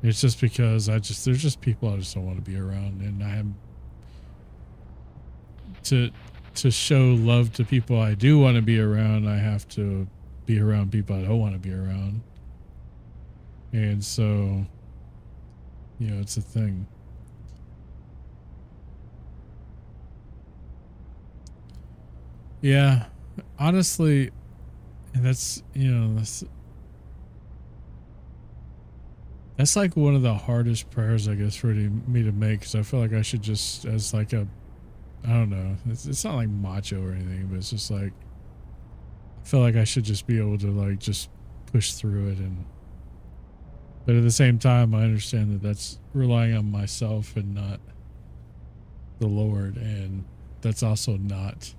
it's just because there's just people I just don't want to be around, and I am to show love to people I do want to be around, I have to be around people I don't want to be around. And so, you know, it's a thing. Yeah, honestly, and that's, you know, that's like one of the hardest prayers, I guess, for me to make, because I feel like I should just, as like a, I don't know, it's not like macho or anything, but it's just like, I feel like I should just be able to like just push through it. And but at the same time, I understand that that's relying on myself and not the Lord, and that's also not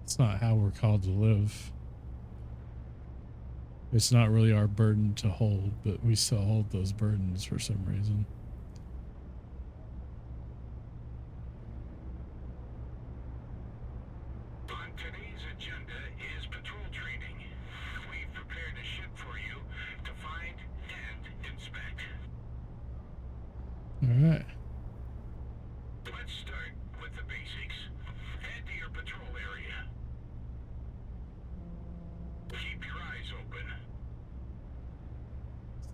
it's not how we're called to live. It's not really our burden to hold, but we still hold those burdens for some reason.
On today's agenda is patrol training. We've prepared a ship for you to find and inspect.
All right.
Let's start with the basics. Head to your patrol area. Keep your eyes open.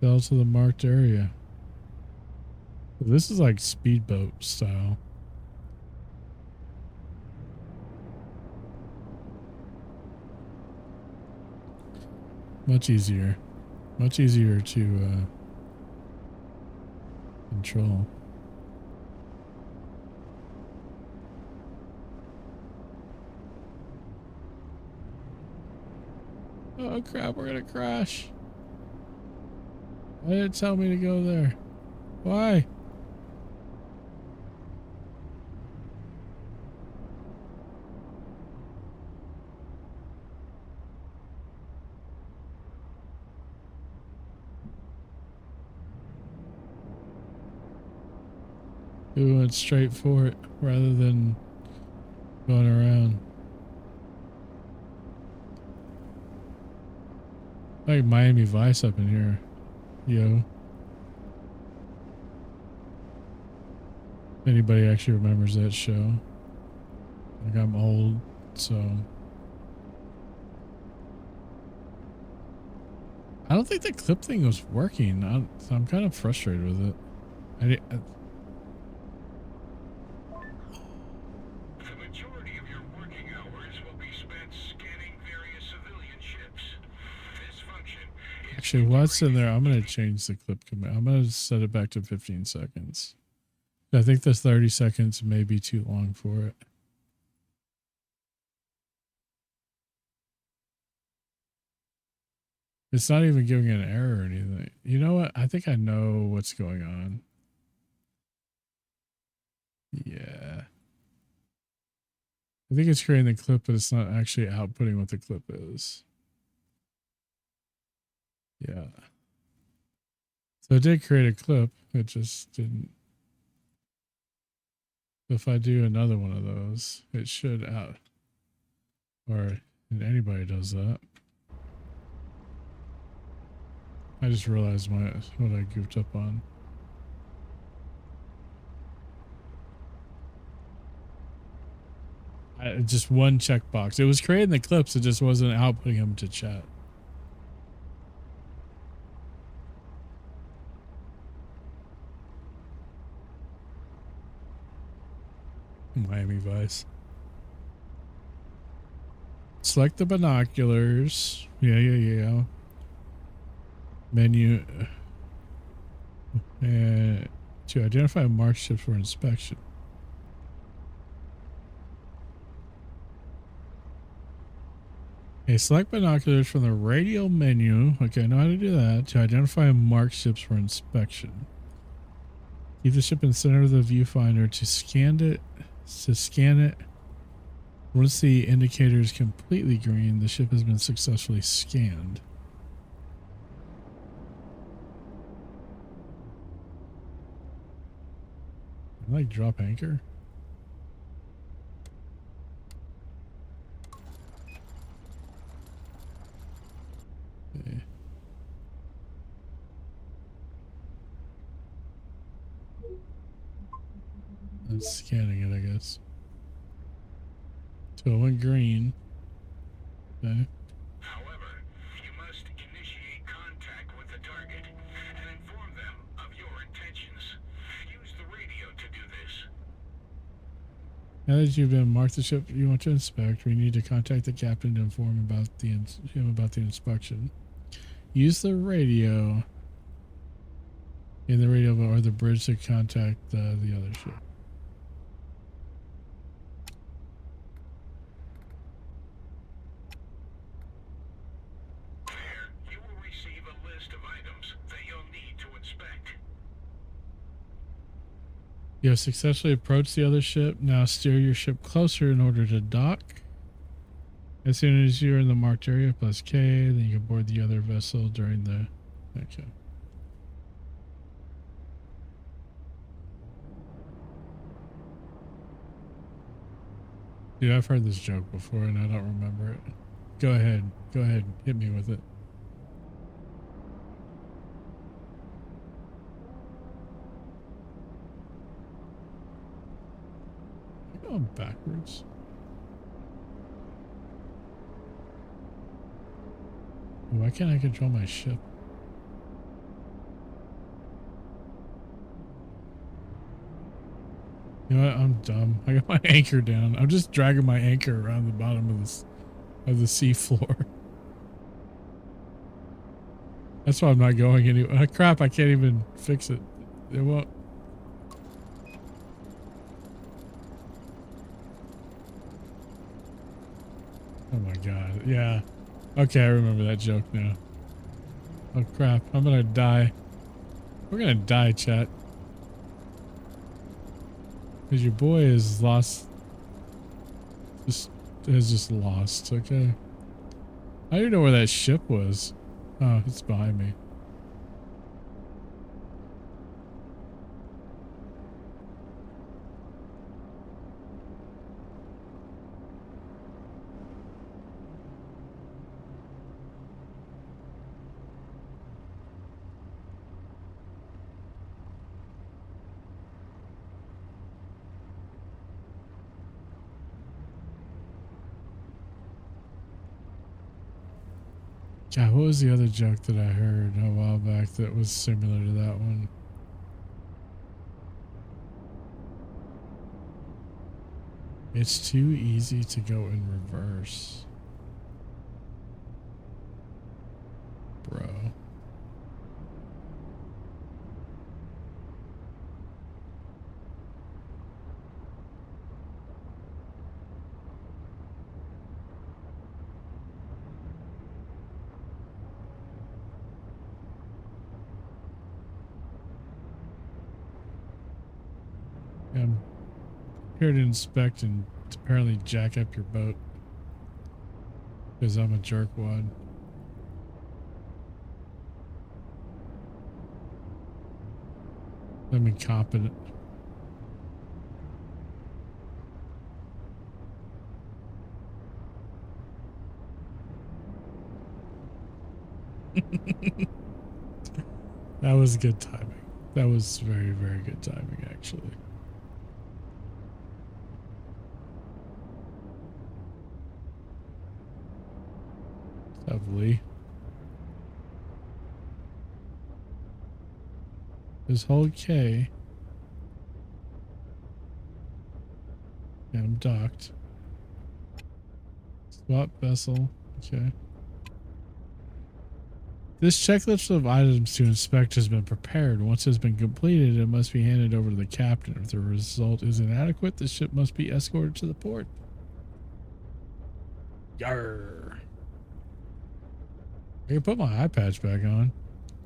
Sail to the marked area. This is like speedboat style. Much easier to control. Oh crap, we're gonna crash. Why did it tell me to go there? Why? We went straight for it rather than going around. Like Miami Vice up in here, yo. Anybody actually remembers that show? Like, I'm old, so I don't think the clip thing was working. I'm kind of frustrated with it.
The majority of your working hours will be spent scanning various civilian ships. This function is
Actually, what's in there? I'm going to change the clip command. I'm going to set it back to 15 seconds. I think the 30 seconds may be too long for it. It's not even giving an error or anything. You know what? I think I know what's going on. Yeah. I think it's creating the clip, but it's not actually outputting what the clip is. Yeah. So it did create a clip. It just didn't. If I do another one of those, it should out. Or anybody does that. I just realized what I goofed up on. Just one checkbox. It was creating the clips. It just wasn't outputting them to chat. Miami Vice. Select the binoculars. Yeah. Menu. And to identify marked ships for inspection. Okay, select binoculars from the radial menu. Okay, I know how to do that. To identify marked ships for inspection. Keep the ship in the center of the viewfinder to scan it. Once the indicator is completely green, the ship has been successfully scanned. I like drop anchor. Okay. I'm scanning it, I guess. So it went green. Okay.
However, you must initiate contact with the target and inform them of your intentions. Use the radio to do this.
Now that you've been marked the ship you want to inspect, we need to contact the captain to inform him about the inspection. Use the radio in the radio or the bridge to contact the other ship.
There, you will receive a list of items that you'll need to inspect.
You have successfully approached the other ship. Now steer your ship closer in order to dock. As soon as you're in the marked area, plus K, then you can board the other vessel during the... Okay. Dude, I've heard this joke before and I don't remember it. Go ahead. Go ahead. Hit me with it. I'm going backwards. Why can't I control my ship? You know what? I'm dumb. I got my anchor down. I'm just dragging my anchor around the bottom of the sea floor. That's why I'm not going anywhere. Crap, I can't even fix it. It won't. Oh my god. Yeah. Okay, I remember that joke now. Oh crap, I'm gonna die. We're gonna die, chat. Because your boy is lost. Has just lost, okay? I didn't know where that ship was. Oh, it's behind me. God, what was the other joke that I heard a while back that was similar to that one? It's too easy to go in reverse. Bro. I'm here to inspect and apparently jack up your boat. Because I'm a jerkwad. I'm incompetent. That was good timing. That was very, very good timing, actually. What's up, Lee? This whole K. Yeah, I'm docked. Swap vessel. Okay. This checklist of items to inspect has been prepared. Once it has been completed, it must be handed over to the captain. If the result is inadequate, the ship must be escorted to the port. Yarr. I can put my eye patch back on.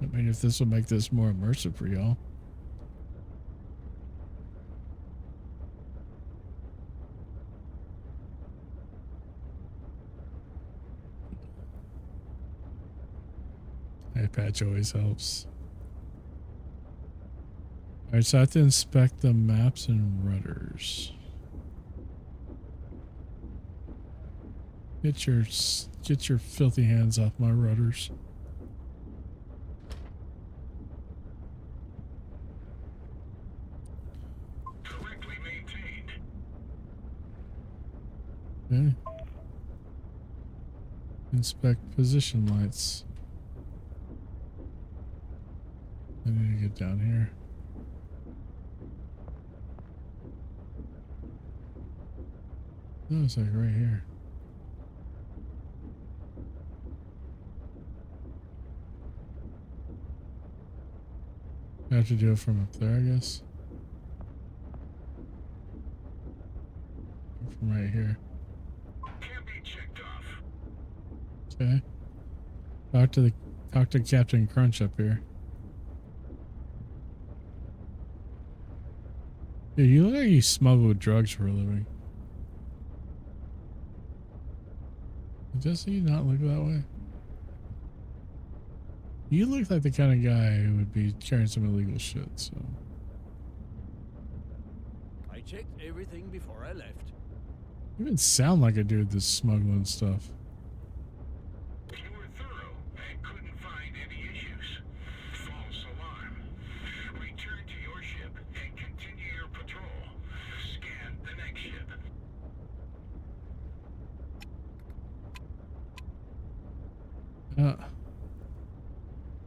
I mean, if this will make this more immersive for y'all. Eye patch always helps. Alright, so I have to inspect the maps and rudders. Get your filthy hands off my rudders.
Correctly maintained.
Okay. Inspect position lights. I need to get down here. No, it's like right here. I have to do it from up there, I guess. From right here.
Can be checked off.
Okay. Talk to Captain Crunch up here. Dude, you look like you smuggle drugs for a living. Does he not look that way? You look like the kind of guy who would be carrying some illegal shit, so.
I checked everything before I left.
You even sound like a dude that's smuggling stuff.
You were thorough and couldn't find any issues. False alarm. Return to your ship and continue your patrol. Scan the next ship.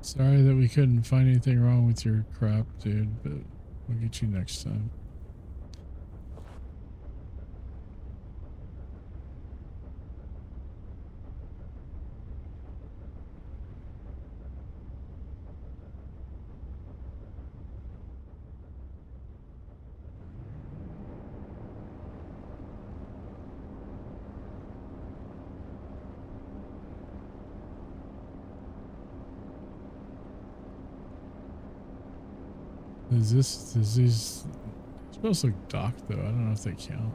Sorry that we couldn't find anything wrong with your crap, dude, but we'll get you next time. Is these supposed to look docked though? I don't know if they count.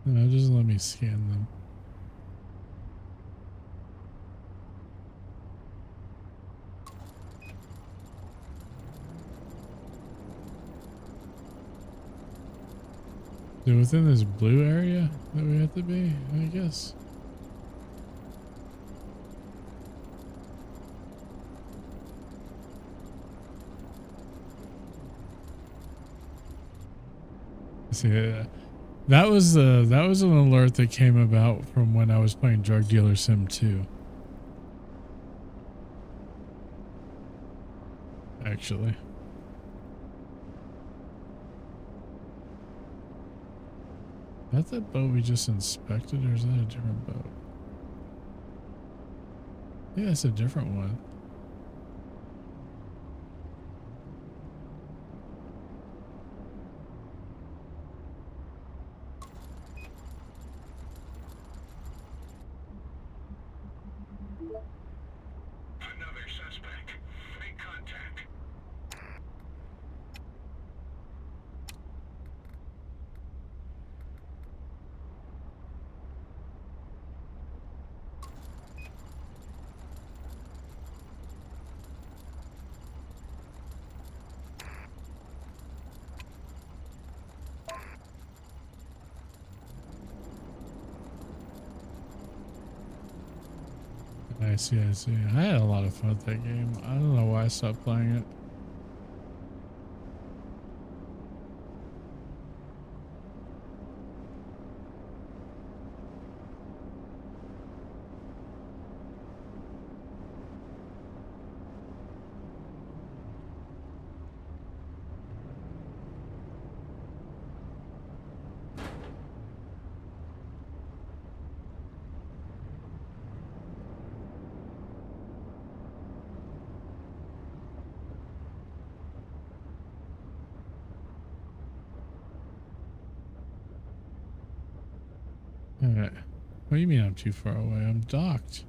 No, it doesn't let me scan them. Is it within this blue area that we have to be, I guess? See, that was an alert that came about from when I was playing Drug Dealer Sim 2. Actually. Is that the boat we just inspected, or is that a different boat? Yeah, it's a different one.
Another suspect. Make contact.
I see, I see. I had a lot of fun with that game. I don't know why I stopped playing it. Alright. What do you mean I'm too far away? I'm docked.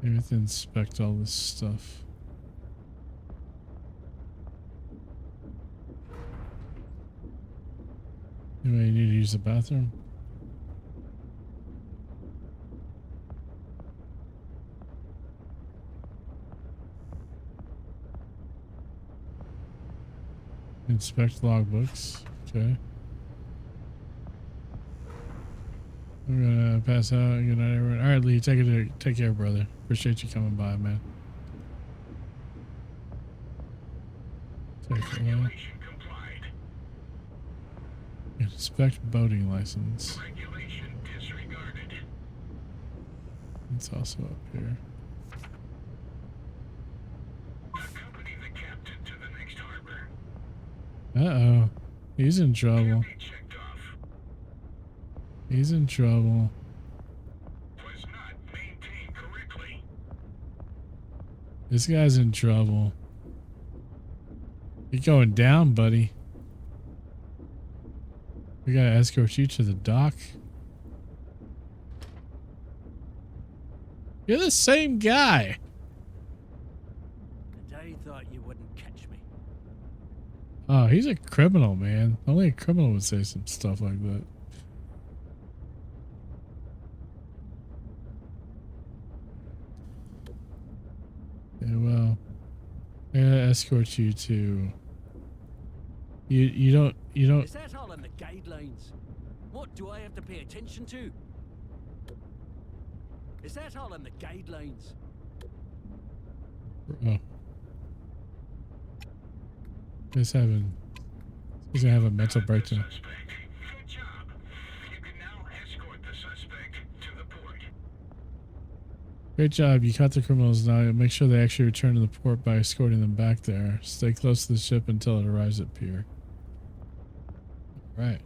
Maybe to inspect all this stuff. Anybody need to use the bathroom? Inspect logbooks. Okay. I'm gonna pass out. Good night, everyone. All right, Lee. Take care, brother. Appreciate you coming by, man. Take it away.
Regulation complied.
Inspect boating license.
Regulation disregarded.
It's also up here.
Accompany the captain to the next harbor.
Uh-oh. He's in trouble.
Be checked off.
He's in trouble.
Was not maintained correctly.
This guy's in trouble. You're going down, buddy. We gotta escort you to the dock. You're the same guy.
And I thought you wouldn't catch me.
Oh, he's a criminal, man. Only a criminal would say some stuff like that. Yeah, well, I gotta escort you to. You don't.
Is that all in the guidelines? What do I have to pay attention to? Is that all in the guidelines?
Oh. He's gonna have a mental breakdown.
Suspect. Good job. You can now escort the suspect to the port.
Great job. You caught the criminals. Now make sure they actually return to the port by escorting them back there. Stay close to the ship until it arrives at pier. Right.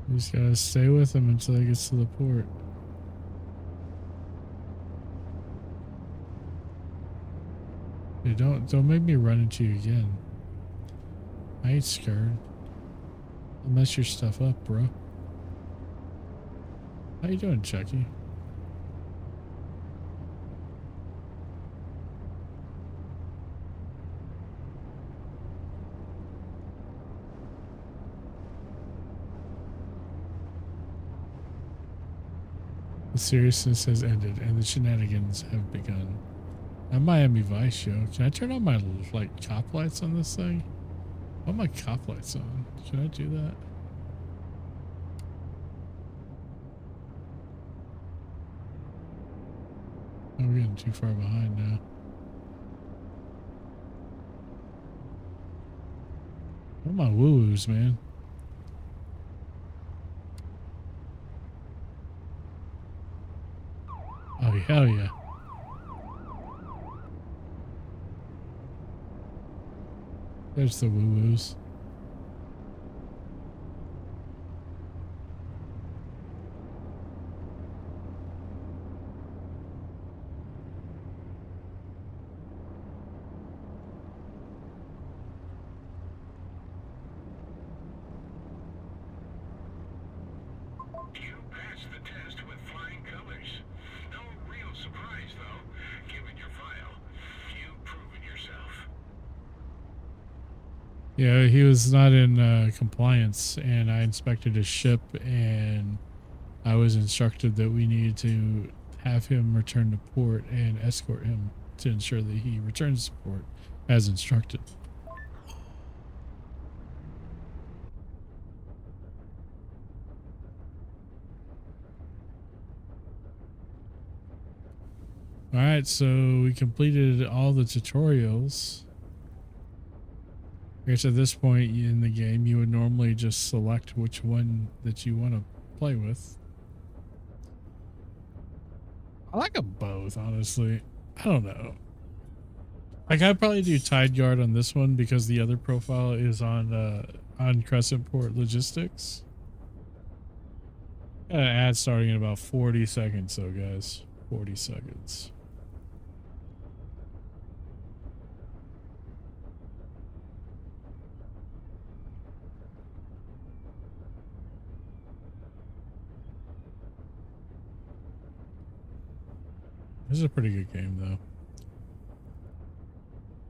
You just gotta stay with him until he gets to the port. Hey, don't make me run into you again. I ain't scared. I'll mess your stuff up, bro. How you doing, Chucky? The seriousness has ended and the shenanigans have begun. That Miami Vice show. Can I turn on my like cop lights on this thing? I want my cop lights on. Can I do that? Oh, we're getting too far behind now. What my woo-woos, man? Oh, hell yeah. There's the woo-woos.
You passed the test with flying colors. No real surprise, though, given your file. You've proven yourself.
Yeah, he was not in compliance, and I inspected his ship, and I was instructed that we needed to have him return to port and escort him to ensure that he returns to port as instructed. All right, so we completed all the tutorials. I guess at this point in the game, you would normally just select which one that you want to play with. I like them both, honestly. I don't know. Like, I'd probably do Tide Guard on this one because the other profile is on Crescent Port Logistics. Got an ad starting in about 40 seconds, though, guys. 40 seconds. This is a pretty good game, though.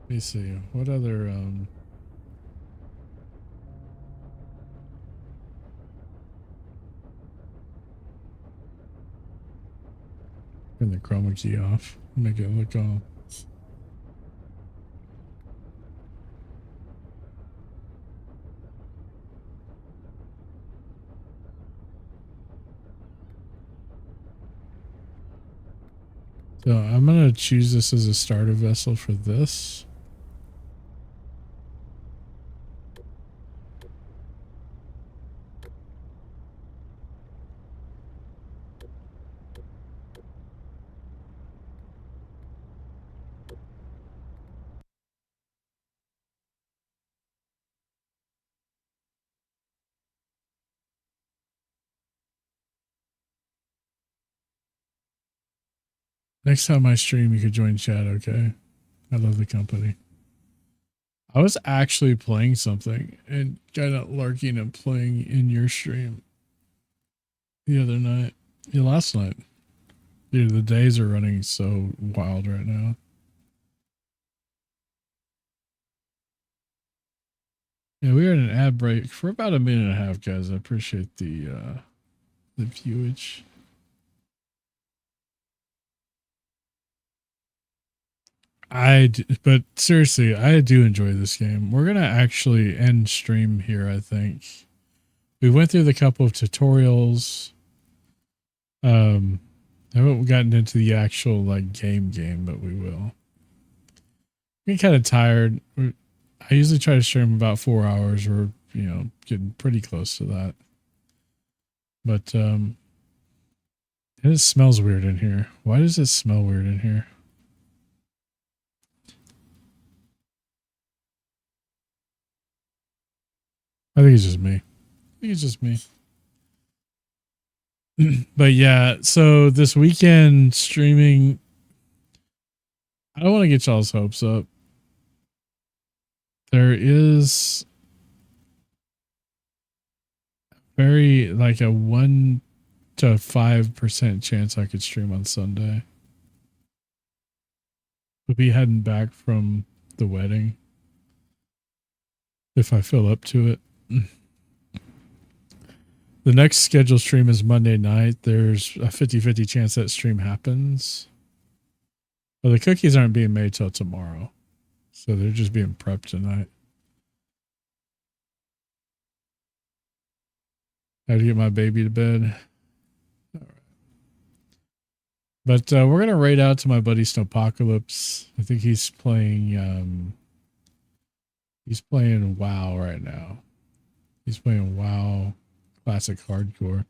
Let me see. What other, turn the chroma key off. Make it look all. So I'm going to choose this as a starter vessel for this. Next time I stream, you could join chat, okay? I love the company. I was actually playing something and kind of lurking and playing in your stream the other night. Yeah, last night. Dude, the days are running so wild right now. Yeah, we are in an ad break for about a minute and a half, guys. I appreciate the viewage. But seriously, I do enjoy this game. We're gonna actually end stream here, I think. We went through the couple of tutorials. I haven't gotten into the actual like game, but we will. I'm kind of tired. I usually try to stream about 4 hours. We're, you know, getting pretty close to that. But it smells weird in here. Why does it smell weird in here? I think it's just me. But yeah, so this weekend streaming, I don't want to get y'all's hopes up. There is very like a 1 to 5% chance I could stream on Sunday. We'll be heading back from the wedding if I feel up to it. The next scheduled stream is Monday night. There's a 50-50 chance that stream happens. Well, the cookies aren't being made till tomorrow. So they're just being prepped tonight. I had to get my baby to bed. All right. But we're going to raid out to my buddy Snowpocalypse. I think he's playing WoW right now. He's playing WoW Classic Hardcore.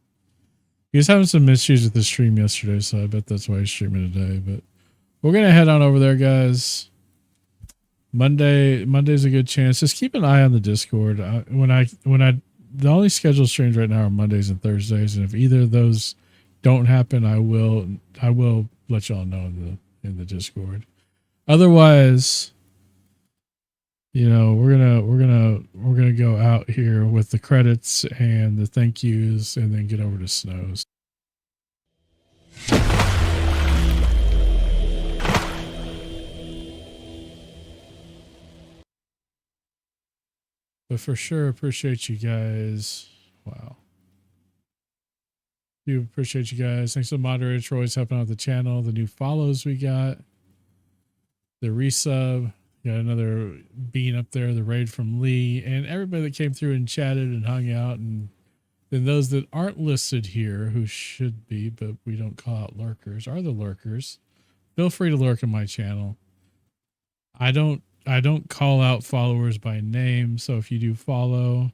He was having some issues with the stream yesterday, so I bet that's why he's streaming today. But we're going to head on over there, guys. Monday's a good chance. Just keep an eye on the Discord. The only scheduled streams right now are Mondays and Thursdays, and if either of those don't happen, I will let y'all know in the Discord. Otherwise, you know, we're gonna go out here with the credits and the thank yous, and then get over to Snows. But for sure, appreciate you guys. Wow. Do appreciate you guys. Thanks to the moderators for always helping out the channel. The new follows we got. The resub. Got another bean up there. The raid from Lee. And everybody that came through and chatted and hung out. And then those that aren't listed here, who should be, but we don't call out lurkers, are the lurkers. Feel free to lurk on my channel. I don't call out followers by name, so if you do follow,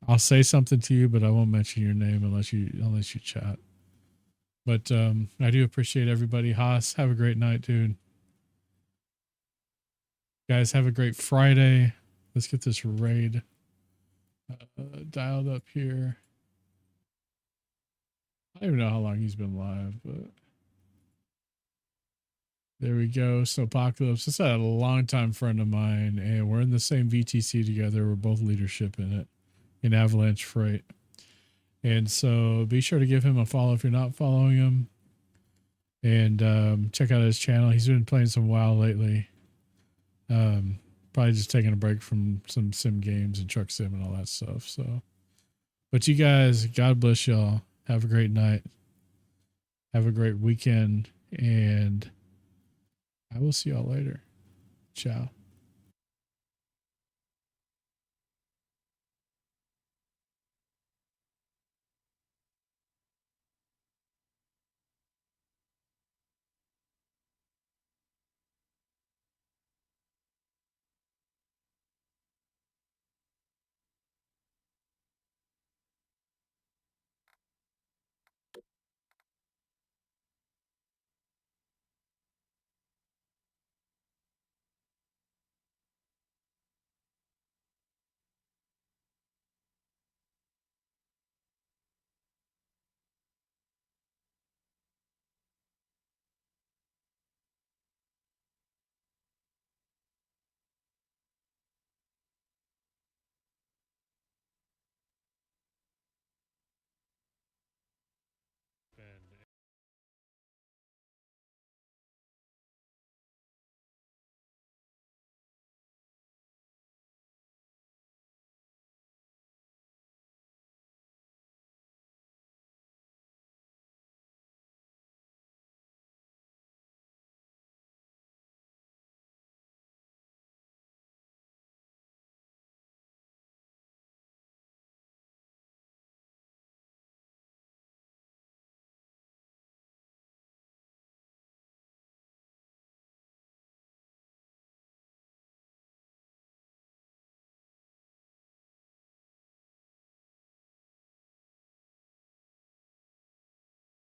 I'll say something to you, but I won't mention your name unless you chat. But I do appreciate everybody. Haas, have a great night, dude. Guys, have a great Friday. Let's get this raid dialed up here. I don't even know how long he's been live, but there we go. Snowpocalypse. This is a longtime friend of mine, and we're in the same VTC together. We're both leadership in it, in Avalanche Freight. And so be sure to give him a follow if you're not following him. And check out his channel. He's been playing some WoW lately. Probably just taking a break from some sim games and truck sim and all that stuff. So, but you guys, God bless y'all. Have a great night. Have a great weekend. And I will see y'all later. Ciao.